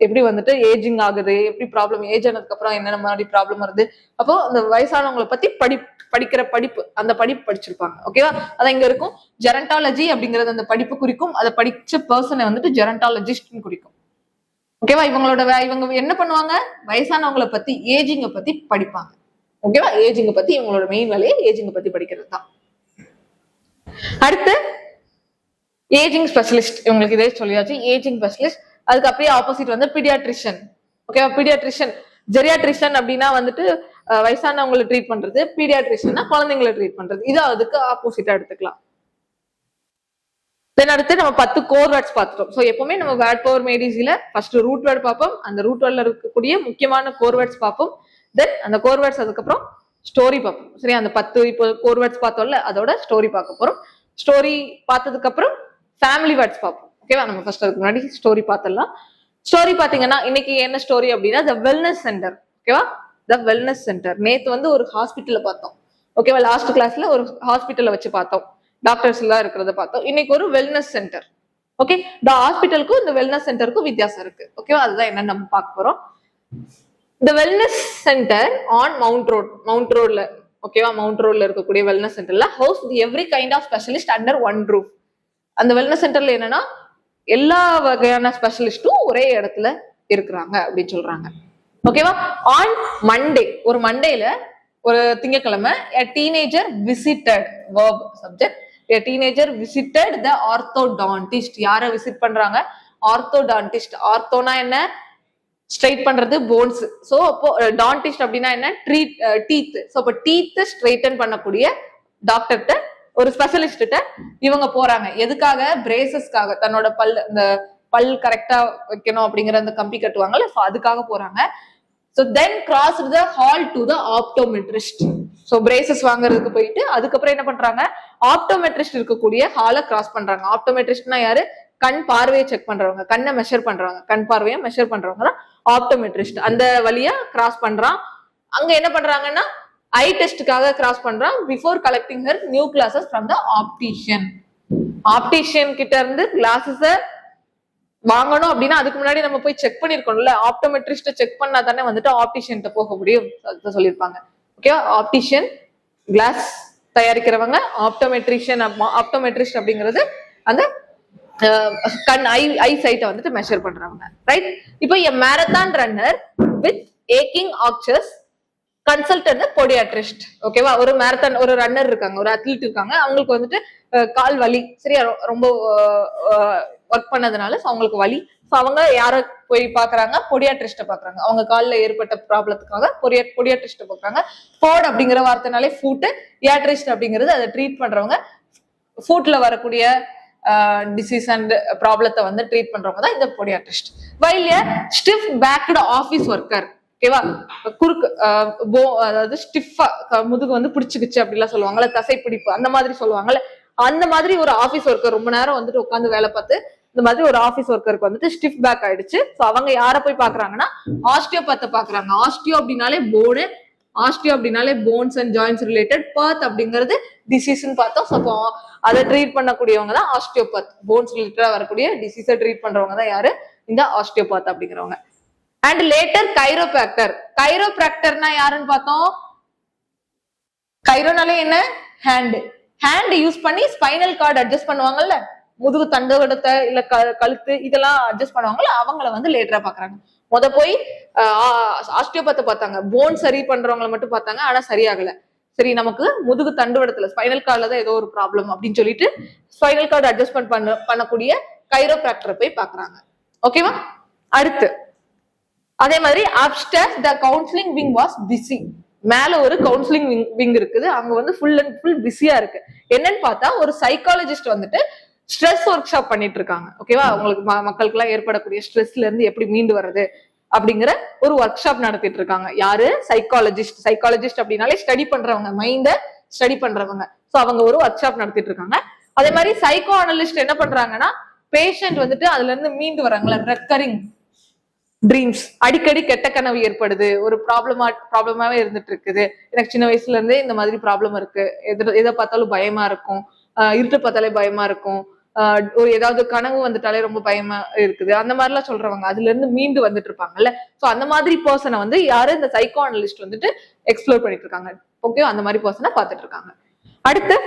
எப்படி வந்துட்டு ஏஜிங் ஆகுது, எப்படி ப்ராப்ளம், ஏஜ் ஆனதுக்கு அப்புறம் என்னென்ன மாதிரி ப்ராப்ளம் வருது, அப்போ அந்த வயசானவங்களை பத்தி படிக்கிற படிப்பு, அந்த படிப்பு படிச்சிருப்பாங்க. ஓகேவா? அதான் இங்க இருக்கும். ஜெரண்டாலஜி அப்படிங்கிறது அந்த படிப்பு குறிக்கும், அதை படிச்ச பர்சனை வந்துட்டு ஜெரண்டாலஜிஸ்ட்னு குறிக்கும். ஓகேவா? இவங்க என்ன பண்ணுவாங்க, வயசானவங்களை பத்தி, ஏஜிங்க பத்தி படிப்பாங்க. ஓகேவா? ஏஜிங்க பத்தி இவங்களோட மெயின் வேலையை ஏஜிங்க பத்தி படிக்கிறது தான். அடுத்து ஏஜிங் ஸ்பெஷலிஸ்ட். இவங்களுக்கு இதே சொல்லியாச்சு, ஏஜிங் ஸ்பெஷலிஸ்ட். அதுக்கு அப்படியே ஆப்போசிட் வந்து பீடியாட்ரிஷியன். ஓகேவா? பீடியாட்ரிஷியன். ஜெரியாட்ரிஷியன் அப்படின்னா வந்துட்டு வயசானவங்களை ட்ரீட் பண்றது, பீடியாட்ரிஷியன்னா குழந்தைங்களை ட்ரீட் பண்றது. இது அதுக்கு ஆப்போசிட்டா எடுத்துக்கலாம். தென் அடுத்து நம்ம 10 கோர் வேர்ட்ஸ் பார்த்துட்டோம். ஸோ எப்பவுமே நம்ம வேர்ட் பவர் மேடிசில ஃபர்ஸ்ட் ரூட் வேர்ட் பார்ப்போம், அந்த ரூட் வேர்ட்ல இருக்கக்கூடிய முக்கியமான கோர் வேர்ட்ஸ் பார்ப்போம். தென் அந்த கோர் வேர்ட்ஸ் அதுக்கப்புறம் ஸ்டோரி பார்ப்போம். சரி, அந்த 10 இப்போ கோர் வேர்ட்ஸ் பார்த்தோம்ல, அதோட ஸ்டோரி பார்க்க போறோம். ஸ்டோரி பார்த்ததுக்கு அப்புறம் ஃபேமிலி வேர்ட்ஸ் பார்ப்போம். ஓகேவா? நம்ம ஃபர்ஸ்ட் அதுக்கு முன்னாடி ஸ்டோரி பார்த்துடலாம். ஸ்டோரி பாத்தீங்கன்னா இன்னைக்கு என்ன ஸ்டோரி அப்படின்னா த வெல்னஸ் சென்டர். ஓகேவா? த வெல்னஸ் சென்டர். நேத்து வந்து ஒரு ஹாஸ்பிட்டல்ல பார்த்தோம். ஓகேவா? லாஸ்ட் கிளாஸ்ல ஒரு ஹாஸ்பிட்டல்ல வச்சு பார்த்தோம், டாக்டர்ஸ் எல்லாம் இருக்கிறத பார்த்தோம். இன்னைக்கு ஒரு வெல்னஸ் சென்டர். ஓகே, இந்த ஹாஸ்பிட்டலுக்கும் இந்த வெல்னஸ் சென்டருக்கும் வித்தியாசம் இருக்கு. ஓகேவா? அதுதான் என்ன நம்ம பார்க்க போறோம். இந்த வெல்னஸ் சென்டர் ஆன் மவுண்ட் ரோட்ல. ஓகேவா? மவுண்ட் ரோட்ல இருக்கக்கூடிய வெல்னஸ் சென்டர்ல house every kind of specialist under one roof. அந்த வெல்னஸ் சென்டர்ல என்னன்னா எல்லா வகையான ஸ்பெஷலிஸ்டும் ஒரே இடத்துல இருக்கிறாங்க அப்படின்னு சொல்றாங்க. ஓகேவா? ஆன் மண்டே, ஒரு மண்டேல, ஒரு திங்கட்கிழமை, a teenager visited, verb subject, a teenager visited the orthodontist. யாரை விசிட் பண்றாங்க? ஆர்த்தோடான்டிஸ்ட். ஆர்த்தோனா என்ன? ஸ்ட்ரைட் பண்றது, போன்ஸ். சோ அப்போ டான்டிஸ்ட் அப்படின்னா என்ன? டீத். சோ அப்போ டீத் ஸ்ட்ரைட்டன் பண்ணக்கூடிய டாக்டர்கிட்ட, ஒரு ஸ்பெஷலிஸ்ட்ட இவங்க போறாங்க. எதுக்காக? பிரேசஸ்க்காக. தன்னோட இந்த பல் கரெக்டா வைக்கணும் அப்படிங்கிற அந்த கம்பி கட்டுவாங்கல்ல, சோ அதுக்காக போறாங்க. So then crossed the hall to the optometrist. So braces வாங்குறதுக்கு போயிட்டு அதுக்கப்புறம் என்ன பண்றாங்க? ஆப்டோமெட்ரிஸ்ட் இருக்கக்கூடிய ஹாலை கிராஸ் பண்றாங்க. ஆப்டோமெட்ரிஸ்ட்னா யாரு? கண் பார்வையை செக் பண்றவங்க, கண்ணை மெஷர் பண்றவங்க, கண் பார்வையை மெஷர் பண்றவங்க தான் ஆப்டோமெட்ரிஸ்ட். அந்த வழியா கிராஸ் பண்றான். அங்க என்ன பண்றாங்கன்னா ஐ டெஸ்டுக்காக கிராஸ் பண்றான். Before collecting her new classes from the optician. Optician கிட்ட இருந்து கிளாஸஸ வாங்கணும் அப்படின்னா அதுக்கு முன்னாடி நம்ம போய் செக் பண்ணிருக்கோம்ல. ஆப்டோமெட்ரிஸ்ட செக் பண்ணா தானே வந்துட்டு ஆப்டிஷியன்ட்ட போக முடியும். அதுதான் சொல்லியிருப்பாங்க. ஓகேவா? ஆப்டிஷியன் கிளாஸ் தயாரிக்கிறவங்க, ஆப்டோமெட்ரிஸ்ட் அப்படிங்கிறது அந்த கண் ஐ சைட்டை வந்துட்டு மெஷர் பண்றவங்க. ரைட்? இப்போ மேரத்தான் ரன்னர் வித் ஏக்கிங் ஆக்சஸ் கன்சல்டன்ட் பொடியாட்ரிஸ்ட். ஓகேவா? ஒரு மேரத்தான், ஒரு ரன்னர் இருக்காங்க, ஒரு அத்லீட் இருக்காங்க, அவங்களுக்கு வந்துட்டு கால் வலி, சரியா, ரொம்ப ஒர்க் பண்ணதுனால அவங்களுக்கு வலி. அவங்க யார போய் பாக்குறாங்க? பொடியாட்ரிஸ்ட பாக்குறாங்க. அவங்க காலில் ஏற்பட்ட ப்ராப்ளத்துக்காக பொடியாட்ரிஸ்ட பாக்குறாங்க. போட் அப்படிங்கிற வார்த்தைனாலே ஃபுட், யாட்ரிஸ்ட் அப்படிங்கிறது அதை ட்ரீட் பண்றவங்க. ஃபுட்ல வரக்கூடிய டிசீஸ் அண்ட் ப்ராப்ளத்தை வந்து ட்ரீட் பண்றவங்க தான் இந்த பொடியாட்ரிஸ்ட். வைல் எ ஸ்டிஃப் பேக்டு ஆஃபீஸ் ஒர்க்கர். ஓகேவா? குறுக்கு அதாவது ஸ்டிஃபா முதுகு வந்து பிடிச்சுக்குச்சு அப்படிலாம் சொல்லுவாங்கல்ல, தசை பிடிப்பு அந்த மாதிரி சொல்லுவாங்கல்ல, அந்த மாதிரி ஒரு ஆபீஸ் ஒர்க்கர் ரொம்ப நேரம் வந்துட்டு உட்காந்து வேலை பார்த்து இந்த மாதிரி ஒரு ஆபீஸ் ஒர்க்கருக்கு வந்துட்டு ஸ்டிஃப் பேக் ஆயிடுச்சு. சோ அவங்க யார போய் பாக்குறாங்கன்னா ஆஸ்டியோபேத்தை பாக்குறாங்க. ஆஸ்டியோ அப்படின்னாலே போனு, ஆஸ்டியோ அப்படின்னாலே போன்ஸ் அண்ட் ஜாயின்ஸ் ரிலேட்டட், பர்த் அப்படிங்கிறது டிசீஸ்ன்னு பார்த்தோம். ஸோ அதை ட்ரீட் பண்ணக்கூடியவங்க தான் ஆஸ்டியோபேத். போன்ஸ் ரிலேட்டடா வரக்கூடிய டிசீஸை ட்ரீட் பண்றவங்க தான் யாரு? இந்த ஆஸ்டியோபேத் அப்படிங்கிறவங்க. And later கைரோபிராக்டர். கைரோபிராக்டர்னா யாருன்னு பார்த்தோம்? கைரோனாலே என்ன? ஹேண்ட். ஹேண்ட் யூஸ் பண்ணி ஸ்பைனல் கார்டு அட்ஜஸ்ட் பண்ணுவாங்கல்ல, முதுகு தண்டுவடத்தை இல்ல கழுத்து இதெல்லாம் அட்ஜஸ்ட் பண்ணுவாங்கல்ல, அவங்கள வந்து லேட்டரா பாக்குறாங்க. போய் ஆஸ்டியோபத்தை பார்த்தாங்க, போன் சரி பண்றவங்களை மட்டும் பார்த்தாங்க, ஆனா சரியாகல. சரி, நமக்கு முதுகு தண்டுவடத்துல ஸ்பைனல் கார்ட்ல தான் ஏதோ ஒரு ப்ராப்ளம் அப்படின்னு சொல்லிட்டு ஸ்பைனல் கார்டு அட்ஜஸ்ட்மெண்ட் பண்ணக்கூடிய கைரோபிராக்டரை போய் பாக்குறாங்க. ஓகேவா? அடுத்து அதே மாதிரி upstairs the counselling wing was busy. மேல ஒரு கவுன்சிலிங் விங் இருக்குது, அங்க வந்து ஃபுல் அண்ட் ஃபுல் பிஸியா இருக்கு. என்னன்னு பார்த்தா ஒரு சைக்காலஜிஸ்ட் வந்துட்டு ஸ்ட்ரெஸ் ஒர்க் ஷாப் பண்ணிட்டு இருக்காங்க. ஓகேவா? உங்களுக்கு மக்களுக்கு எல்லாம் ஏற்படக்கூடிய ஸ்ட்ரெஸ்ல இருந்து எப்படி மீண்டு வர்றது அப்படிங்கிற ஒரு ஒர்க் ஷாப் நடத்திட்டு இருக்காங்க. யாரு? சைக்காலஜிஸ்ட். சைக்காலஜிஸ்ட் அப்படின்னாலே ஸ்டடி பண்றவங்க, மைண்ட ஸ்டடி பண்றவங்க. சோ அவங்க ஒரு ஒர்க் ஷாப் நடத்திட்டு இருக்காங்க. அதே மாதிரி சைக்கோ அனலிஸ்ட் என்ன பண்றாங்கன்னா, பேஷண்ட் வந்துட்டு அதுல இருந்து மீண்டு வராங்களா, ரெக்கரிங் ட்ரீம்ஸ், அடிக்கடி கெட்ட கனவு ஏற்படுது, ஒரு ப்ராப்ளமாவே இருந்துட்டு இருக்குது, எனக்கு சின்ன வயசுல இருந்தே இந்த மாதிரி ப்ராப்ளம் இருக்கு, எதை பார்த்தாலும் பயமா இருக்கும், இருட்டு பார்த்தாலே பயமா இருக்கும், ஒரு ஏதாவது கனவு வந்துட்டாலே ரொம்ப பயமா இருக்குது, அந்த மாதிரி எல்லாம் சொல்றவங்க அதுல இருந்து மீண்டு வந்துட்டு இருப்பாங்கல்ல. சோ அந்த மாதிரி பர்சனை வந்து யாரு? இந்த சைக்கோ அனலிஸ்ட் வந்துட்டு எக்ஸ்ப்ளோர் பண்ணிட்டு இருக்காங்க. ஓகே, அந்த மாதிரி பர்சனை பார்த்துட்டு இருக்காங்க. அடுத்து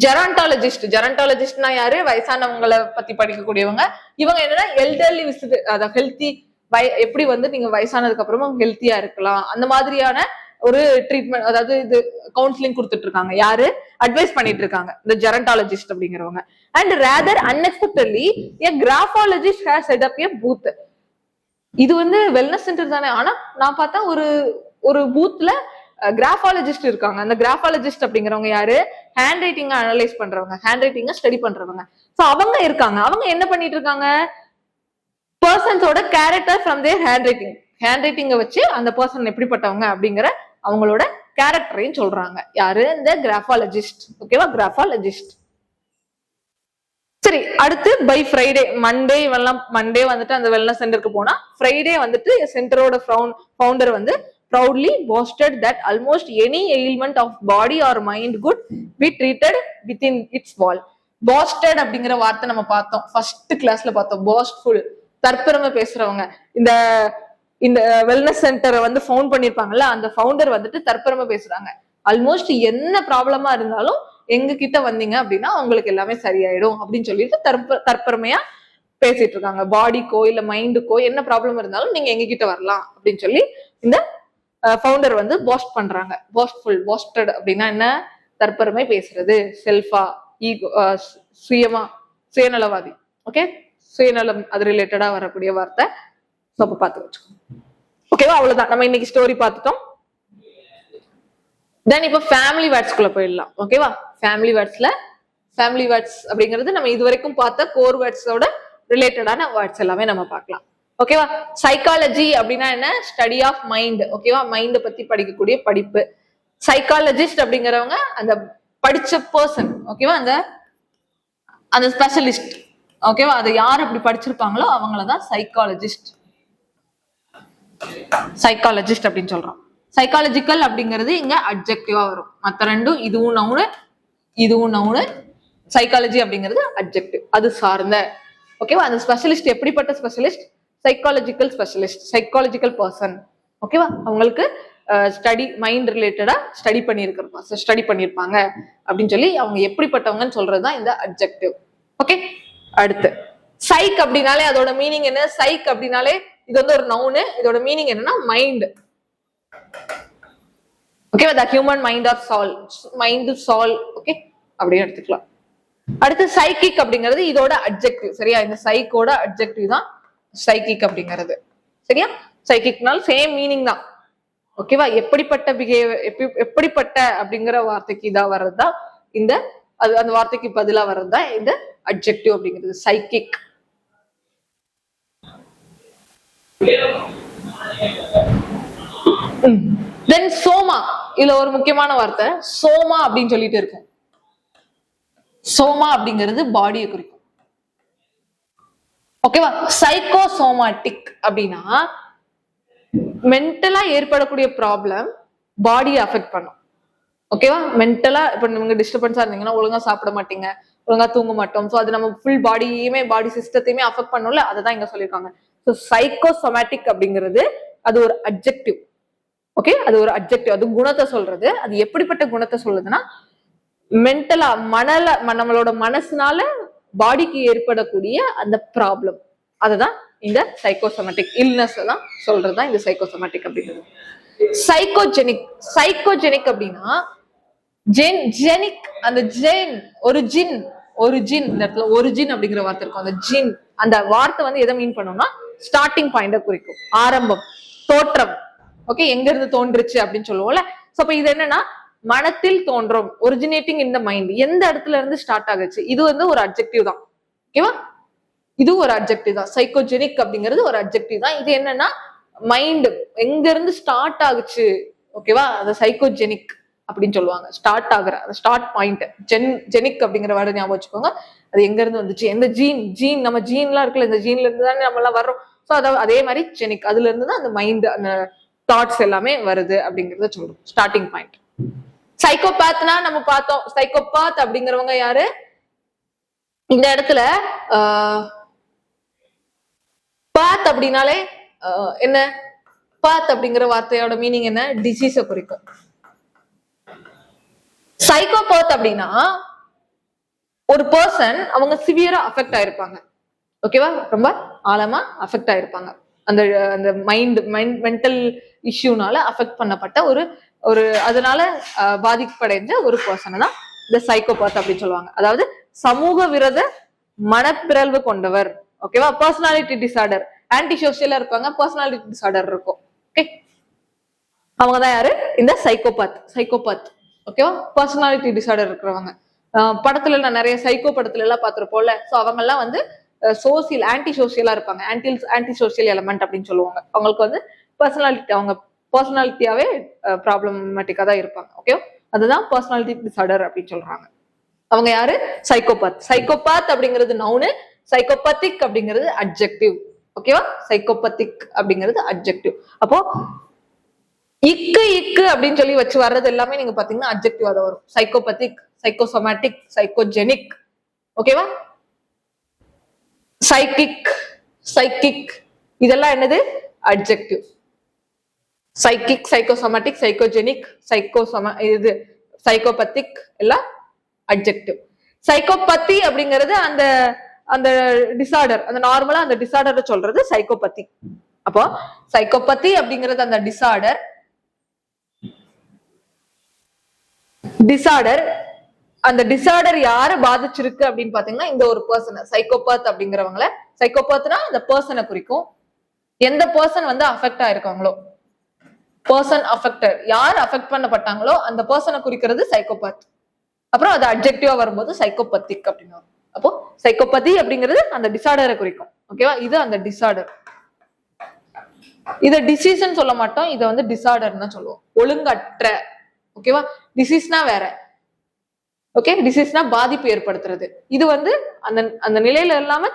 ஜெரான்டாலஜிஸ்ட். ஜெரான்டாலஜிஸ்ட்னா யாரு? வயசானவங்களை பத்தி படிக்கக்கூடியவங்க. இவங்க என்னன்னா எல்டர்லி விசிட், அதாவது ஹெல்த்தி, எப்படி வந்து நீங்க வயசானதுக்கு அப்புறமா ஹெல்த்தியா இருக்கலாம், அந்த மாதிரியான ஒரு ட்ரீட்மெண்ட், அதாவது இது கவுன்சிலிங் கொடுத்துட்டு இருக்காங்க. யாரு? அட்வைஸ் பண்ணிட்டு இருக்காங்க இந்த ஜெரான்டாலஜிஸ்ட் அப்படிங்கிறவங்க. And rather unexpectedly a graphologist has set up a booth. இது வந்து வெல்னஸ் சென்டர் தானே, ஆனா நான் பார்த்தா ஒரு பூத்ல கிராஃபாலஜிஸ்ட் இருக்காங்க. அந்த கிராஃபாலஜிஸ்ட் அப்படிங்கிறவங்க யாரு? ஹேண்ட் ரைட்டிங்க அனலைஸ் பண்றவங்க, ஹேண்ட் ரைட்டிங்க ஸ்டடி பண்றவங்க. சோ அவங்க இருக்காங்க. அவங்க என்ன பண்ணிட்டு இருக்காங்க? பர்சன்ஸோட character from their handwriting, hand ரைட்டிங்க வச்சு அந்த பர்சன் எப்படிப்பட்டவங்க அப்படிங்கிற அவங்களோட கேரக்டரையும் சொல்றாங்க. யாரு? இந்த கிராஃபாலஜிஸ்ட். ஓகேவா? கிராஃபாலஜிஸ்ட். சரி, அடுத்து பை ஃப்ரைடே, மண்டே வந்துட்டு அந்த வெல்னஸ் சென்டருக்கு போனா, ஃப்ரைடே வந்துட்டு சென்டரோட ஃபவுண்டர் வந்து proudly boasted that almost any ailment of body or mind could be treated within its wall. boasted அப்படிங்கிற வார்த்தை நம்ம பார்த்தோம், ஃபர்ஸ்ட் கிளாஸ்ல பார்த்தோம். boastful, தற்பெருமை பேசுறவங்க. இந்த வெல்னஸ் சென்டரை வந்து ஃபவுண்ட் பண்ணிருப்பாங்கல்ல, அந்த ஃபவுண்டர் வந்துட்டு தற்பெருமை பேசுறாங்க. ஆல்மோஸ்ட் என்ன ப்ராப்ளமா இருந்தாலும் எங்க கிட்ட வந்தீங்க அப்படின்னா உங்களுக்கு எல்லாமே சரியாயிடும் அப்படின்னு சொல்லிட்டு தற்பெருமையா பேசிட்டு இருக்காங்க. பாடிக்கோ இல்ல மைண்டுக்கோ என்ன ப்ராப்ளம் இருந்தாலும் நீங்க எங்க கிட்ட வரலாம் அப்படின்னு சொல்லி இந்த ஃபவுண்டர் வந்து போஸ்ட் பண்றாங்க. போஸ்ட்ஃபுல், போஸ்டட் அப்படின்னா என்ன? தற்பெருமை பேசுறது, செல்ஃபா, ஈகோ, சுயநலவாதி. ஓகே, சுயநலம் அது ரிலேட்டடா வரக்கூடிய வார்த்தை. பார்த்து வச்சுக்கோங்க. ஓகேவா? அவ்வளவுதான், நம்ம இன்னைக்கு ஸ்டோரி பார்த்துட்டோம். தென் இப்போ ஃபேமிலி வேர்ட்ஸ்குள்ள போயிடலாம். ஓகேவா? ஃபேமிலி வேர்ட்ஸ் அப்படிங்கிறது நம்ம இது வரைக்கும் பார்த்த கோர் வேர்ட்ஸோட ரிலேட்டடான வேர்ட்ஸ் எல்லாமே நம்ம பார்க்கலாம். ஓகேவா? சைக்காலஜி அப்படின்னா என்ன? Study of mind. ஓகேவா? மைண்ட் பத்தி படிக்கக்கூடிய படிப்பு. சைக்காலஜிஸ்ட் அப்படிங்கிறவங்க அந்த படிச்ச பர்சன். ஓகேவா? அந்த ஸ்பெஷலிஸ்ட். ஓகேவா? அதை யார் அப்படி படிச்சிருப்பாங்களோ அவங்களதான் சைக்காலஜிஸ்ட் அப்படின்னு சொல்றோம். சைக்காலஜிக்கல் அப்படிங்கிறது இங்க அட்ஜெக்டிவா வரும். மற்ற ரெண்டும் இதுவும் நவுனு, சைக்காலஜி அப்படிங்கிறது அட்ஜெக்டிவ், அது சார்ந்த. ஓகேவா? அந்த ஸ்பெஷலிஸ்ட் எப்படிப்பட்ட specialist? Psychological specialist, psychological person. ஓகேவா? அவங்களுக்கு ஸ்டடி, மைண்ட் ரிலேட்டடா ஸ்டடி பண்ணியிருப்பாங்க அப்படின்னு சொல்லி அவங்க எப்படிப்பட்டவங்கன்னு சொல்றதுதான் இந்த அட்ஜெக்டிவ். ஓகே, அடுத்து சைக் அப்படின்னாலே அதோட மீனிங் என்ன? சைக் அப்படின்னாலே இது வந்து ஒரு நவுனு, இதோட மீனிங் என்னன்னா மைண்ட். ஓகேவா? த ஹியூமன் மைண்ட் ஆர் சால், ஓகே, அப்படின்னு எடுத்துக்கலாம். அடுத்து சைக்கிக் அப்படிங்கிறது இதோட அட்ஜெக்டிவ். சரியா? இந்த சைக்கோட அட்ஜெக்டிவ் தான் சைக்கிக் அப்படிங்கிறது. சரியா? சைக்கிக்னால சேம் மீனிங் தான். ஓகேவா? எப்படிப்பட்ட பிஹேவியர், எப்படிப்பட்ட அப்படிங்கிற வார்த்தைக்கு இதா வர்றதுதான் இந்த, அந்த வார்த்தைக்கு பதிலா வர்றதுதான் இந்த அட்ஜெக்டிவ் அப்படிங்கிறது, சைக்கிக். தென் சோமா, இதுல ஒரு முக்கியமான வார்த்தை சோமா அப்படின்னு சொல்லிட்டு இருக்கும். சோமா அப்படிங்கிறது பாடியை குறிக்கும். ஓகேவா? சைக்கோசோமாட்டிக் அப்படின்னா மென்டலா ஏற்படக்கூடிய ப்ராப்ளம் பாடியை அஃபெக்ட் பண்ணும். ஓகேவா? மென்டலா இப்ப நீங்க டிஸ்டர்பன்ஸா இருந்தீங்கன்னா ஒழுங்கா சாப்பிட மாட்டீங்க, ஒழுங்கா தூங்க மாட்டோம். ஸோ அது நம்ம ஃபுல் பாடியுமே, பாடி சிஸ்டத்தையுமே அஃபெக்ட் பண்ணும்ல, அதை தான் இங்க சொல்லியிருக்காங்க. ஸோ சைக்கோசோமேட்டிக் அப்படிங்கிறது அது ஒரு அட்ஜெக்டிவ். ஓகே, அது ஒரு அட்ஜெக்டிவ், அது குணத்தை சொல்றது. அது எப்படிப்பட்ட குணத்தை சொல்லுதுன்னா மென்டலா, நம்மளோட மனசுனால பாடிக்கு ஏற்படக்கூடிய அந்த ப்ராப்ளம், அதுதான் இந்த சைக்கோசோமேட்டிக் இல்னஸ் எல்லாம் சொல்றதுதான் இந்த சைக்கோசோமேட்டிக் அப்படிங்கிறது. சைக்கோஜெனிக், சைக்கோஜெனிக் அப்படின்னா ஜெனிக், அந்த ஜென் ஒரு ஜின், ஒரு ஜின், இந்த இடத்துல ஒரு ஜின் அப்படிங்கிற வார்த்தை இருக்கும். அந்த ஜின் அந்த வார்த்தை வந்து எதை மீன் பண்ணும்னா ஸ்டார்டிங் பாயிண்ட குறிக்கும், ஆரம்பம், தோற்றம். ஓகே, எங்க இருந்து தோன்றுச்சு அப்படின்னு சொல்லுவோம்ல. சோ அப்ப இது என்னன்னா மனத்தில் தோன்றும், ஒரிஜினேட்டிங் இன் த மைண்ட், எந்த இடத்துல இருந்து ஸ்டார்ட் ஆகுச்சு. இது வந்து ஒரு அட்ஜெக்டிவ் தான். ஓகேவா, இது ஒரு அட்ஜெக்டிவ் தான். சைக்கோஜெனிக் அப்படிங்கிறது ஒரு அட்ஜெக்டிவ் தான். இது என்னன்னா மைண்ட் எங்க இருந்து ஸ்டார்ட் ஆகுச்சு. ஓகேவா, அது சைக்கோஜெனிக் அப்படின்னு சொல்லுவாங்க. ஸ்டார்ட் ஆகுற அந்த ஸ்டார்ட் பாயிண்ட் ஜெனிக் அப்படிங்கிற வேர்டு ஞாபகம் வச்சுக்கோங்க. அது எங்க இருந்து வந்துச்சு, எந்த ஜீன் நம்ம ஜீன்லாம் இருக்குல்ல, இந்த ஜீன்ல இருந்து தானே நம்ம எல்லாம் வர்றோம். ஸோ அதே மாதிரி ஜெனிக், அதுல இருந்து தான் அந்த மைண்ட், அந்த தாட்ஸ் எல்லாமே வருது அப்படிங்கறத சொல்றோம், ஸ்டார்டிங் பாயிண்ட். சைக்கோபாத்னா நம்ம பார்த்தோம். சைக்கோபாத் அப்படிங்கிறவங்க யாரு, இந்த இடத்துல பாத் அப்படின்னாலே என்ன, பாத் அப்படிங்கிற வார்த்தையோட மீனிங் என்ன, டிசீஸ குறிக்கும். சைக்கோபாத் அப்படின்னா ஒரு பர்சன் அவங்க சிவியரா அஃபெக்ட் ஆயிருப்பாங்க. ஓகேவா, ரொம்ப ஆழமா அஃபெக்ட் ஆயிருப்பாங்க. அந்த அந்த மென்டல் இஷ்யூனால அஃபெக்ட் பண்ணப்பட்ட ஒரு அதனால பாதிப்படைந்த ஒரு பர்சனை தான் இந்த சைக்கோபாத் அப்படின்னு சொல்லுவாங்க. அதாவது சமூக விரோத மனப்பிறழ்வு கொண்டவர். ஓகேவா, பர்சனாலிட்டி டிசார்டர், ஆன்டி சோசியலா இருப்பாங்க, பர்சனாலிட்டி டிசார்டர் இருக்கும். ஓகே, அவங்கதான் யாரு, இந்த சைக்கோபாத். சைக்கோபாத் ஓகேவா, பர்சனாலிட்டி டிசார்டர் இருக்கிறவங்க. படத்துல நான் நிறைய சைக்கோ படத்துல எல்லாம் பார்த்திருப்போம்ல. சோ அவங்க எல்லாம் வந்து சோசியல் ஆன்டி சோசியலா இருப்பாங்க, ஆன்டி சோசியல் எலமெண்ட் அப்படின்னு சொல்லுவாங்க. அவங்களுக்கு வந்து பர்சனாலிட்டி, அவங்க பர்சனாலிட்டியாவே ப்ராப்ளமேட்டிக்கா தான் இருப்பாங்க. ஓகேவா, அதுதான் பர்சனாலிட்டி டிசார்டர் அப்படின்னு சொல்றாங்க. அவங்க யாரு, சைக்கோபாத். சைக்கோபாத் அப்படிங்கிறது நவுனு, சைக்கோபத்திக் அப்படிங்கிறது அட்ஜெக்டிவ். ஓகேவா, சைக்கோபத்திக் அப்படிங்கிறது அட்ஜெக்டிவ். அப்போ இக்கு அப்படின்னு சொல்லி வச்சு வர்றது எல்லாமே நீங்க பாத்தீங்கன்னா அட்ஜெக்டிவா தான் வரும். சைக்கோபத்திக், சைக்கோசோமேட்டிக், சைக்கோஜெனிக். ஓகேவா, சைக்கிக் இதெல்லாம் என்னது, அட்ஜெக்டிவ். சைக்கிக், சைக்கோசோமேட்டிக், சைக்கோஜெனிக், இது சைக்கோபத்திக் எல்லாம் அட்ஜெக்டிவ். சைக்கோபத்தி அப்படிங்கிறது அந்த அந்த டிசார்டர், அந்த நார்மலா அந்த டிசார்டர் சொல்றது சைக்கோபத்தி. அப்போ சைக்கோபத்தி அப்படிங்கிறது அந்த டிசார்டர். அந்த டிசார்டர் யார பாதிச்சிருக்கு அப்படின்னு பாத்தீங்கன்னா இந்த ஒரு பர்சன், சைக்கோபாத் அப்படிங்கிறவங்கள. சைக்கோபாத்னா அந்த பர்சனை குறிக்கும். எந்த பர்சன் வந்து அஃபெக்ட் ஆயிருக்காங்களோ, பர்சன் அஃபெக்டட், யார் அஃபெக்ட் பண்ணப்பட்டாங்களோ அந்த பர்சனை குறிக்கிறது சைக்கோபாத். அப்புறம் அது அட்ஜெக்டிவா வரும்போது சைக்கோபத்திக் அப்படின்னு வரும். அப்போ சைக்கோபதி அப்படிங்கிறது அந்த டிசார்டரை குறிக்கும். ஓகேவா, இது அந்த டிசார்டர். இத டிசீஸ்ன்னு சொல்ல மாட்டோம், இதை வந்து டிசார்டர் தான் சொல்லுவோம், ஒழுங்கற்ற. ஓகேவா, டிசீஸ்னா வேற. ஓகே, டிசீஸ்னா பாதிப்பு ஏற்படுத்துறது. இது வந்து அந்த அந்த நிலையில இல்லாம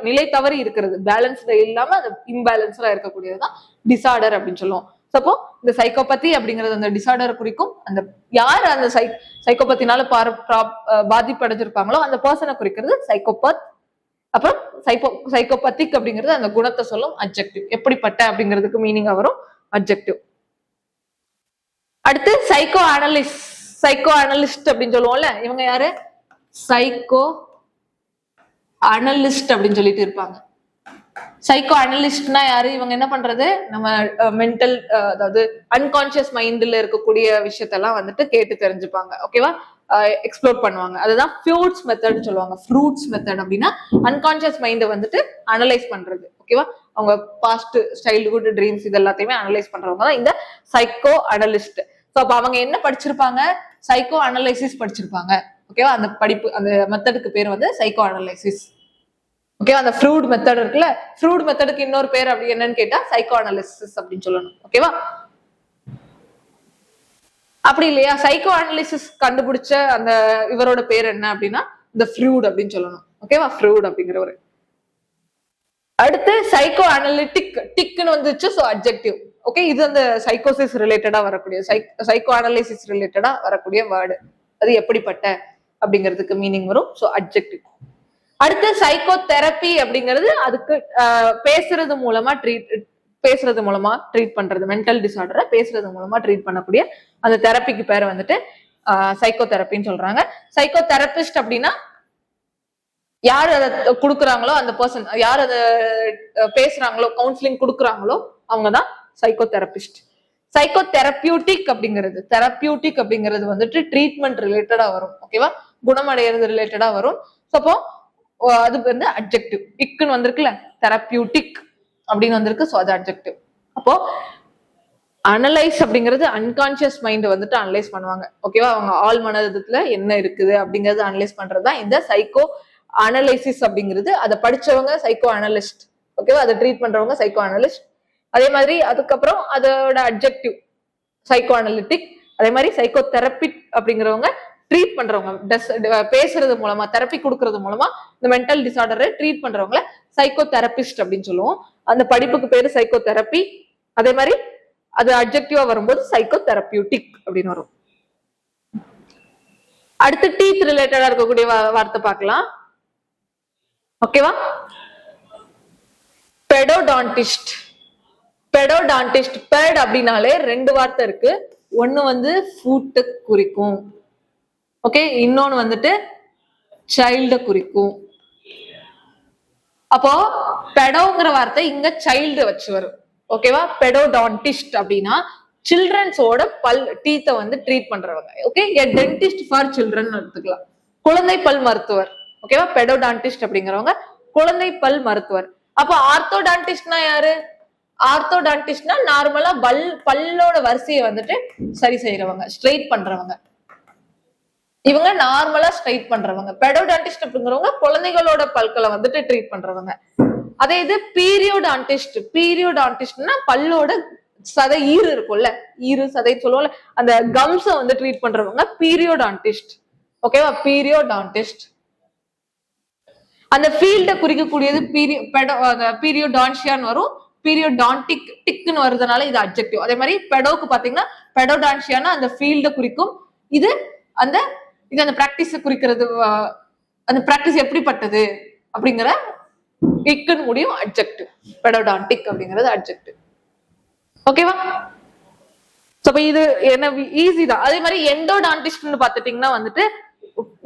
நிலை தவறி இருக்கிறது, பேலன்ஸ்ல இல்லாம அது இம்பேலன்ஸ்டா இருக்கக்கூடியதுதான் டிசார்டர் அப்படின்னு சொல்லுவோம். அப்போ இந்த சைக்கோபதி அப்படிங்கிறது அந்த டிசார்டரை குறிக்கும். அந்த யார் அந்த சைக்கோபத்தினால பாதிப்படைஞ்சிருப்பாங்களோ அந்த பர்சனை குறிக்கிறது சைக்கோபாத். அப்புறம் சைக்கோபத்திக் அப்படிங்கிறது அந்த குணத்தை சொல்லும், அட்ஜெக்டிவ். எப்படிப்பட்ட அப்படிங்கிறதுக்கு மீனிங்கா வரும் அட்ஜெக்டிவ். அடுத்து சைக்கோ அனலிஸ்ட் அப்படின்னு சொல்லுவோம்ல. இவங்க யாரு, சைக்கோ அனலிஸ்ட் அப்படின்னு சொல்லிட்டு இருப்பாங்க. சைக்கோ அனலிஸ்ட்னா யாரு, இவங்க என்ன பண்றது, நம்ம மென்டல் அதாவது அன்கான்சியஸ் மைண்ட்ல இருக்கக்கூடிய விஷயத்தெல்லாம் வந்துட்டு கேட்டு தெரிஞ்சுப்பாங்க. ஓகேவா, எக்ஸ்ப்ளோர் பண்ணுவாங்க. அதுதான் ஃப்ரூட்ஸ் மெத்தட் சொல்லுவாங்க. ஃப்ரூட்ஸ் மெத்தட் அப்படின்னா அன்கான்சியஸ் மைண்டை வந்துட்டு அனலைஸ் பண்றது. ஓகேவா, அவங்க பாஸ்ட் சைல்ட்ஹுட் ட்ரீம்ஸ் இது எல்லாத்தையுமே அனலைஸ் பண்றவங்க தான் இந்த சைக்கோ அனலிஸ்ட். ஸோ அப்ப அவங்க என்ன படிச்சிருப்பாங்க, சைக்கோ அனலைசிஸ் படிச்சிருப்பாங்க. ஓகேவா, அந்த படிப்பு, அந்த மெத்தடுக்கு பேர் வந்து சைக்கோ அனலைசிஸ். ஓகேவா, அந்த ஃப்ரூட் மெத்தட் இருக்குல்ல, ஃப்ரூட் மெத்தடுக்கு இன்னொரு பேர் அப்படி என்னன்னு கேட்டா சைக்கோ அனலிசிஸ் அப்படின்னு சொல்லணும். ஓகேவா, அப்படி இல்லையா, சைக்கோ அனலிசிஸ் கண்டுபிடிச்ச அந்த இவரோட பேர் என்ன அப்படின்னா இந்த ஃப்ரூட் அப்படின்னு சொல்லணும். ஓகேவா, ஃப்ரூட் அப்படிங்கிறவரு. அடுத்து சைக்கோ அனலிட்டிக், டிக்னு வந்துச்சு, ஸோ அட்ஜெக்டிவ். ஓகே, இது அந்த சைக்கோசிஸ் ரிலேட்டடா வரக்கூடிய சைக்கோ அனலைசிஸ் ரிலேட்டடா வரக்கூடிய வேர்டு. அது எப்படிப்பட்ட அப்படிங்கிறதுக்கு மீனிங் வரும், ஸோ அட்ஜெக்டிவ். அடுத்து சைக்கோ தெரப்பி அப்படிங்கிறது அதுக்கு பேசுறது மூலமா ட்ரீட் பண்றது, மென்டல் டிசார்டரை பேசுறது மூலமா ட்ரீட் பண்ணக்கூடிய அந்த தெரப்பிக்கு பேரை வந்துட்டு சைக்கோ தெரப்பின்னு சொல்றாங்க. சைக்கோ தெரபிஸ்ட் அப்படின்னா யார் அதை கொடுக்குறாங்களோ அந்த பர்சன், யார் அதை பேசுறாங்களோ, கவுன்சிலிங் கொடுக்குறாங்களோ அவங்கதான் சைக்கோ தெரபிஸ்ட். சைக்கோ தெரபியூட்டிக் அப்படிங்கிறது வந்துட்டு ட்ரீட்மெண்ட் ரிலேட்டடா வரும். ஓகேவா, குணமடைகிறது ரிலேட்டடா வரும். அப்போ அது வந்து அட்ஜெக்டிவ். இக்குன்னு வந்திருக்குல்ல, தெரபியூட்டிக் அப்படின்னு வந்திருக்கு. ஸோ அது அட்ஜெக்டிவ். அப்போ அனலைஸ் அப்படிங்கிறது அன்கான்சியஸ் மைண்ட் வந்துட்டு அனலைஸ் பண்ணுவாங்க. ஓகேவா, அவங்க ஆள் மனதுல என்ன இருக்குது அப்படிங்கறது அனலைஸ் பண்றதுதான் இந்த சைக்கோ அனலைசிஸ் அப்படிங்கிறது. அதை படிச்சவங்க சைக்கோ அனலிஸ்ட். ஓகேவா, அதை ட்ரீட் பண்றவங்க சைக்கோ அனலிஸ்ட். அதே மாதிரி அதுக்கப்புறம் அதோட அட்ஜெக்டிவ் சைக்கோ அனலிட்டிக். அதே மாதிரி சைக்கோ தெரப்பி அப்படிங்கிறவங்க ட்ரீட் பண்றவங்க, பேசுறது மூலமா, தெரப்பி கொடுக்கறது மூலமா இந்த மென்டல் டிசார்டரை ட்ரீட் பண்றவங்கள சைக்கோ தெரபிஸ்ட் அப்படின்னு சொல்லுவோம். அந்த படிப்புக்கு பேரு சைக்கோ தெரப்பி. அதே மாதிரி அது அட்ஜெக்டிவா வரும்போது சைக்கோ தெரபியூட்டிக் அப்படின்னு வரும். அடுத்து டீத் ரிலேட்டடா இருக்கக்கூடிய வார்த்தை பார்க்கலாம். ஓகேவா, பெடோடான்டிஸ்ட். பெடோடான்டிஸ்ட், பெட் அப்படின்னாலே ரெண்டு வார்த்தை இருக்கு. ஒன்னு வந்து ஃபுட் குறிக்கும். ஓகே, இன்னொன்னு வந்துட்டு சைல்ட குறிக்கும். அப்போ பெடோங்கிற வார்த்தை இங்க சைல்டு வச்சு வரும். ஓகேவா, பெடோடான்டிஸ்ட் அப்படின்னா சில்ட்ரன்ஸோட டீத்தை வந்து ட்ரீட் பண்றவங்க. ஓகே, டென்டிஸ்ட் ஃபார் சில்ட்ரன் எடுத்துக்கலாம். குழந்தை பல் மருத்துவர். ஓகேவா, பெடோடான்டிஸ்ட் அப்படிங்கிறவங்க குழந்தை பல் மருத்துவர். அப்போ ஆர்த்தோடான்டிஸ்ட்னா யாரு? ஆர்த்தோடான்டிஸ்ட்னா நார்மலா பல்லோட வரிசையை வந்துட்டு சரி செய்யறவங்க, ஸ்ட்ரெயிட் பண்றவங்க. இவங்க நார்மலா ஸ்ட்ரெயிட் பண்றவங்க. பெடோடான்டிஸ்ட் அப்படிங்கிறவங்க குழந்தைகளோட பல்களை வந்துட்டு ட்ரீட் பண்றவங்க. அதே இது பீரியோடான்டிஸ்ட். பீரியோடான்டிஸ்ட்னா பல்லோட சதை ஈறு இருக்கும்ல, ஈறு சதை சொல்லுவோம்ல, அந்த கம்ஸ வந்து ட்ரீட் பண்றவங்க பீரியோடான்டிஸ்ட். ஓகேவா, பீரியோடான்டிஸ்ட். அந்த ஃபீல்ட குறிக்கக்கூடியது பீரியோடான்சியான்னு வரும். பீரியோடான்டிக் டிக்னு வருதுனால இது அட்ஜெக்டிவ். அதே மாதிரி பெடோக்கு பாத்தீங்கன்னா பெடோடான்சியானா அந்த ஃபீல்ட குறிக்கும். இது அந்த பிராக்டிஸ குறிக்கிறது. அந்த பிராக்டிஸ் எப்படிப்பட்டது அப்படிங்கிற இக்குன்னு முடியும் அட்ஜெக்டிவ். பெடோடான்டிக் அப்படிங்கிறது அட்ஜெக்டிவ். ஓகேவா, இது என்ன ஈஸி தான். அதே மாதிரி எண்டோடான்டிஸ்ட்னு பாத்துட்டீங்கன்னா வந்துட்டு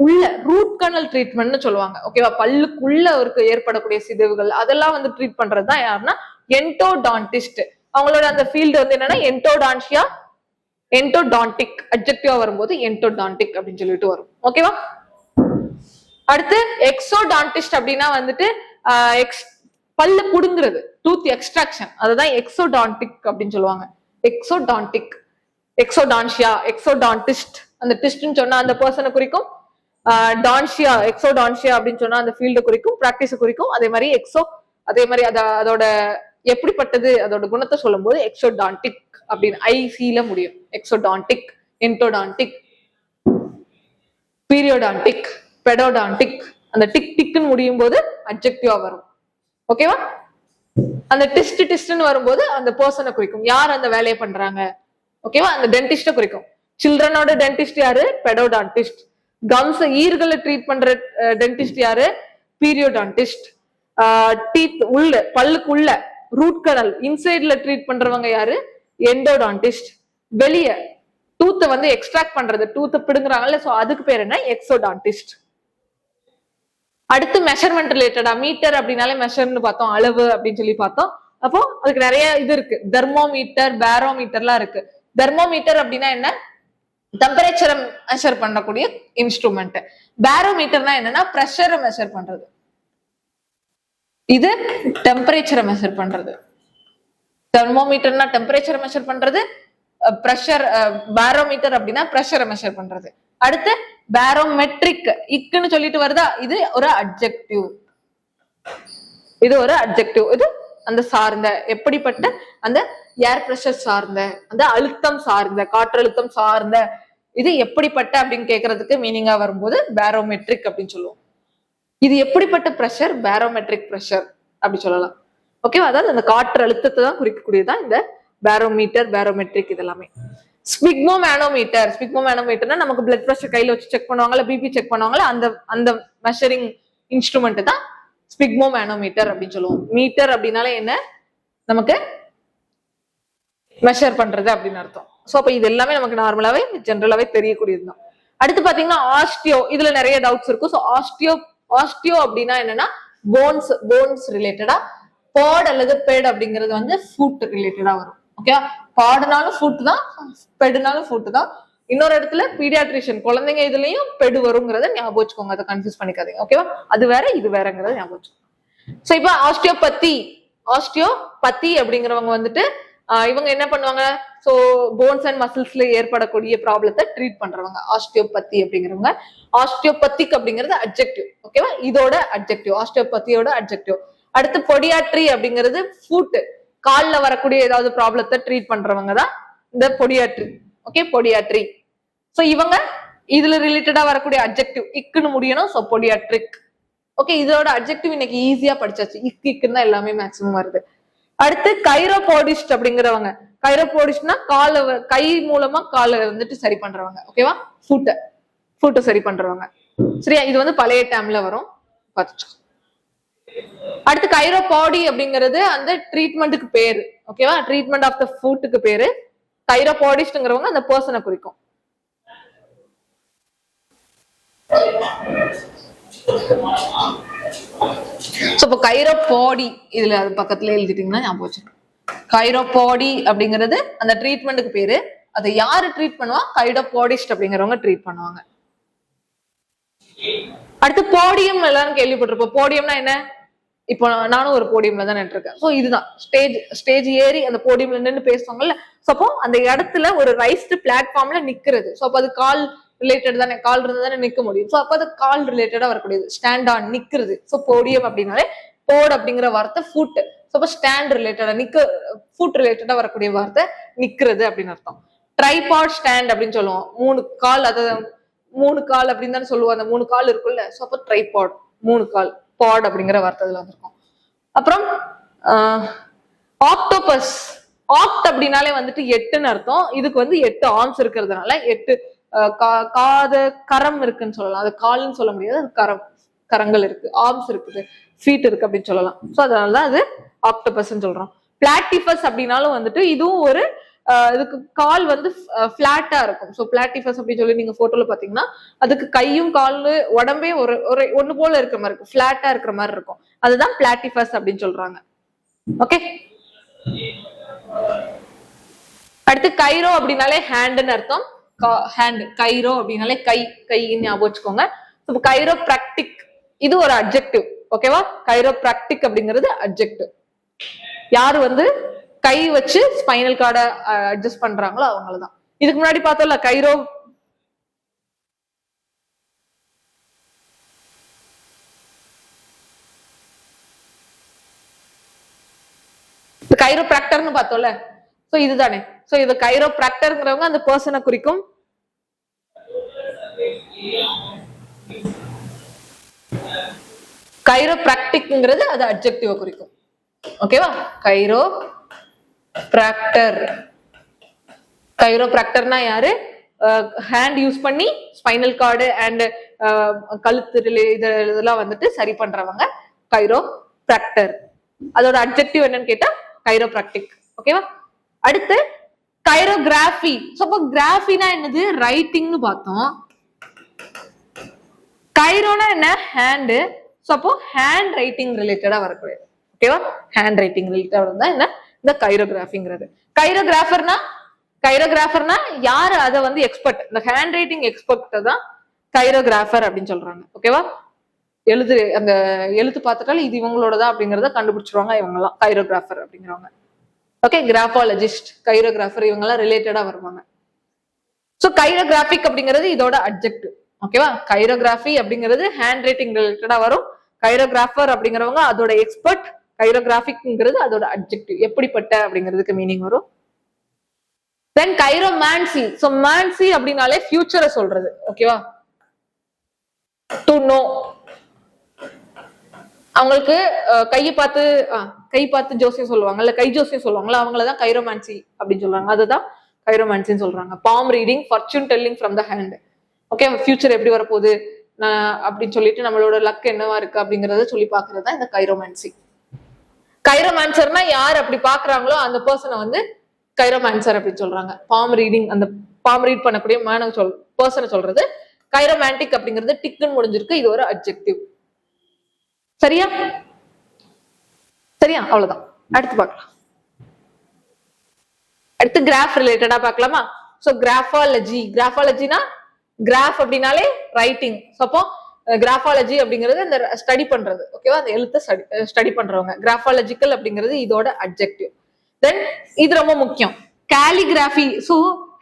உள்ள ரூட் கனல் ட்ரீட்மெண்ட்னு சொல்லுவாங்க. ஓகேவா, பல்லுக்குள்ள அவருக்கு ஏற்படக்கூடிய சிதைவுகள் அதெல்லாம் வந்து ட்ரீட் பண்றதுதான் யாருன்னா என்டோடான்டிஸ்ட். அவங்களோட அந்த ஃபீல்டு வந்து என்னன்னா என்டோடான்சியா, என்டோடான்டிக் அட்ஜெக்டிவா வரும்போது என்டோடான்டிக் அப்படின்னு சொல்லிட்டு வரும். ஓகேவா, அடுத்து எக்ஸோடான்டிஸ்ட் அப்படின்னா வந்துட்டு பல்ல புடுங்குறது, டூத் எக்ஸ்ட்ராக்ஷன், அதுதான் எக்ஸோடான்டிக் அப்படின்னு சொல்லுவாங்க. எக்ஸோடான்டிக், எக்ஸோடான்சியா, எக்ஸோடான்டிஸ்ட். அந்த டிஸ்ட்னு சொன்னா அந்த பர்சனை குறிக்கும். டான்சியா, எக்ஸோடான்சியா அப்படின்னு சொன்னா அந்த ஃபீல்ட குறிக்கும், பிராக்டிஸ குறிக்கும். அதே மாதிரி அதே மாதிரி அதோட எப்படிப்பட்டது அதோட குணத்தை சொல்லும் போது எக்ஸோடான்டிக் அப்படின்னு ஐசில முடியும். எக்ஸோடான்டிக், என்டோடான்டிக், பீரியோடான்டிக், பெடோடான்டிக். அந்த டிக் டிக்னு முடியும் போது அட்ஜெக்டிவா வரும். ஓகேவா, அந்த டிஸ்ட்னு வரும்போது அந்த பர்சனை குறிக்கும், யார் அந்த வேலையை பண்றாங்க. ஓகேவா, அந்த டென்டிஸ்ட குறிக்கும். சில்ட்ரனோட டென்டிஸ்ட் யாரு? பெடோடான்டிஸ்ட். கம்ஸ் ஈர்களை ட்ரீட் பண்ற டென்டிஸ்ட் யாரு? பீரியோடான்டிஸ்ட். டீத் உள்ள, பல்லுக்கு உள்ள ரூட் கனல் இன்சைட்ல ட்ரீட் பண்றவங்க யாரு? எண்டோடான்டிஸ்ட். வெளிய டூத்தை வந்து எக்ஸ்ட்ராக்ட் பண்றது, டூத்தை பிடுங்குறாங்கல்ல, சோ அதுக்கு பேர் என்ன? எக்ஸோடான்டிஸ்ட். அடுத்து மெஷர்மெண்ட் ரிலேட்டடா, மீட்டர் அப்படின்னாலே மெஷர்னு பார்த்தோம், அளவு அப்படின்னு சொல்லி பார்த்தோம். அப்போ அதுக்கு நிறைய இது இருக்கு. தெர்மோமீட்டர், பேரோமீட்டர்லாம் இருக்கு. தெர்மோமீட்டர் அப்படின்னா என்ன? டெம்பரேச்சரை மெஷர் பண்ணக்கூடிய இன்ஸ்ட்ருமெண்ட். பேரோமீட்டர்னா என்னன்னா பிரஷரை மெஷர் பண்றது. இது டெம்பரேச்சரை மெஷர் பண்றது. தெர்மோமீட்டர்னா டெம்பரேச்சரை மெஷர் பண்றது, பிரஷர். பேரோமீட்டர் அப்படின்னா பிரஷரை மெஷர் பண்றது. அடுத்து பேரோமெட்ரிக், இக்குன்னு சொல்லிட்டு வருதா, இது ஒரு அட்ஜெக்டிவ். இது ஒரு அட்ஜெக்டிவ். இது அந்த சார்ந்த, எப்படிப்பட்ட அந்த ஏர் பிரஷர் சார்ந்த, அந்த அழுத்தம் சார்ந்த, காற்றழுத்தம் சார்ந்த, இது எப்படிப்பட்ட அப்படின்னு கேட்கறதுக்கு மீனிங்கா வரும்போது பேரோமெட்ரிக் அப்படின்னு சொல்லுவோம். இது எப்படிப்பட்ட பிரஷர்? பேரோமெட்ரிக் பிரஷர் அப்படி சொல்லலாம். ஓகேவா, அதாவது அந்த காற்று அழுத்தத்தை தான் குறிக்கக்கூடியதான் இந்த பேரோமீட்டர், பேரோமெட்ரிக் இதெல்லாமே. ஸ்பிக்மோமேனோமீட்டர், ஸ்பிக்மோமேனோமீட்டர்னா நமக்கு பிளட் பிரஷர் கையில வச்சு செக் பண்ணுவாங்கல்ல, பிபி செக் பண்ணுவாங்கல்ல, அந்த மெஷரிங் இன்ஸ்ட்ருமெண்ட் தான் ஸ்பிக்மோமேனோமீட்டர் அப்படின்னு சொல்லுவோம். மீட்டர் அப்படின்னாலே என்ன? நமக்கு மெஷர் பண்றது அப்படின்னு அர்த்தம். சோ அப்ப இது எல்லாமே நமக்கு நார்மலாவே ஜென்ரலாவே தெரியக்கூடியதுதான். அடுத்து பாத்தீங்கன்னா ஆஸ்டியோ, இதுல நிறைய டவுட்ஸ் இருக்கும். ஸோ ஆஸ்டியோ ஆஸ்டியோ அப்படின்னா என்னன்னா போன்ஸ் ரிலேட்டடா, பாட் அல்லது பெட் அப்படிங்கிறது வந்து ஃபுட் ரிலேட்டடா வரும். ஓகேவா? பாடுனாலும் ஃபுட் தான், பெடுனாலும் ஃபுட் தான். இன்னொரு இடத்துல பீடியாட்ரிஷியன் குழந்தைங்க இதுலயும் பெடு வருங்கிறத ஞாபகம் வச்சுக்கோங்க, அதை கன்ஃபியூஸ் பண்ணிக்காதீங்க. ஓகேவா? அது வேற இது வேறங்கிறத ஞாபகம் வச்சுக்கோங்க. சோ இப்ப ஆஸ்டியோபதி அப்படிங்கிறவங்க வந்துட்டு இவங்க என்ன பண்ணுவாங்க, சோ போன்ஸ் அண்ட் மசில்ஸ்ல ஏற்படக்கூடிய ப்ராப்ளத்தை ட்ரீட் பண்றவங்க ஆஸ்டியோபதி அப்படிங்கிறவங்க. ஆஸ்டியோபதிக் அப்படிங்கிறது அட்ஜெக்டிவ். ஓகேவா? இதோட அட்ஜெக்டிவ், ஆஸ்டியோபதியோட அட்ஜெக்டிவ். அடுத்து பொடியாட்ரி அப்படிங்கிறது ஃபுட், கால்ல வரக்கூடிய ஏதாவது ப்ராப்ளத்தை ட்ரீட் பண்றவங்க தான் இந்த பொடியாட்ரி. ஓகே, பொடியாட்ரி. சோ இவங்க இதுல ரிலேட்டடா வரக்கூடிய அட்ஜெக்டிவ் இக்குன்னு முடியணும். சோ பொடியாட்ரிக். ஓகே, இதோட அட்ஜெக்டிவ் இன்னைக்கு ஈஸியா படிச்சாச்சு. இக்குன்னு தான் எல்லாமே மேக்ஸிமம் வருது. அடுத்து கைரோபோடிஸ்ட் அப்படிங்கிறவங்க. கைரோபோடிஸ்ட்னா கை மூலமா காலை வந்துட்டு சரி பண்றவங்க. ஓகேவா? ஃபுட்டை சரி பண்றவங்க. சரியா? இது வந்து பழைய டைம்ல வரும், பார்த்துச்சோம். அடுத்து கைரோபாடி அப்படிங்கிறது அந்த ட்ரீட்மெண்ட்டுக்கு பேரு. ஓகேவா? ட்ரீட்மெண்ட் ஆஃப் த ஃபுட்டுக்கு பேரு. கைரோபாடிஸ்ட்ங்கிறவங்க அந்த பர்சனை குறிக்கும். இப்போ கைரோபாடி இதுல அது பக்கத்துல எழுதிட்டீங்கன்னா ஞாபகம் வச்சுக்கணும். கைரோபாடி அப்படிங்கிறது அந்த ட்ரீட்மெண்ட்டுக்கு பேரு. அதை யாரு ட்ரீட் பண்ணுவா? கைரோபாடிஸ்ட் அப்படிங்கிறவங்க ட்ரீட் பண்ணுவாங்க. அடுத்து போடியம் எல்லாரும் கேள்விப்பட்டிருப்போம். போடியம்னா என்ன? இப்போ நானும் ஒரு போடியம்ல தான் நின்றுருக்கேன். சோ இதுதான் ஸ்டேஜ் ஏறி அந்த போடியம்ல நின்று பேசுவாங்கல்ல. சோ அப்போ அந்த இடத்துல ஒரு ரைஸ்டு பிளாட்ஃபார்ம்ல நிக்கிறது. சோ அப்போ அது கால் ரிலேட்டட் தானே, கால் இருந்தா தானே நிக்க முடியும். சோ அப்போ அது கால் ரிலேட்டடா வரக்கூடியது, ஸ்டாண்ட் ஆன் நிக்கிறது. சோ போடியம் அப்படின்னாலே போட் அப்படிங்கிற வார்த்தை ஃபுட். சோ அப்போ ஸ்டாண்ட் ரிலேட்டடா ஃபுட் ரிலேட்டடா வரக்கூடிய வார்த்தை நிக்கிறது அப்படின்னு அர்த்தம். ட்ரைபாட் ஸ்டாண்ட் அப்படின்னு சொல்லுவோம். 3 கால், அதாவது 3 கால் அப்படின்னு தானே சொல்லுவோம். அந்த 3 கால் இருக்குல்ல. சோ அப்போ ட்ரைபாட் 3 கால், பாட் அப்படிங்கிற வார்த்தை இதுல வந்திருக்கும். அப்புறம் ஆக்டோபஸ். ஆக்ட் அப்படின்னாலே வந்துட்டு 8ன்னு அர்த்தம். இதுக்கு வந்து 8 ஆர்ம்ஸ் இருக்கிறதுனால 8 கரம் இருக்குன்னு சொல்லலாம். அது கால்னு சொல்ல முடியாது, அது கரங்கள் இருக்கு, ஆர்ம்ஸ் இருக்குது, ஃபீட் இருக்கு அப்படின்னு சொல்லலாம். சோ அதனாலதான் அது ஆக்டோபஸ் சொல்றோம். பிளாட்டிபஸ் அப்படின்னாலும் வந்துட்டு இதுவும் ஒரு இதுக்கு கால் வந்து பிளாட்டா இருக்கும். சோ பிளாட்டிபஸ் அப்படின்னு சொல்லி நீங்க போட்டோல பாத்தீங்கன்னா அதுக்கு கையும் காலு உடம்பே ஒண்ணு போல இருக்கிற மாதிரி இருக்கும், பிளாட்டா இருக்கிற மாதிரி இருக்கும். அதுதான் பிளாட்டிபஸ் அப்படின்னு சொல்றாங்க. ஓகே, அடுத்து கைரோ அப்படின்னாலே ஹேண்ட்னு அர்த்தம். ஹேண்ட், கைரோ அப்படின்னாலே கைன்னு ஞாபகம் வச்சுக்கோங்க. கைரோ பிராக்டிக் இது ஒரு அட்ஜெக்டிவ். ஓகேவா? கைரோ பிராக்டிக் அப்படிங்கிறது அட்ஜெக்டிவ். யாரு வந்து கை வச்சு ஸ்பைனல் கார்டை அட்ஜஸ்ட் பண்றாங்களோ அவங்களதான். இதுக்கு முன்னாடி பார்த்தோம்ல கைரோபிராக்டர்னு பார்த்தோம்ல. சோ இதுதானே. சோ இது கைரோபிராக்டர்ங்கிறவங்க அந்த பர்சனை குறிக்கும். கைரோபிராக்டிக்ங்கிறது அது அட்ஜெக்டிவ குறிக்கும். ஓகேவா? கைரோபிராக்டர்னா யாரு? ஹேண்ட் யூஸ் பண்ணி ஸ்பைனல் கார்டு அண்ட் கழுத்து இதெல்லாம் வந்துட்டு சரி பண்றவங்க கைரோபிராக்டர். அதோட அட்ஜெக்டிவ் என்னன்னு கேட்டா கைரோபிராக்டிக். ஓகேவா? அடுத்து கைரோகிராஃபி. அப்போ கிராஃபினா என்னது? ரைட்டிங்னு பார்த்தோம். கைரோனா என்ன? ஹேண்டு. அப்போ ஹேண்ட் ரைட்டிங் ரிலேட்டடா வரக்கூடியது. ஓகேவா? ஹேண்ட் ரைட்டிங் ரிலேட்டடா இருந்தா என்ன? இந்த கைரோகிராஃபிங்கிறது. கைரோகிராஃபர்னா யாரு அதை வந்து எக்ஸ்பர்ட், இந்த ஹேண்ட் ரைட்டிங் எக்ஸ்பர்ட் தான் கைரோகிராஃபர் அப்படின்னு சொல்றாங்க. ஓகேவா? அந்த எழுத்து பார்த்துட்டாலும் இது இவங்களோடதான் அப்படிங்கறத கண்டுபிடிச்சிருவாங்க இவங்க எல்லாம் கைரோகிராஃபர் அப்படிங்கிறவங்க. ஓகே, கிராஃபாலஜிஸ்ட், கைரோகிராஃபர் இவங்க எல்லாம் ரிலேட்டடா வருவாங்க. சோ கைரோகிராபிக் அப்படிங்கிறது இதோட அட்ஜெக்டிவ். ஓகேவா? கைரோகிராஃபி அப்படிங்கிறது ஹேண்ட் ரைட்டிங் ரிலேட்டடா வரும். கைரோகிராஃபர் அப்படிங்கிறவங்க அதோட எக்ஸ்பர்ட். கைரோகிராபிக்ங்கிறது அதோட அட்ஜெக்டிவ், எப்படிப்பட்ட அப்படிங்கிறதுக்கு மீனிங் வரும். தென் கைரோமான்சி. சோ மான்சி அப்படின்னாலே ஃபியூச்சரை சொல்றது. ஓகேவா? To know. அவங்களுக்கு கை பார்த்து ஜோசியம் சொல்லுவாங்கல்ல, கை ஜோசியம் சொல்லுவாங்கல்ல, அவங்களதான் கைரோமான்சி அப்படின்னு சொல்றாங்க. அதுதான் கைரோமான்சின்னு சொல்றாங்க. Bomb reading, fortune telling from the hand. Okay, future எப்படி வரப்போகுது அப்படின்னு சொல்லிட்டு நம்மளோட லக் என்னவா இருக்கு அப்படிங்கறத சொல்லி பாக்குறது தான் இந்த கைரோமான்சி. கைரோமான்சர்னா யார் அப்படி பாக்குறாங்களோ அந்த பர்சனை வந்து கைரோமான்சர் அப்படின்னு சொல்றாங்க. பாம் ரீடிங், அந்த பாம் ரீட் பண்ணக்கூடிய பர்சனை சொல்றது. கைரோமேண்டிக் அப்படிங்கிறது டிக்குன்னு முடிஞ்சிருக்கு, இது ஒரு அட்ஜெக்டிவ். சரியா? சரியா? அவ்வளவுதான். அடுத்து பார்க்கலாம். அடுத்து கிராஃப் ரிலேட்டடா பார்க்கலாமா? சோ கிராஃபாலஜினா கிராஃப் அப்படின்னாலே ரைட்டிங். அப்போ கிராஃபாலஜி அப்படிங்கிறது அந்த ஸ்டடி பண்றது, ஓகேவா? அந்த எழுத்தை ஸ்டடி பண்றவங்க. கிராஃபாலஜிக்கல் அப்படிங்கிறது இதோட அட்ஜெக்டிவ். தென் இது ரொம்ப முக்கியம், கேலிகிராஃபி. ஸோ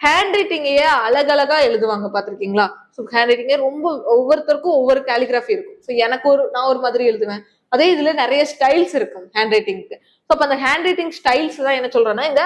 ஹேண்ட் ரைட்டிங்கையே அழகழகா எழுதுவாங்க, பாத்திருக்கீங்களா? ஸோ ஹேண்ட் ரைட்டிங்கே ரொம்ப ஒவ்வொருத்தருக்கும் ஒவ்வொரு கேலிகிராஃபி இருக்கும். ஸோ எனக்கு நான் ஒரு மாதிரி எழுதுவேன். அதே இதுல நிறைய ஸ்டைல்ஸ் இருக்கும் ஹேண்ட் ரைட்டிங்க்கு. ஸோ அப்ப அந்த ஹேண்ட் ரைட்டிங் ஸ்டைல்ஸ் தான் என்ன சொல்றேன்னா இந்த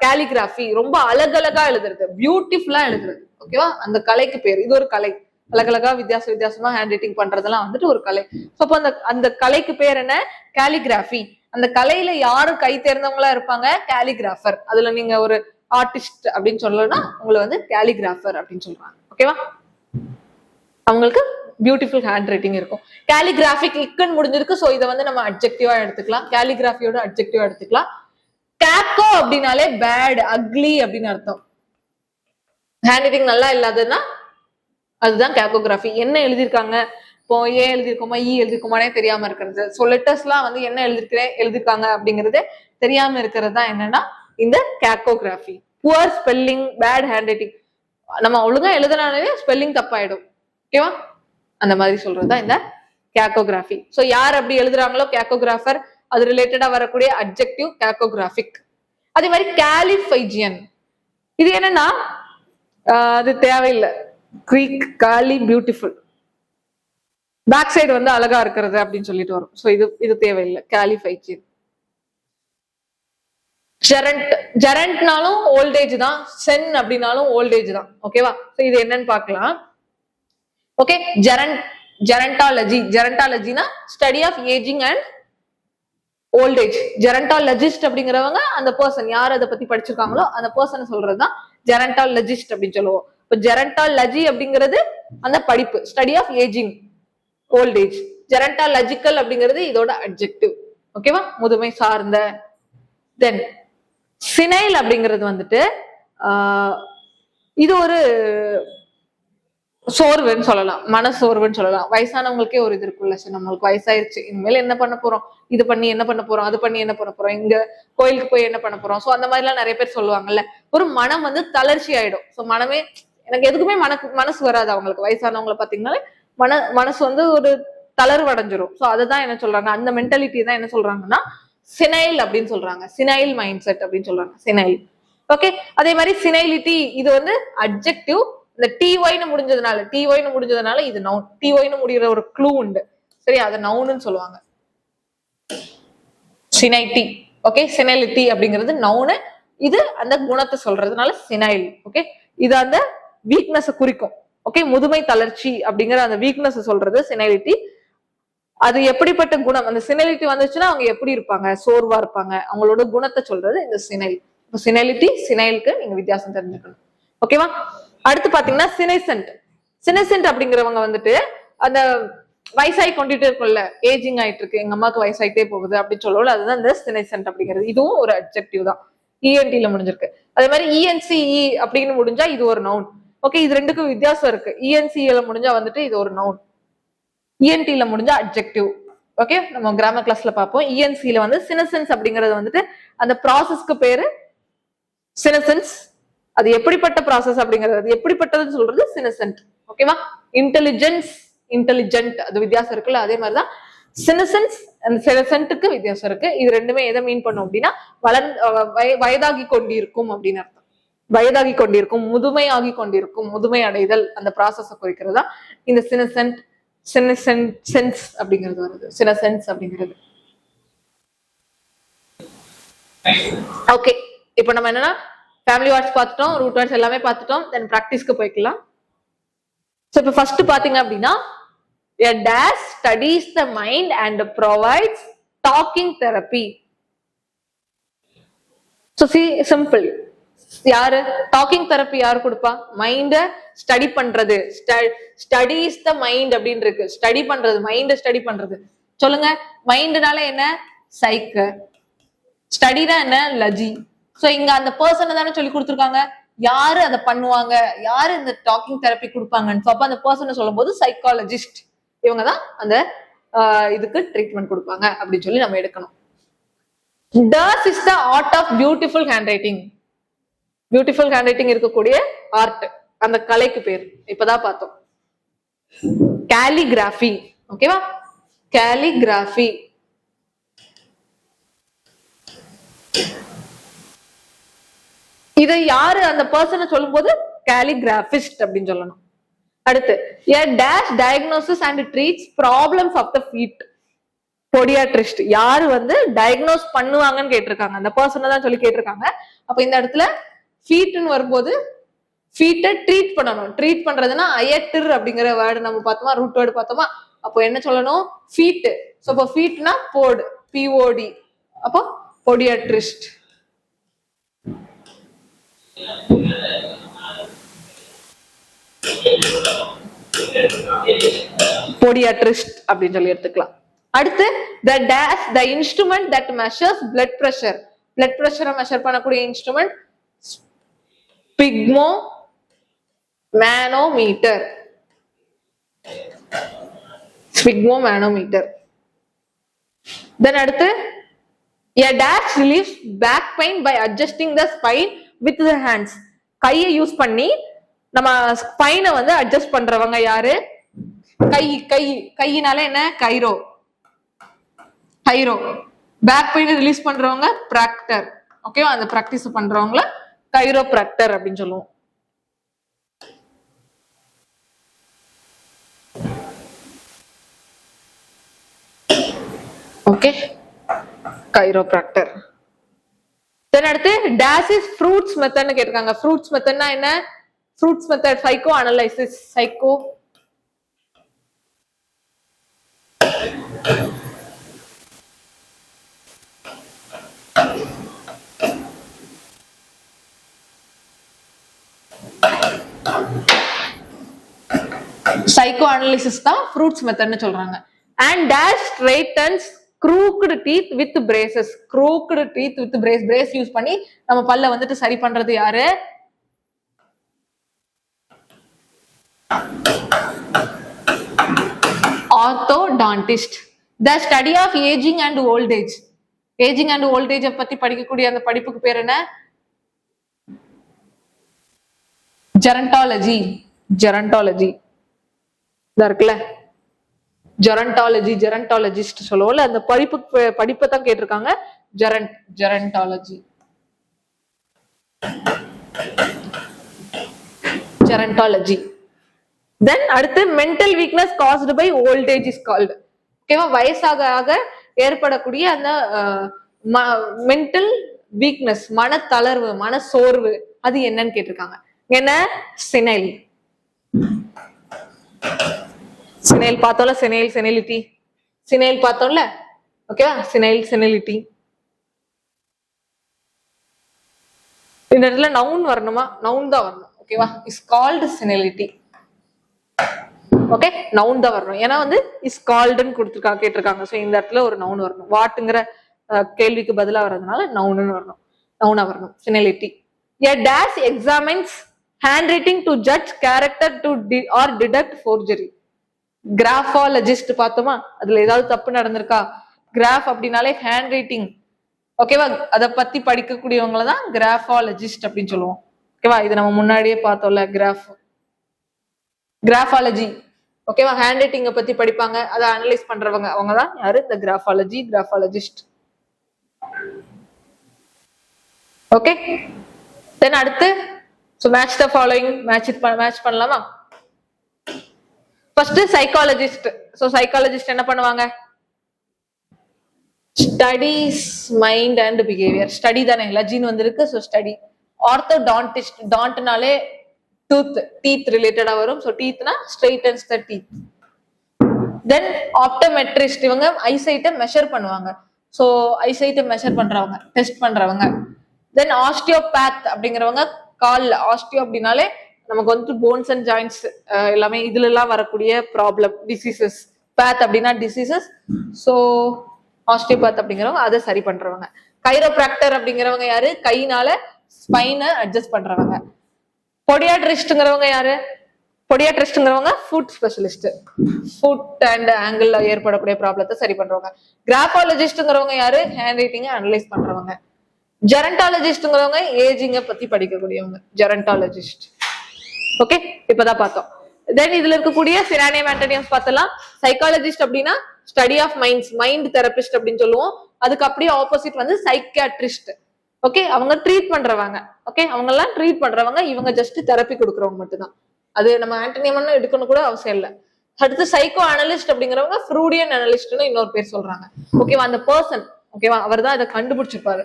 கேலிகிராஃபி. ரொம்ப அழகழகா எழுதுறது, பியூட்டிஃபுல்லா எழுதுறது, ஓகேவா? அந்த கலைக்கு பேர். இது ஒரு கலை. அழகழகா வித்தியாசமா ஹேண்ட் ரைட்டிங் பண்றதெல்லாம் வந்துட்டு ஒரு கலை. ஸோ அப்போ அந்த கலைக்கு பேர் என்ன? கேலிகிராஃபி. அந்த கலையில யாரு கை தேர்ந்தவங்களா இருப்பாங்க? கேலிகிராஃபர். அதுல நீங்க ஒரு ஆர்டிஸ்ட் அப்படின்னு சொல்லணும்னா உங்களை வந்து கேலிகிராஃபர் அப்படின்னு சொல்றாங்க, ஓகேவா? அவங்களுக்கு பியூட்டிஃபுல் ஹேண்ட் ரைட்டிங் இருக்கும். கேலிகிராஃபிக் இக்குன்னு முடிஞ்சிருக்கு. ஸோ இதை வந்து நம்ம அட்ஜெக்டிவா எடுத்துக்கலாம், கேலிகிராஃபியோட அட்ஜெக்டிவா எடுத்துக்கலாம். கேக்கோ அப்படின்னாலே பேட், அக்லி அப்படின்னு அர்த்தம். ஹேண்ட் ரைட்டிங் நல்லா இல்லாததுன்னா அதுதான் கேக்கோகிராஃபி. என்ன எழுதியிருக்காங்க, இப்போ ஏ எழுதியிருக்கோமா ஈ எழுதிருக்கோமானே தெரியாம இருக்கிறது. ஸோ லெட்டர்ஸ் எல்லாம் வந்து என்ன எழுதிருக்காங்க அப்படிங்கிறது தெரியாம இருக்கிறது தான் என்னன்னா இந்த cacography. Poor spelling, bad handwriting. நம்ம ஒழுங்கா எழுதுனாலே ஸ்பெல்லிங் தப்பாயிடும், ஓகேவா? அந்த மாதிரி சொல்றதுதான் இந்த கேக்கோகிராஃபி. ஸோ யார் அப்படி எழுதுறாங்களோ கேக்கோகிராஃபர், அது ரிலேட்டடா வரக்கூடிய அட்ஜெக்டிவ் கேக்கோகிராஃபிக். அதே மாதிரி கேலிஃபைஜியன். இது என்னன்னா அது தேவையில்லை. கிரீக் காலி பியூட்டிஃபுல், பேக் சைடு வந்து அழகா இருக்கிறது அப்படின்னு சொல்லிட்டு வரும். ஸோ இது தேவையில்லை. கேலிஃபைஜியன். ஜெரண்ட்னாலும் ஓல்டேஜ் தான், சென் அப்படின்னாலும் ஓல்டேஜ் தான், ஓகேவா? ஸோ இது என்னன்னு பார்க்கலாம். ஓகே, ஜெரண்டாலஜினா study of ageing and old age. Gerontologist அப்படிங்கிறவங்க அந்த பர்சன் யார் அதை பத்தி படிச்சிருக்காங்களோ அந்த பர்சன் சொல்றதுதான் ஜெரண்டாலஜிஸ்ட் அப்படின்னு சொல்லுவோம். இப்போ ஜெரண்டாலஜி அப்படிங்கிறது அந்த படிப்பு, ஸ்டடி ஆஃப் ஏஜிங் ஓல்டேஜ். ஜெரண்டாலஜிக்கல் அப்படிங்கிறது இதோட அட்ஜெக்டிவ், ஓகேவா? முதுமை சார்ந்த. தென் சினைல் அப்படிங்கிறது வந்துட்டு இது ஒரு சோர்வுன்னு சொல்லலாம், மனசோர்வுன்னு சொல்லலாம். வயசானவங்களுக்கே ஒரு இது இருக்குல்ல, சரி நம்மளுக்கு வயசாயிருச்சு, இனிமேல் என்ன பண்ண போறோம், இது பண்ணி என்ன பண்ண போறோம், அது பண்ணி என்ன பண்ண போறோம், இங்க கோயிலுக்கு போய் என்ன பண்ண போறோம். ஸோ அந்த மாதிரி எல்லாம் நிறைய பேர் சொல்லுவாங்கல்ல. ஒரு மனம் வந்து தளர்ச்சி ஆயிடும். ஸோ மனமே எனக்கு எதுக்குமே மனசு வராது. அவங்களுக்கு வயசானவங்களை பாத்தீங்கன்னாலே மனசு வந்து ஒரு தளர்வு அடைஞ்சிரும். ஸோ அதுதான் என்ன சொல்றாங்க, அந்த மென்டாலிட்டி தான் என்ன சொல்றாங்கன்னா சினைல் அப்படின்னு சொல்றாங்க. சினைல் மைண்ட் செட் அப்படின்னு சொல்றாங்க, சினைல். ஓகே, அதே மாதிரி சினைலிட்டி இது வந்து அட்ஜெக்டிவ். இந்த டிஒய்னு முடிஞ்சதுனால இது நவுன். டிஒய்னு முடிகிற ஒரு க்ளூ உண்டு, சரி, அதை நவுன்னு சொல்லுவாங்க. சினைட்டி, ஓகே. சினைலிட்டி அப்படிங்கிறது நவுனு, இது அந்த குணத்தை சொல்றதுனால சினைல். ஓகே, இது அந்த வீக்னஸ் குறிக்கும். ஓகே, முதுமை தளர்ச்சி அப்படிங்கிற அந்த வீக்னஸ் சொல்றது சினைலிட்டி. அது எப்படிப்பட்ட குணம், அந்த சினைலிட்டி வந்துச்சுன்னா அவங்க எப்படி இருப்பாங்க, சோர்வா இருப்பாங்க, அவங்களோட குணத்தை சொல்றது இந்த சினைல். இப்போ சினைலிட்டி சினைலுக்கு நீங்க வித்தியாசம் தெரிஞ்சுக்கணும், ஓகேவா? அடுத்து பாத்தீங்கன்னா சினசென்ட் அப்படிங்கிறவங்க வந்துட்டு அந்த வயசாகி கொண்டுட்டே இருக்கும்ல, ஏஜிங் ஆயிட்டு இருக்கு, எங்க அம்மாவுக்கு வயசாயிட்டே போகுது அப்படின்னு சொல்லுவோம்ல, அதுதான் இந்த சினசென்ட் அப்படிங்கிறது. இதுவும் ஒரு அட்ஜெக்டிவ் தான், இஎன்டில முடிஞ்சிருக்கு. அதே மாதிரி இஎன்சிஇ அப்படின்னு முடிஞ்சா இது ஒரு நவுன். ஓகே, இது ரெண்டுக்கும் வித்தியாசம் இருக்கு. இஎன்சிஇல முடிஞ்சா வந்துட்டு இது ஒரு நவுன், இஎன்டில முடிஞ்சா அட்ஜெக்டிவ். ஓகே, நம்ம கிராமர் கிளாஸ்ல பார்ப்போம். இஎன்சில வந்து சினசென்ஸ் அப்படிங்கிறது வந்துட்டு அந்த ப்ராசஸ்க்கு பேரு சினசென்ஸ். அது எப்படிப்பட்ட ப்ராசஸ் அப்படிங்கிறது, அது எப்படிப்பட்டதுன்னு சொல்றது சினசென்ட், ஓகேவா? இன்டெலிஜென்ட் அது வித்தியாசம் இருக்குல்ல, அதே மாதிரிதான் சினசென்ஸ் அண்ட் சினசென்ட்டுக்கு வித்தியாசம் இருக்கு. இது ரெண்டுமே எதை மீன் பண்ணும் அப்படின்னா வயதாகி கொண்டிருக்கும் அப்படின்னு அர்த்தம். வயதாகி கொண்டிருக்கும், முதுமையாகி கொண்டிருக்கும், முதுமை அடைதல், அந்த ப்ராசஸை குறிக்கிறதா இந்த சினசென்ஸ் அப்படிங்கிறது வருது. சினசென்ஸ் அப்படிங்கிறது. ஓகே, இப்போ நம்ம என்னன்னா ஃபேமிலி வேர்ட்ஸ் பார்த்துட்டோம், ரூட் வேர்ட்ஸ் எல்லாமே பார்த்துட்டோம். தென் ப்ராக்டிஸ்க்கு போய்க்கலாம். ஸோ இப்போ ஃபர்ஸ்ட் பாத்தீங்க அப்படின்னா a dash studies the mind and provides talking therapy. So see, simple. யாரு டாக்கிங் தெரப்பி யாரு கொடுப்பா? மைண்ட ஸ்டடி பண்றது. ஸ்டடிஸ் த மைண்ட் அப்படின்னு இருக்கு. ஸ்டடி பண்றது, மைண்ட ஸ்டடி பண்றது. சொல்லுங்க, மைண்ட்னால என்ன? சைக்கு. ஸ்டடினா என்ன? லஜி. சோ இங்க அந்த பர்சனை தானே சொல்லி கொடுத்துருக்காங்க. யாரு அதை பண்ணுவாங்க, யாரு இந்த டாக்கிங் தெரப்பி கொடுப்பாங்கன்னு. அப்ப அந்த பர்சனை சொல்லும் போது சைக்காலஜிஸ்ட், இவங்கதான் அந்த இதுக்கு ட்ரீட்மெண்ட் கொடுப்பாங்க அப்படின்னு சொல்லி நம்ம எடுக்கணும். Thus is the art of beautiful handwriting. Beautiful handwriting இருக்கக்கூடிய ஆர்ட், அந்த கலைக்கு பேர் இப்பதான் பார்த்தோம். கேலிகிராஃபி. ஓகேவா? கேலிகிராஃபி. இதை யாரு அந்த பர்சனை சொல்லும் போது கேலிகிராபிஸ்ட் அப்படின்னு சொல்லணும். அடுத்து a dash diagnosis and treats problems of the feet. பொடியாட்ரிஸ்ட் யாரு டயக்னோஸ் பண்ணுவாங்கன்னு கேட்டிருக்காங்க, அந்த பர்சனை தான் சொல்லி கேட்டிருக்காங்க. அப்ப இந்த இடத்துல ஃபீட்னு வரும்போது ஃபீட்டை ட்ரீட் பண்ணணும். ட்ரீட் பண்றதுன்னா அயட்டிர் அப்படிங்கிற வேர்டு நம்ம பார்த்தோமா, ரூட் வேர்டு பார்த்தோமா. அப்போ என்ன சொல்லணும்? ஃபீட். ஸோ அப்போ ஃபீட்னா போடு, பிஓடி. அப்போ பொடியாட்ரிஸ்ட். பொடியாட்ரிஸ்ட் அப்படின்னு சொல்லி எடுத்துக்கலாம். அடுத்து the dash the instrument that measures blood pressure. blood pressure measure பண்ணக்கூடிய இன்ஸ்ட்ருமெண்ட் ஸ்பிக்மோமேனோமீட்டர். ஸ்பிக்மோமேனோமீட்டர். தென் அடுத்து a dash relieves back pain by adjusting the spine with the hands. கையை யூஸ் பண்ணி நம்ம ஸ்பைனை அட்ஜஸ்ட் பண்றவங்க யாரு? கை. கையினால என்ன? Chiro. Chiro. Back pain release பண்றவங்க பிராக்டர். ஓகேவா? அந்த பிராக்டிஸ் பண்றவங்கள கைரோ பிராக்டர் அப்படின்னு சொல்லுவோம். Okay, Cairo Procter. தென் அடுத்து டேஷ் இஸ் ஃப்ரூட்ஸ் மெத்தட்னு கேட்டிருக்காங்க. ஃப்ரூட்ஸ் மெத்தட்னா என்ன? Freud's method psychoanalysis. Psycho psychoanalysis தான் ஃப்ரூட்ஸ் மெத்தட்னு சொல்றாங்க. And dash straightens crooked teeth with braces. crooked teeth with brace. brace use பண்ணி நம்ம பல்ல சரி பண்றது யாரு? Orthodontist. the study of aging and old age. aging and old age பத்தி படிக்கக்கூடிய அந்த படிப்புக்கு பேர் என்ன? ஜெரண்டாலஜி. ஜெரண்டாலஜி இருக்குல்ல, ஜெரண்டாலஜி, ஜெரண்டாலஜிஸ்ட் சொல்லுவோம்ல, அந்த படிப்பை தான் கேட்டிருக்காங்க. ஜெரண்டாலஜி. ஜெரண்டாலஜி. தென் அடுத்து mental weakness caused by old age is called. ஓகேவா? வயசாக ஆக ஏற்படக்கூடிய அந்த மென்டல் வீக்னஸ், மனத்தளர்வு, மன சோர்வு, அது என்னன்னு கேட்டிருக்காங்க. என்ன? செனைல். செனைல் பார்த்தோம்ல, செனைல் செனைலிட்டி. செனைல் பார்த்தோம்ல, ஓகேவா? Senile senility. இந்த இடத்துல நவுன் வரணுமா? நவுன் தான் வரணும். ஓகேவா? Is called senility. Okay, noun தான் வரணும். ஏன்னா இஸ் கால்டுன்னு கொடுத்துருக்காங்க, கேட்டிருக்காங்க. ஸோ இந்த இடத்துல ஒரு நவுன் வரணும். வாட்டுங்கிற கேள்விக்கு பதிலா வர்றதுனால நவுன்னு வரணும். நவுனா வரணும். செனைலிட்டி. A dash examines handwriting to judge character to or detect forgery. கிராஃபாலஜிஸ்ட் பார்த்தோமா? அதுல ஏதாவது தப்பு நடந்திருக்கா? கிராஃப் அப்படின்னாலே ஹேண்ட் ரைட்டிங். ஓகேவா? அதை பத்தி படிக்கக்கூடியவங்கள தான் கிராஃபாலஜிஸ்ட் அப்படின்னு சொல்லுவோம். ஓகேவா? இது நம்ம முன்னாடியே பார்த்தோம்ல, கிராஃபாலஜி. ஓகேவா? ஹேண்ட் ரைட்டிங்கை பத்தி படிப்பாங்க, அதை அனலைஸ் பண்றவங்க அவங்க தான் யாரு? இந்த கிராஃபாலஜி, கிராஃபாலஜிஸ்ட். ஓகே, தென் அடுத்து மேட்ச் த ஃபாலோயிங். மேட்ச் பண்ணலாமா? First psychologist. ஸோ சைக்காலஜிஸ்ட் என்ன பண்ணுவாங்க? Studies mind and behaviour. Study தானே, லஜின்னு வந்திருக்கு. So study. ஆர்த்தோடான்டிஸ்ட். டான்ட்னாலே டூத், டீத் ரிலேட்டடா வரும். ஸோ டீத்னா straightens the teeth. Then optometrist, இவங்க ஐசைட்டை மெஷர் பண்ணுவாங்க. ஸோ ஐசைட்டை மெஷர் பண்றவங்க, டெஸ்ட் பண்றவங்க. தென் ஆஸ்டியோபேத் அப்படிங்கிறவங்க கால். ஆஸ்டியோ அப்படின்னாலே நமக்கு போன்ஸ் அண்ட் ஜாயின்ஸ் எல்லாமே இதுல எல்லாம் வரக்கூடிய ப்ராப்ளம், டிசீசஸ். பேத் அப்படின்னா டிசீசஸ். ஸோ ஆஸ்டியோபேத் அப்படிங்கிறவங்க அதை சரி பண்றவங்க. கைரோபிராக்டர் அப்படிங்கிறவங்க யாரு? கையினால ஸ்பைனை அட்ஜஸ்ட் பண்றவங்க. பொடியாட்ரிஸ்ட்ங்கிறவங்க யாரு? பொடியாட்ரிஸ்ட்ங்கிறவங்க foot specialist, foot and ankle ஏற்படக்கூடிய ப்ராப்ளத்தை சரி பண்றவங்க. கிராஃபாலஜிஸ்ட்ங்கிறவங்க யாரு? ஹேண்ட் ரைட்டிங்கை அனலைஸ் பண்றவங்க. ஜெரண்டாலஜிஸ்ட்ங்கிறவங்க ஏஜிங்க பத்தி படிக்கக்கூடியவங்க, ஜெரண்டாலஜிஸ்ட். ஓகே, இப்பதான் பார்த்தோம். தென் இதுல இருக்கக்கூடிய சினானியம் ஆன்டோனியம்ஸ் பார்த்தலாம். சைக்காலஜிஸ்ட் அப்படின்னா study of minds, mind therapist அப்படின்னு சொல்லுவோம். அதுக்கு அப்படியே ஆப்போசிட் வந்து சைக்கியாட்ரிஸ்ட். ஓகே, அவங்க ட்ரீட் பண்றவங்க. ஓகே, அவங்க எல்லாம் ட்ரீட் பண்றவங்க, இவங்க ஜஸ்ட் தெரப்பி கொடுக்குறவங்க மட்டும்தான். அது நம்ம ஆன்டோனியம் எடுக்கணும் கூட அவசியம் இல்லை. அடுத்து சைக்கோ அனலிஸ்ட் அப்படிங்கிறவங்க ஃப்ரூடியன் அனலிஸ்ட்னு இன்னொரு பேர் சொல்றாங்க. ஓகேவா, அந்த பர்சன், ஓகேவா, அவர் தான் இதை கண்டுபிடிச்சிருப்பாரு.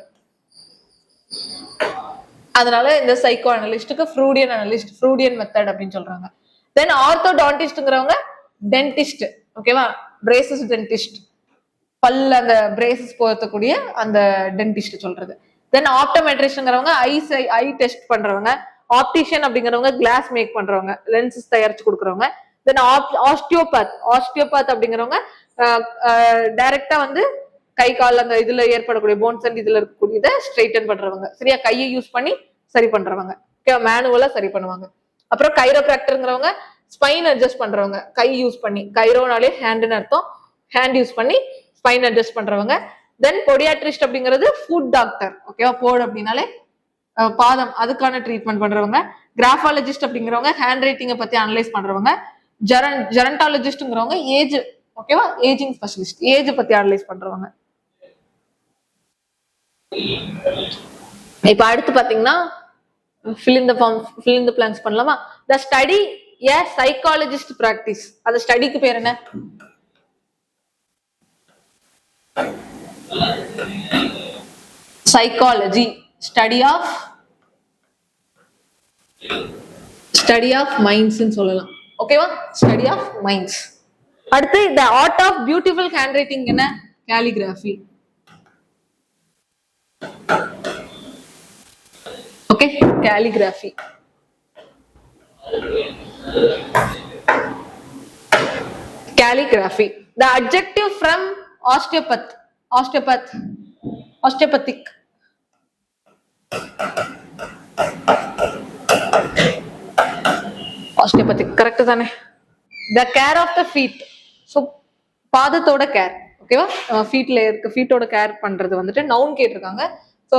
அதனால இந்த சைக்கோ அனலிஸ்டுக்கு ஃப்ரூடியன் அனலிஸ்ட், ஃப்ரூடியன் மெத்தட் அப்படின்னு சொல்றாங்க. தென் ஆர்த்தோடான்டிஸ்ட்ங்கிறவங்க டென்டிஸ்ட். ஓகேவா, பிரேசஸ் டென்டிஸ்ட், பல்ல அந்த பிரேசஸ் போர்த்தக்கூடிய அந்த டென்டிஸ்ட் சொல்றது. தென் ஆப்டோமெட்ரிஸ்ட்ங்கிறவங்க ஐ டெஸ்ட் பண்றவங்க. ஆப்டிஷியன் அப்படிங்கிறவங்க கிளாஸ் மேக் பண்றவங்க, லென்சஸ் தயாரிச்சு கொடுக்குறவங்க. தென் ஆஸ்டியோபாத் அப்படிங்கிறவங்க டைரக்டா வந்து கை கால் அந்த இதுல ஏற்படக்கூடிய போன்ஸ் அண்ட் இதுல இருக்கக்கூடியதை ஸ்ட்ரைட்டன் பண்றவங்க. சரியா, கையை யூஸ் பண்ணி சரி பண்றவங்க. மேனுவலா சரி பண்ணுவாங்க. அப்புறம் கைரோபிராக்டர்ங்கிறவங்க ஸ்பைன் அட்ஜஸ்ட் பண்றவங்க, கை யூஸ் பண்ணி. கைரோனாலே ஹேண்டுன்னு அர்த்தம், ஹேண்ட் யூஸ் பண்ணி ஸ்பைன் அட்ஜஸ்ட் பண்றவங்க. தென் பொடியாட்ரிஸ்ட் அப்படிங்கிறது ஃபுட் டாக்டர். ஓகேவா, போடு அப்படின்னாலே பாதம், அதுக்கான ட்ரீட்மெண்ட் பண்றவங்க. கிராஃபாலஜிஸ்ட் அப்படிங்கிறவங்க ஹேண்ட் ரைட்டிங்கை பத்தி அனலைஸ் பண்றவங்க. ஜெரண்டாலஜிஸ்ட்ங்கிறவங்க ஏஜ், ஓகேவா, ஏஜிங் ஸ்பெஷலிஸ்ட், ஏஜ் பத்தி அனலைஸ் பண்றவங்க. இப்ப அடுத்து பாத்தீங்கன்னா fill in the blanks பண்ணலாமா? The study a psychologist practice. அந்த ஸ்டடிக்கு பேர் என்ன? சைக்காலஜி, ஸ்டடி ஆஃப் மைண்ட்ஸ் சொல்லலாம். ஓகேவா, ஸ்டடி ஆஃப் மைண்ட்ஸ். அடுத்து the art of beautiful handwriting என்ன? calligraphy. Okay, calligraphy. calligraphy. The adjective from osteopathic. Correct தானே? The care of the feet. So பாதத்தோட care. ஓகேவா, ஃபீட்டோட கேர் பண்றது வந்துட்டு நவுன் கேட்டிருக்காங்க. ஸோ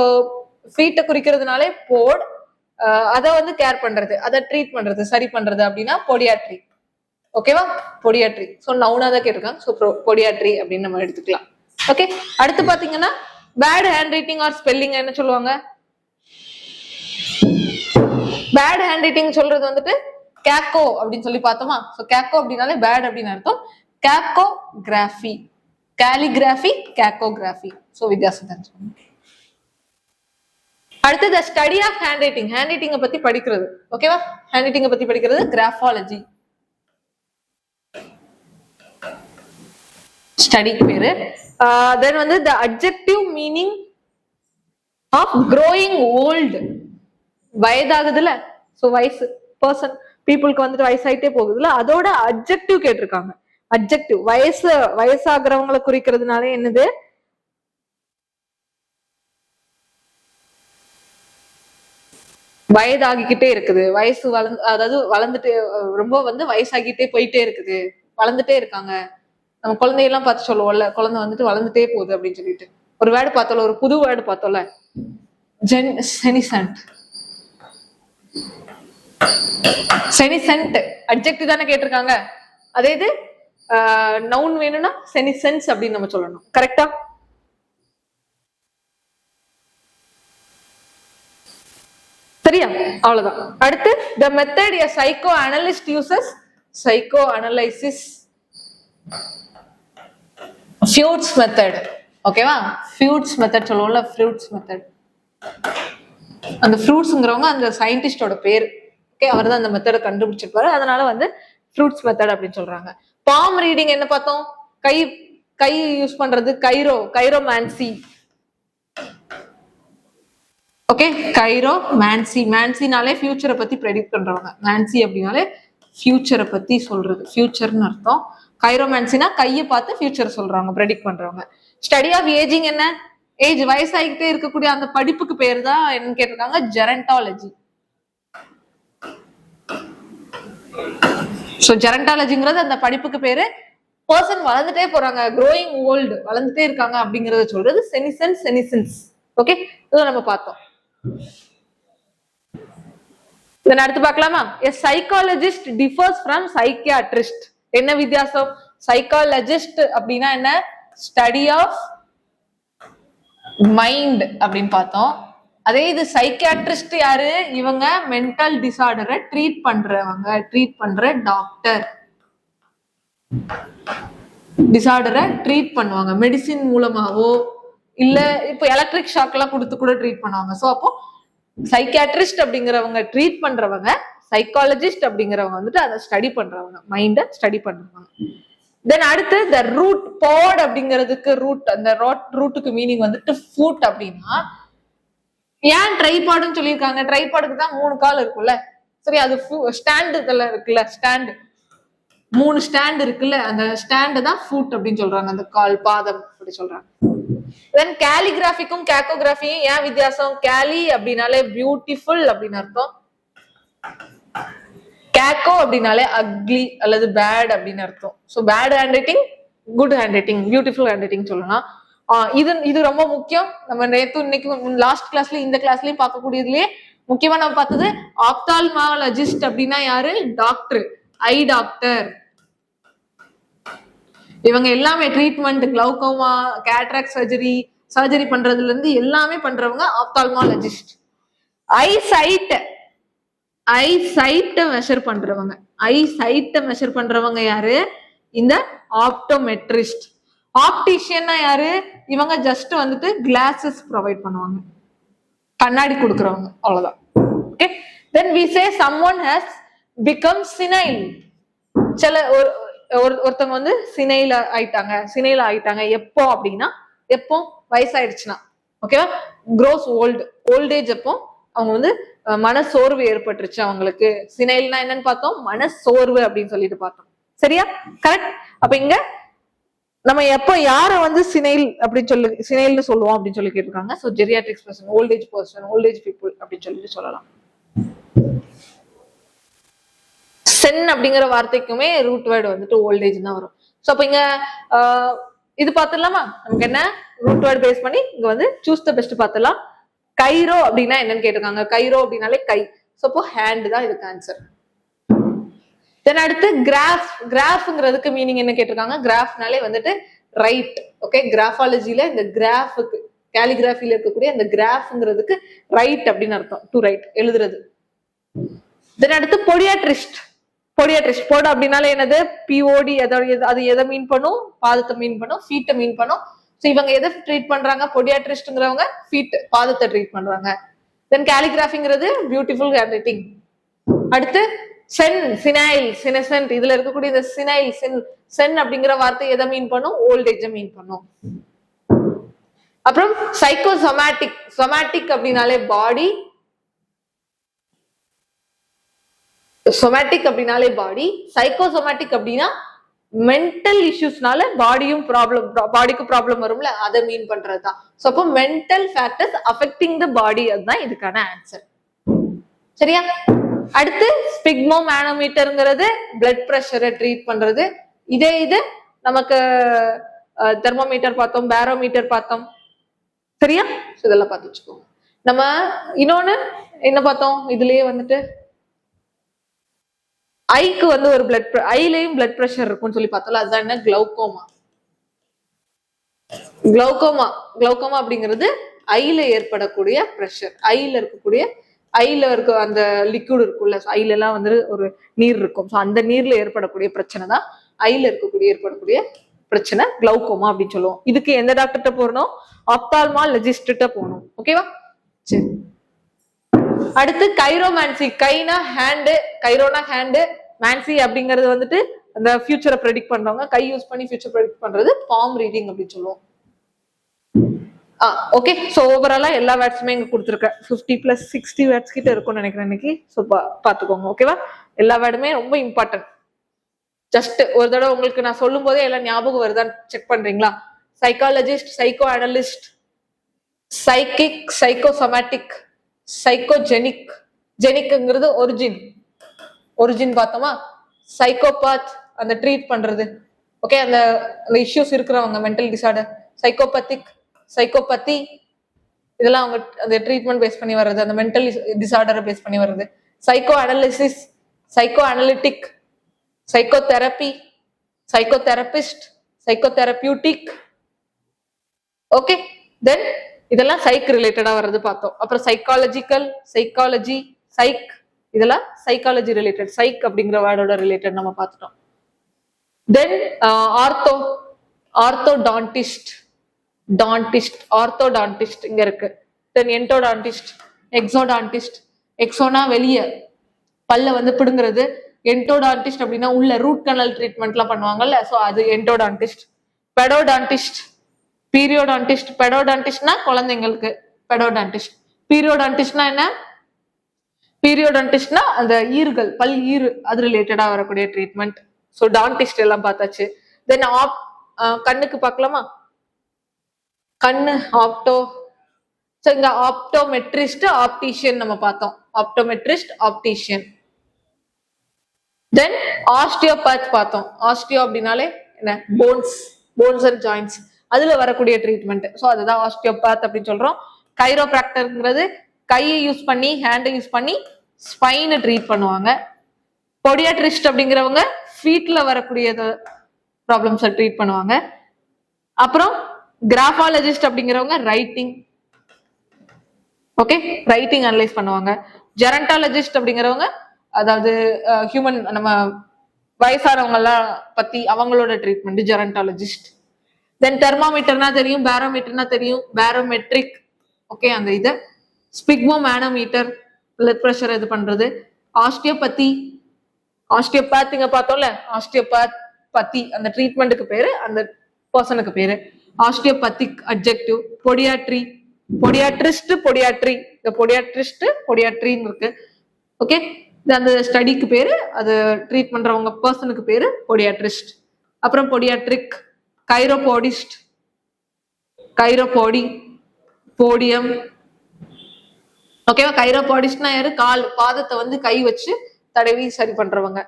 ஃபீட்டை குறிக்கிறதுனாலே போட், அதை வந்து கேர் பண்றது, அதை ட்ரீட் பண்றது, சரி பண்றது அப்படின்னா பொடியாட்ரி. ஓகேவா, பொடியாட்ரி. ஸோ நவுனா தான் கேட்டிருக்காங்க. ஸோ பொடியாட்ரி அப்படின்னு நம்ம எடுத்துக்கலாம். ஓகே, அடுத்து பாத்தீங்கன்னா bad handwriting or spelling என்ன சொல்லுவாங்க? பேட் ஹேண்ட் ரைட்டிங் சொல்றது வந்துட்டு கேக்கோ அப்படின்னு சொல்லி பார்த்தோமா? ஸோ கேக்கோ அப்படின்னாலே பேட் அப்படின்னு அர்த்தம். கேக்கோகிராஃபி, கேலிகிராஃபி, கேக்கோகிராஃபி. ஸோ வித்தியாசம் தெரிஞ்சுக்கணும். அடுத்து the study of handwriting. ஹேண்ட்ரைட்டிங்கை பத்தி படிக்கிறது. ஓகேவா, ஹேண்ட்ரைட்டிங்கை பத்தி படிக்கிறது கிராஃபாலஜி. ஸ்டடிக்கு பேரு. தென் வந்து the adjective meaning of growing old. வயதாகுதுல, ஸோ வயசு, பர்சன், பீப்புளுக்கு வந்துட்டு வயசாயிட்டே போகுதுல, அதோட அட்ஜெக்டிவ் கேட்டிருக்காங்க. அட்ஜெக்டிவ் வயசாகிறவங்களை குறிக்கிறதுனால என்னது? வயதாகிக்கிட்டே இருக்குது, வயசு அதாவது வளர்ந்துட்டு, ரொம்ப வந்து வயசாகிட்டே போயிட்டே இருக்குது, வளர்ந்துட்டே இருக்காங்க. நம்ம குழந்தையெல்லாம் பார்த்து சொல்லுவோம்ல, குழந்தை வந்துட்டு வளர்ந்துட்டே போகுது அப்படின்னு சொல்லிட்டு. ஒரு வேர்டு பார்த்தோம்ல, ஒரு புது வேர்டு பார்த்தோம்ல, செனிசென்ட். அட்ஜெக்டிவ் தானே கேட்டிருக்காங்க. அதே இது நவுன் வேணும்னா செனிசென்ஸ் அப்படின்னு நம்ம சொல்லணும். கரெக்டா? சரியா, அவ்வளவுதான். அடுத்து the method a psychoanalyst uses. psychoanalysis, Fruits method. ஓகேவா, ஃப்ரூட்ஸ் மெத்தட் சொல்லுவோம்ல, ஃப்ரூட்ஸ் மெத்தட். அந்த ஃப்ரூட்ஸ்ங்கிறவங்க அந்த சயின்டிஸ்டோட பேர். ஓகே, அவர் தான் அந்த மெத்தடை கண்டுபிடிச்சிருப்பாரு. அதனால வந்து ஃப்ரூட்ஸ் மெத்தட் அப்படின்னு சொல்றாங்க. பாம் ரீடிங் என்ன பார்த்தோம்? கை யூஸ் பண்றது, கைரோமான்சி. ஓகே, மேன்சினாலே ஃபியூச்சரை பத்தி ப்ரெடிக்ட் பண்றவங்க. மேன்சி அப்படின்னாலே ஃபியூச்சரை பத்தி சொல்றது, ஃபியூச்சர்னு அர்த்தம். கைரோமான்சினா கையை பார்த்து ஃபியூச்சர் சொல்றாங்க, ப்ரெடிக்ட் பண்றவங்க. ஸ்டடி ஆஃப் ஏஜிங் என்ன? ஏஜ், வயசாகிட்டே இருக்கக்கூடிய அந்த படிப்புக்கு பேர் தான் என்னன்னு கேட்டிருக்காங்க, ஜெரண்டாலஜி. ஸோ ஜெரண்டாலஜிங்கிறது அந்த படிப்புக்கு பேரு. பர்சன் வளர்ந்துட்டே போறாங்க, க்ரோயிங் ஓல்டு, வளர்ந்துட்டே இருக்காங்க அப்படிங்கறத சொல்றது செனிசன்ஸ். ஓகே, இதெல்லாம் நம்ம பார்த்தோம். இதை அடுத்து பார்க்கலாமா? A psychologist differs from psychiatrist. என்ன வித்தியாசம்? சைக்காலஜிஸ்ட் அப்படின்னா என்ன? ஸ்டடி ஆஃப் மைண்ட் அப்படின்னு பார்த்தோம். அதே இது சைக்கியாட்ரிஸ்ட் யாரு? இவங்க மென்டல் டிசார்டரை ட்ரீட் பண்ற டாக்டர். டிசார்டரை ட்ரீட் பண்ணுவாங்க மெடிசின் மூலமாவோ, இல்ல இப்போ எலக்ட்ரிக் ஷாக் எல்லாம் கொடுத்து கூட ட்ரீட் பண்ணுவாங்க. ஸோ அப்போ சைக்கியாட்ரிஸ்ட் அப்படிங்கிறவங்க ட்ரீட் பண்றவங்க, சைக்காலஜிஸ்ட் அப்படிங்கிறவங்க வந்துட்டு அதை ஸ்டடி பண்றவங்க, மைண்டை ஸ்டடி பண்றவங்க. தென் அடுத்து த ரூட் பாட் அப்படிங்கிறதுக்கு ரூட், அந்த ரூட்டுக்கு மீனிங் வந்துட்டு ஃபுட் அப்படின்னா, ஏன் ட்ரைபாடுன்னு சொல்லியிருக்காங்க? ட்ரைபாடுக்கு தான் 3 கால் இருக்குல்ல, சரி, அது ஸ்டாண்டு இதெல்லாம் இருக்குல்ல, ஸ்டாண்டு 3 ஸ்டாண்ட் இருக்குல்ல, அந்த ஸ்டாண்டு தான் ஃபுட் அப்படின்னு சொல்றாங்க, அந்த கால் பாதம் அப்படி சொல்றாங்க. தென் கேலிகிராஃபிக்கும் கேக்கோகிராஃபியும் ஏன் வித்தியாசம்? கேலி அப்படின்னாலே பியூட்டிஃபுல் அப்படின்னு அர்த்தம், கேக்கோ அப்படின்னாலே அக்லி அல்லது பேட் அப்படின்னு அர்த்தம். So bad handwriting, good handwriting, beautiful handwriting சொல்லலாம். இது ரொம்ப முக்கியம். நம்ம நேத்து இன்னைக்கு லாஸ்ட் கிளாஸ்ல இந்த கிளாஸ்லயும் பார்க்கக்கூடியதுலயே முக்கியமா நம்ம பார்த்தது ஆப்தால்மாலஜிஸ்ட் அப்படின்னா யாரு? டாக்டர், ஐ டாக்டர். இவங்க எல்லாமே ட்ரீட்மெண்ட், கிளௌகோமா, கேட்ராக்ட் சர்ஜரி பண்றதுல இருந்து எல்லாமே பண்றவங்க ஆப்தால்மாலஜிஸ்ட். ஐசைட்டை மெஷர் பண்றவங்க யாரு? இந்த ஆப்டோமெட்ரிஸ்ட். ஆப்டிஷியன்னா யாரு? இவங்க ஜஸ்ட் வந்துட்டு கிளாஸஸ் ப்ரொவைட் பண்ணுவாங்க, கண்ணாடி கொடுக்கறவங்க, அவ்வளவுதான். Okay, then we say someone has become senile. சில ஒருத்தவங்க வந்து சினைல ஆயிட்டாங்க. எப்போ அப்படின்னா, எப்போ வயசாயிடுச்சுன்னா, ஓகேவா, க்ரோஸ் ஓல்டேஜ் அப்போ அவங்க வந்து மனசோர்வு ஏற்பட்டுருச்சு அவங்களுக்கு. சினைல்னா என்னன்னு பார்த்தோம், மனசோர்வு அப்படின்னு சொல்லிட்டு பார்த்தோம். சரியா? கரெக்ட். அப்ப இங்க நம்ம எப்போ யார வந்து சினைல்னு சொல்லுவோம் அப்படின்னு சொல்லி கேட்டிருக்காங்க. ஸோ ஜெரியாட்ரிக்ஸ் பர்சன், ஓல்டேஜ் பீப்புள் அப்படின்னு சொல்லிட்டு சொல்லலாம். சென் அப்படிங்கிற வார்த்தைக்குமே ரூட் வேர்டு வந்துட்டு ஓல்டேஜ் தான் வரும். ஸோ அப்ப இங்க இது பார்த்துடலாமா? நமக்கு என்ன ரூட் வேர்டு பேஸ் பண்ணி இங்க வந்து சூஸ் த பெஸ்ட் பார்த்துடலாம். கைரோ அப்படின்னா என்னன்னு கேட்டிருக்காங்க. கைரோ அப்படின்னாலே கை. ஸோ அப்போ ஹேண்ட் தான் இதுக்கு ஆன்சர். தென் அடுத்து கிராஃப்ங்கிறதுக்கு மீனிங் என்ன கேட்டிருக்காங்க? கிராஃப்னாலே வந்துட்டு ரைட். ஓகே, கிராஃபாலஜில இந்த கிராஃபுக்கு, கேலிகிராஃபில இருக்கக்கூடிய இந்த கிராஃப்ங்கிறதுக்கு ரைட் அப்படின்னு அர்த்தம், டு ரைட், எழுதுறது. தென் அடுத்து பொடியாட்ரிஸ்ட். போட அப்படின்னாலே என்னது? பிஓடி. அது எதை மீன் பண்ணும்? பாதத்தை மீன் பண்ணும், ஃபீட்டை மீன் பண்ணும். ஸோ இவங்க எதை ட்ரீட் பண்றாங்க? பொடியாட்ரிஸ்ட்ங்கிறவங்க ஃபீட், பாதத்தை ட்ரீட் பண்றாங்க. தென் கேலிகிராஃபிங்கிறது பியூட்டிஃபுல் ஹேண்ட் ரைட்டிங். அடுத்து சினைல், சினசென்ட். இதுல இருக்கக்கூடிய இந்த சென் அப்படிங்கிற வார்த்தை எதை மீன் பண்ணும்? ஓல்டேஜை மீன் பண்ணும். அப்புறம் சொமேட்டிக் அப்படின்னாலே பாடி. சொமேட்டிக் அப்படின்னாலே பாடி. சைக்கோசோமேட்டிக் அப்படின்னா மென்டல் இஷ்யூஸ்னால பாடிக்கு ப்ராப்ளம் வரும்ல, அதை மீன் பண்றதுதான். ஸோ அப்போ மென்டல் ஃபேக்டர்ஸ் அஃபெக்டிங் த பாடி, அதுதான் இதுக்கான ஆன்சர். சரியா? அடுத்து ஸ்பிக்மோ மேனோமீட்டர்ங்கிறது பிளட் பிரஷரை ட்ரீட் பண்றது. இது நமக்கு தெர்மோமீட்டர் பார்த்தோம், பேரோமீட்டர் பார்த்தோம். சரியா? இதெல்லாம் பார்த்து வச்சுக்கோங்க. நம்ம இன்னொன்னு என்ன பார்த்தோம்? இதுலயே வந்துட்டு ஐக்கு வந்து ஒரு ஐலயும் பிளட் பிரஷர் இருக்கும்னு சொல்லி பார்த்தோம்ல, அதுதான் என்ன? கிளௌகோமா அப்படிங்கிறது ஐல ஏற்படக்கூடிய பிரஷர். ஐல இருக்க அந்த லிக்விட் இருக்குல்ல, ஐல எல்லாம் வந்து ஒரு நீர் இருக்கும். ஸோ அந்த நீர்ல ஏற்படக்கூடிய பிரச்சனை தான் ஐல ஏற்படக்கூடிய பிரச்சனை கிளௌகோமா அப்படின்னு சொல்லுவோம். இதுக்கு எந்த டாக்டர்கிட்ட போறணும்? ஆப்தால்மாலஜிஸ்ட்ட போகணும். ஓகேவா? சரி. அடுத்து கைரோமான்சி. கைனா ஹேண்டு, கைரோனா ஹேண்டு, மான்சி அப்படிங்கிறது வந்துட்டு அந்த ஃபியூச்சரை ப்ரெடிக்ட் பண்றவங்க. கை யூஸ் பண்ணி ஃபியூச்சர் ப்ரெடிக்ட் பண்றது பாம் ரீடிங் அப்படின்னு சொல்லுவோம். ஓகே, ஸோ ஓவராலா எல்லா வேர்ட்ஸுமே இங்க கொடுத்துருக்கேன். 50 + 60 வேர்ட்ஸ் கிட்ட இருக்கும்னு நினைக்கிறேன் இன்னைக்கு. ஸோ பாத்துக்கோங்க. ஓகேவா? எல்லா வேர்டுமே ரொம்ப இம்பார்ட்டன்ட். ஜஸ்ட் ஒரு தடவை உங்களுக்கு நான் சொல்லும் போதே எல்லாம் ஞாபகம் வருதான்னு செக் பண்றீங்களா? Psychologist, psychoanalyst, psychic, psychosomatic, psychogenic. ஜெனிக்ங்கிறது ஒரிஜின் பார்த்தோமா? சைக்கோபாத் அந்த ட்ரீட் பண்றது. ஓகே, அந்த அந்த இஷ்யூஸ் இருக்கிறவங்க மென்டல் டிசார்டர், சைக்கோபத்திக், சைக்கோபத்தி, இதெல்லாம் அவங்க அந்த ட்ரீட்மெண்ட் பேஸ் பண்ணி வர்றது, அந்த மென்டல் டிசார்டரை பேஸ் பண்ணி வர்றது. Psycho analysis, psycho analytic, psychotherapy, psychotherapist, psychotherapeutic. Okay, then இதெல்லாம் சைக் ரிலேட்டடா வர்றது பார்த்தோம். அப்புறம் சைக்காலஜிக்கல், சைக்காலஜி, சைக், இதெல்லாம் சைக்காலஜி ரிலேட்டட், சைக் அப்படிங்கிற வேர்டோட ரிலேட்டட் நம்ம பார்த்துட்டோம். தென் ஆர்த்தோ, ஆர்த்தோடான்டிஸ்ட், டான்டிஸ்ட், ஆர்த்தோடான்டிஸ்ட் இங்க இருக்கு. தென் என்டோடான்டிஸ்ட், எக்ஸோடான்டிஸ்ட், எக்ஸோனா வெளியே பல்ல வந்து பிடுங்கிறது, என்டோடான்டிஸ்ட் அப்படின்னா உள்ள ரூட் கனல் ட்ரீட்மெண்ட்லாம் பண்ணுவாங்கல்ல, ஸோ அது என்டோடான்டிஸ்ட். பெடோடான்டிஸ்ட், பீரியோடான்டிஸ்ட், பெடோடான்டிஸ்ட்னா குழந்தைங்களுக்கு பெடோடான்டிஸ்ட். பீரியோடான்டிஸ்ட்னா என்ன? பீரியோடான்டிஸ்ட்னா அந்த ஈறுகள், பல் ஈறு, அது ரிலேட்டடா வரக்கூடிய ட்ரீட்மெண்ட். ஸோ டான்டிஸ்ட் எல்லாம் பார்த்தாச்சு. தென் கண்ணுக்கு பார்க்கலாமா? கண்ணு ஆப்டோ. ஸோ இங்க ஆப்டோமெட்ரிஸ்ட், ஆப்டிஷியன் நம்ம பார்த்தோம். Optometrist, optician. தென் ஆஸ்டியோபேத் பார்த்தோம். ஆஸ்டியோ அப்படின்னாலே என்ன? போன்ஸ், போன்ஸ் அண்ட் ஜாயின்ஸ், அதுல வரக்கூடிய ட்ரீட்மெண்ட். ஸோ அதுதான் ஆஸ்டியோபேத் அப்படின்னு சொல்றோம். கைரோபிராக்டர்ங்கிறது கையை யூஸ் பண்ணி, ஹேண்டை யூஸ் பண்ணி ஸ்பைனை ட்ரீட் பண்ணுவாங்க. பொடியாட்ரிஸ்ட் அப்படிங்கிறவங்க ஃபீட்ல வரக்கூடிய ப்ராப்ளம்ஸை ட்ரீட் பண்ணுவாங்க. அப்புறம் கிராஃபாலஜிஸ்ட் அப்படிங்கிறவங்க ரைட்டிங், ஓகே, ரைட்டிங் அனலைஸ் பண்ணுவாங்க. ஜெரண்டாலஜிஸ்ட் அப்படிங்கிறவங்க அதாவது ஹியூமன், நம்ம வயசானவங்க எல்லாம் பத்தி அவங்களோட ட்ரீட்மெண்ட் ஜெரண்டாலஜிஸ்ட். தென் தெர்மாமீட்டர்னா தெரியும், பேரோமீட்டர்னா தெரியும், பேரோமெட்ரிக், ஓகே, அந்த இது. ஸ்பிக்மோ மேனோமீட்டர், பிளட் ப்ரெஷர் இது பண்றது. ஆஸ்டியோபதி, ஆஸ்டியோபேத் இங்க பார்த்தோம்ல, ஆஸ்டியோபேத் பத்தி அந்த ட்ரீட்மெண்ட்டுக்கு பேரு, அந்த பர்சனுக்கு பேரு ஆஸ்டியோபத்திக் அட்ஜெக்டிவ். பொடியாட்ரி, பொடியாட்ரிஸ்ட், பொடியாட்ரி, இந்த பொடியாட்ரிஸ்ட் பொடியாட்ரின்னு இருக்கு. ஓகே, அந்த ஸ்டடிக்கு பேரு, அது ட்ரீட் பண்றவங்க பர்சனுக்கு பேரு பொடியாட்ரிஸ்ட். அப்புறம் பொடியாட்ரிக், கைரோபோடிஸ்ட், கைரோபோடி, போடியம். ஓகேவா? கைரோபாடிஸ்ட்னா யாரு? கால், பாதத்தை வந்து கை வச்சு தடவி சரி பண்றவங்க.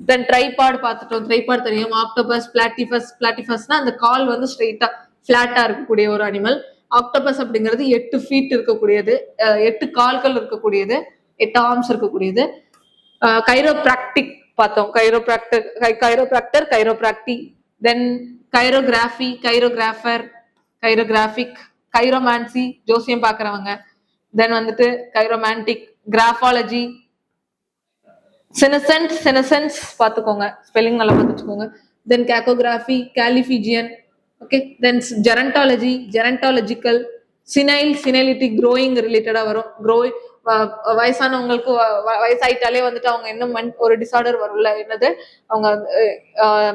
தென் ட்ரைபாட் பார்த்துட்டோம். ட்ரைபாட் தெரியும். ஆக்டோபஸ், பிளாட்டிபஸ், பிளாட்டிபஸ்னா அந்த கால் வந்து ஸ்ட்ரெயிட்டா பிளாட்டா இருக்கக்கூடிய ஒரு அனிமல். ஆக்டோபஸ் அப்படிங்கிறது 8 ஃபீட் இருக்கக்கூடியது, 8 கால்கள் இருக்கக்கூடியது, 8 ஆர்ம்ஸ் இருக்கக்கூடியது. கைரோபிராக்டிக் பார்த்தோம். கைரோபிராக்டர், கைரோபிராக்டர், கைரோபிராக்டி. தென் கைரோகிராஃபி, கைரோகிராஃபர், கைரோகிராஃபிக், கைரோமான்சி, ஜோசியம் பாக்குறவங்க. தென் வந்துட்டு கைரோமான்டிக், கிராஃபாலஜி, செனசன்ட், செனசன்ஸ் பார்த்துக்கோங்க, ஸ்பெல்லிங் நல்லா பார்த்துக்கோங்க. தென் கேக்கோகிராஃபி, கேலிஃபிஜியன், ஓகே. தென் ஜெரண்டாலஜி, ஜெரண்டாலஜிக்கல், சினைல், சினைலிட்டி, க்ரோயிங் ரிலேட்டடா வரும். க்ரோயிங் வயசானவங்களுக்கு வயசாயிட்டாலே வந்துட்டு அவங்க என்ன ஒரு டிசார்டர் வரும்ல, என்னது, அவங்க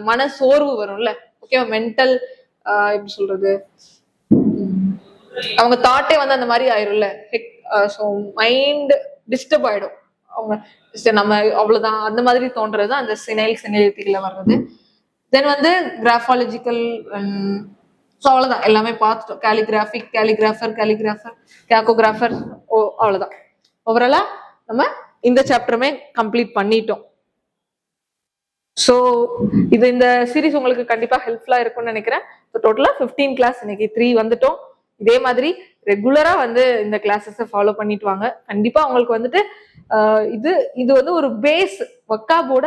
மன சோர்வு வரும்ல, ஓகே, மென்டல் எப்படி சொல்றது, அவங்க தாட்டே வந்து அந்த மாதிரி ஆயிரும்ல, மைண்ட் டிஸ்டர்ப் ஆயிடும். அவங்க நம்ம அவ்வளவுதான் அந்த மாதிரி தோன்றது அந்த சினைல், சினைலிட்டில வர்றது. தென் வந்து கிராஃபாலஜிக்கல், ஸோ அவ்வளவுதான், எல்லாமே பார்த்துட்டோம். கேலிகிராஃபிக், கேலிகிராஃபர், கேலிகிராஃபர், கேக்கோகிராஃபர், அவ்வளவுதான். ஓவராலா நம்ம இந்த சாப்டருமே கம்ப்ளீட் பண்ணிட்டோம். ஸோ இது இந்த சீரீஸ் உங்களுக்கு கண்டிப்பா ஹெல்ப்ஃபுல்லா இருக்கும்னு நினைக்கிறேன். டோட்டலா 15 கிளாஸ், இன்னைக்கு 3 வந்துட்டோம். இதே மாதிரி ரெகுலரா வந்து இந்த கிளாஸஸை ஃபாலோ பண்ணிட்டு வாங்க. கண்டிப்பா உங்களுக்கு வந்துட்டு இது வந்து ஒரு பேஸ், வக்காபோட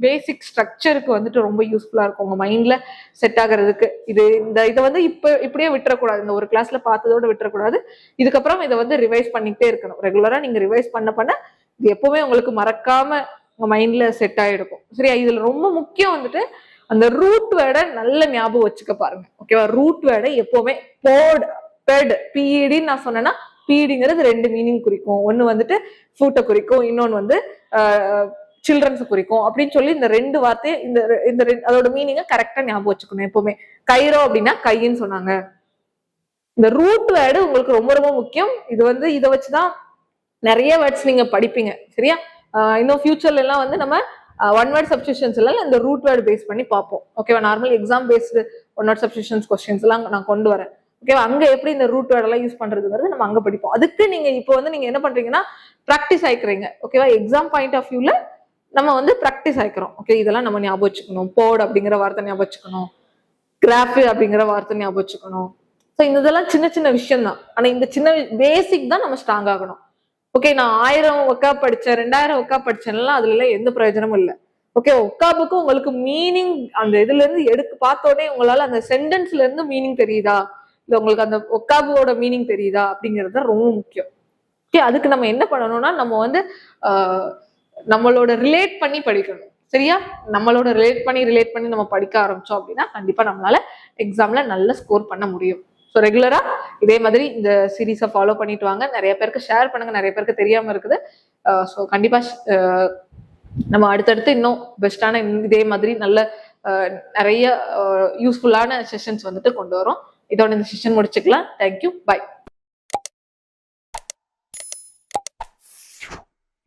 பேசிக் ஸ்ட்ரக்சருக்கு வந்துட்டு ரொம்ப யூஸ்ஃபுல்லா இருக்கும் உங்க மைண்ட்ல செட் ஆகுறதுக்கு. இதை வந்து இப்படியே விட்டுறக்கூடாது, இந்த ஒரு கிளாஸ்ல பார்த்ததோட விட்டுறக்கூடாது. இதுக்கப்புறம் இதை வந்து ரிவைஸ் பண்ணிக்கிட்டே இருக்கணும். ரெகுலரா நீங்க ரிவைஸ் பண்ண இது எப்பவுமே உங்களுக்கு மறக்காம உங்க மைண்ட்ல செட் ஆகிருக்கும். சரியா? இதுல ரொம்ப முக்கியம் வந்துட்டு அந்த ரூட் வேர்டை நல்ல ஞாபகம் வச்சுக்க பாருங்க. ஓகேவா? ரூட் வேர்டை எப்பவுமே பிஇடின்னு நான் சொன்னேன்னா, பிஇடிங்கிறது 2 மீனிங் குறிக்கும். ஒன்னு வந்துட்டு ஃபுட்டை குறிக்கும், இன்னொன்னு வந்து சில்ட்ரன்ஸ் குறிக்கும். அப்படின்னு சொல்லி இந்த 2 வார்த்தையை இந்த அதோட மீனிங்கை கரெக்டா ஞாபகம் வச்சுக்கணும் எப்பவுமே. கைரோ அப்படின்னா கைன்னு சொன்னாங்க. இந்த ரூட் வேர்டு உங்களுக்கு ரொம்ப ரொம்ப முக்கியம். இது வந்து இதை வச்சுதான் நிறைய வேர்ட்ஸ் நீங்க படிப்பீங்க. சரியா? இன்னும் ஃபியூச்சர்ல எல்லாம் வந்து நம்ம 1 வேர்ட் சப்ஸ்டியூஷன்ஸ் எல்லாம் இந்த ரூட் வேர்டு பேஸ் பண்ணி பார்ப்போம். ஓகேவா? Normal exam based 1 word substitutions questions எல்லாம் நான் கொண்டு வரேன். ஓகேவா? அங்க எப்படி இந்த ரூட் வேர்ட் எல்லாம் யூஸ் பண்றதுங்கிறது நம்ம அங்க படிப்போம். அதுக்கு நீங்க இப்போ வந்து நீங்க என்ன பண்றீங்கன்னா பிராக்டிஸ் ஆயிக்கிறீங்க. ஓகேவா? எக்ஸாம் பாயிண்ட் ஆஃப் வியூல நம்ம வந்து ப்ராக்டிஸ் ஆயிக்கிறோம். ஓகே, இதெல்லாம் நம்ம ஞாபகம் வச்சுக்கணும். போர்டு அப்படிங்கிற வார்த்தை ஞாபகம் வச்சுக்கணும். கிராஃப் அப்படிங்கிற வார்த்தை ஞாபகம் வச்சுக்கணும். ஸோ இந்த இதெல்லாம் சின்ன சின்ன விஷயம் தான். ஆனா இந்த சின்ன பேசிக் தான் நம்ம ஸ்ட்ராங் ஆகணும். ஓகே, நான் 1000 ஒக்கா படிச்சேன், 2000 ஒக்கா படிச்சேன்லாம் அதுல எல்லாம் எந்த பிரயோஜனமும் இல்லை. ஓகே, ஒக்காபுக்கு உங்களுக்கு மீனிங் அந்த இதுல இருந்து பார்த்த உடனே உங்களால அந்த சென்டென்ஸ்ல இருந்து மீனிங் தெரியுதா, இல்ல உங்களுக்கு அந்த ஒக்காபுவோட மீனிங் தெரியுதா அப்படிங்கிறது தான் ரொம்ப முக்கியம். ஓகே, அதுக்கு நம்ம என்ன பண்ணணும்னா நம்ம வந்து நம்மளோட ரிலேட் பண்ணி படிக்கணும். சரியா? நம்மளோட ரிலேட் பண்ணி நம்ம படிக்க ஆரம்பிச்சோம் அப்படின்னா கண்டிப்பா நம்மளால எக்ஸாம்ல நல்ல ஸ்கோர் பண்ண முடியும். ஸோ ரெகுலரா இதே மாதிரி இந்த சீரீஸை ஃபாலோ பண்ணிட்டு வாங்க. நிறைய பேருக்கு ஷேர் பண்ணுங்க, நிறைய பேருக்கு தெரியாம இருக்குது. ஸோ கண்டிப்பா நம்ம அடுத்தடுத்து இன்னும் பெஸ்டான இதே மாதிரி நல்ல நிறைய யூஸ்ஃபுல்லான செஷன்ஸ் வந்துட்டு கொண்டு வரோம். இதோட இந்த செஷன் முடிச்சுக்கலாம். Thank you, by.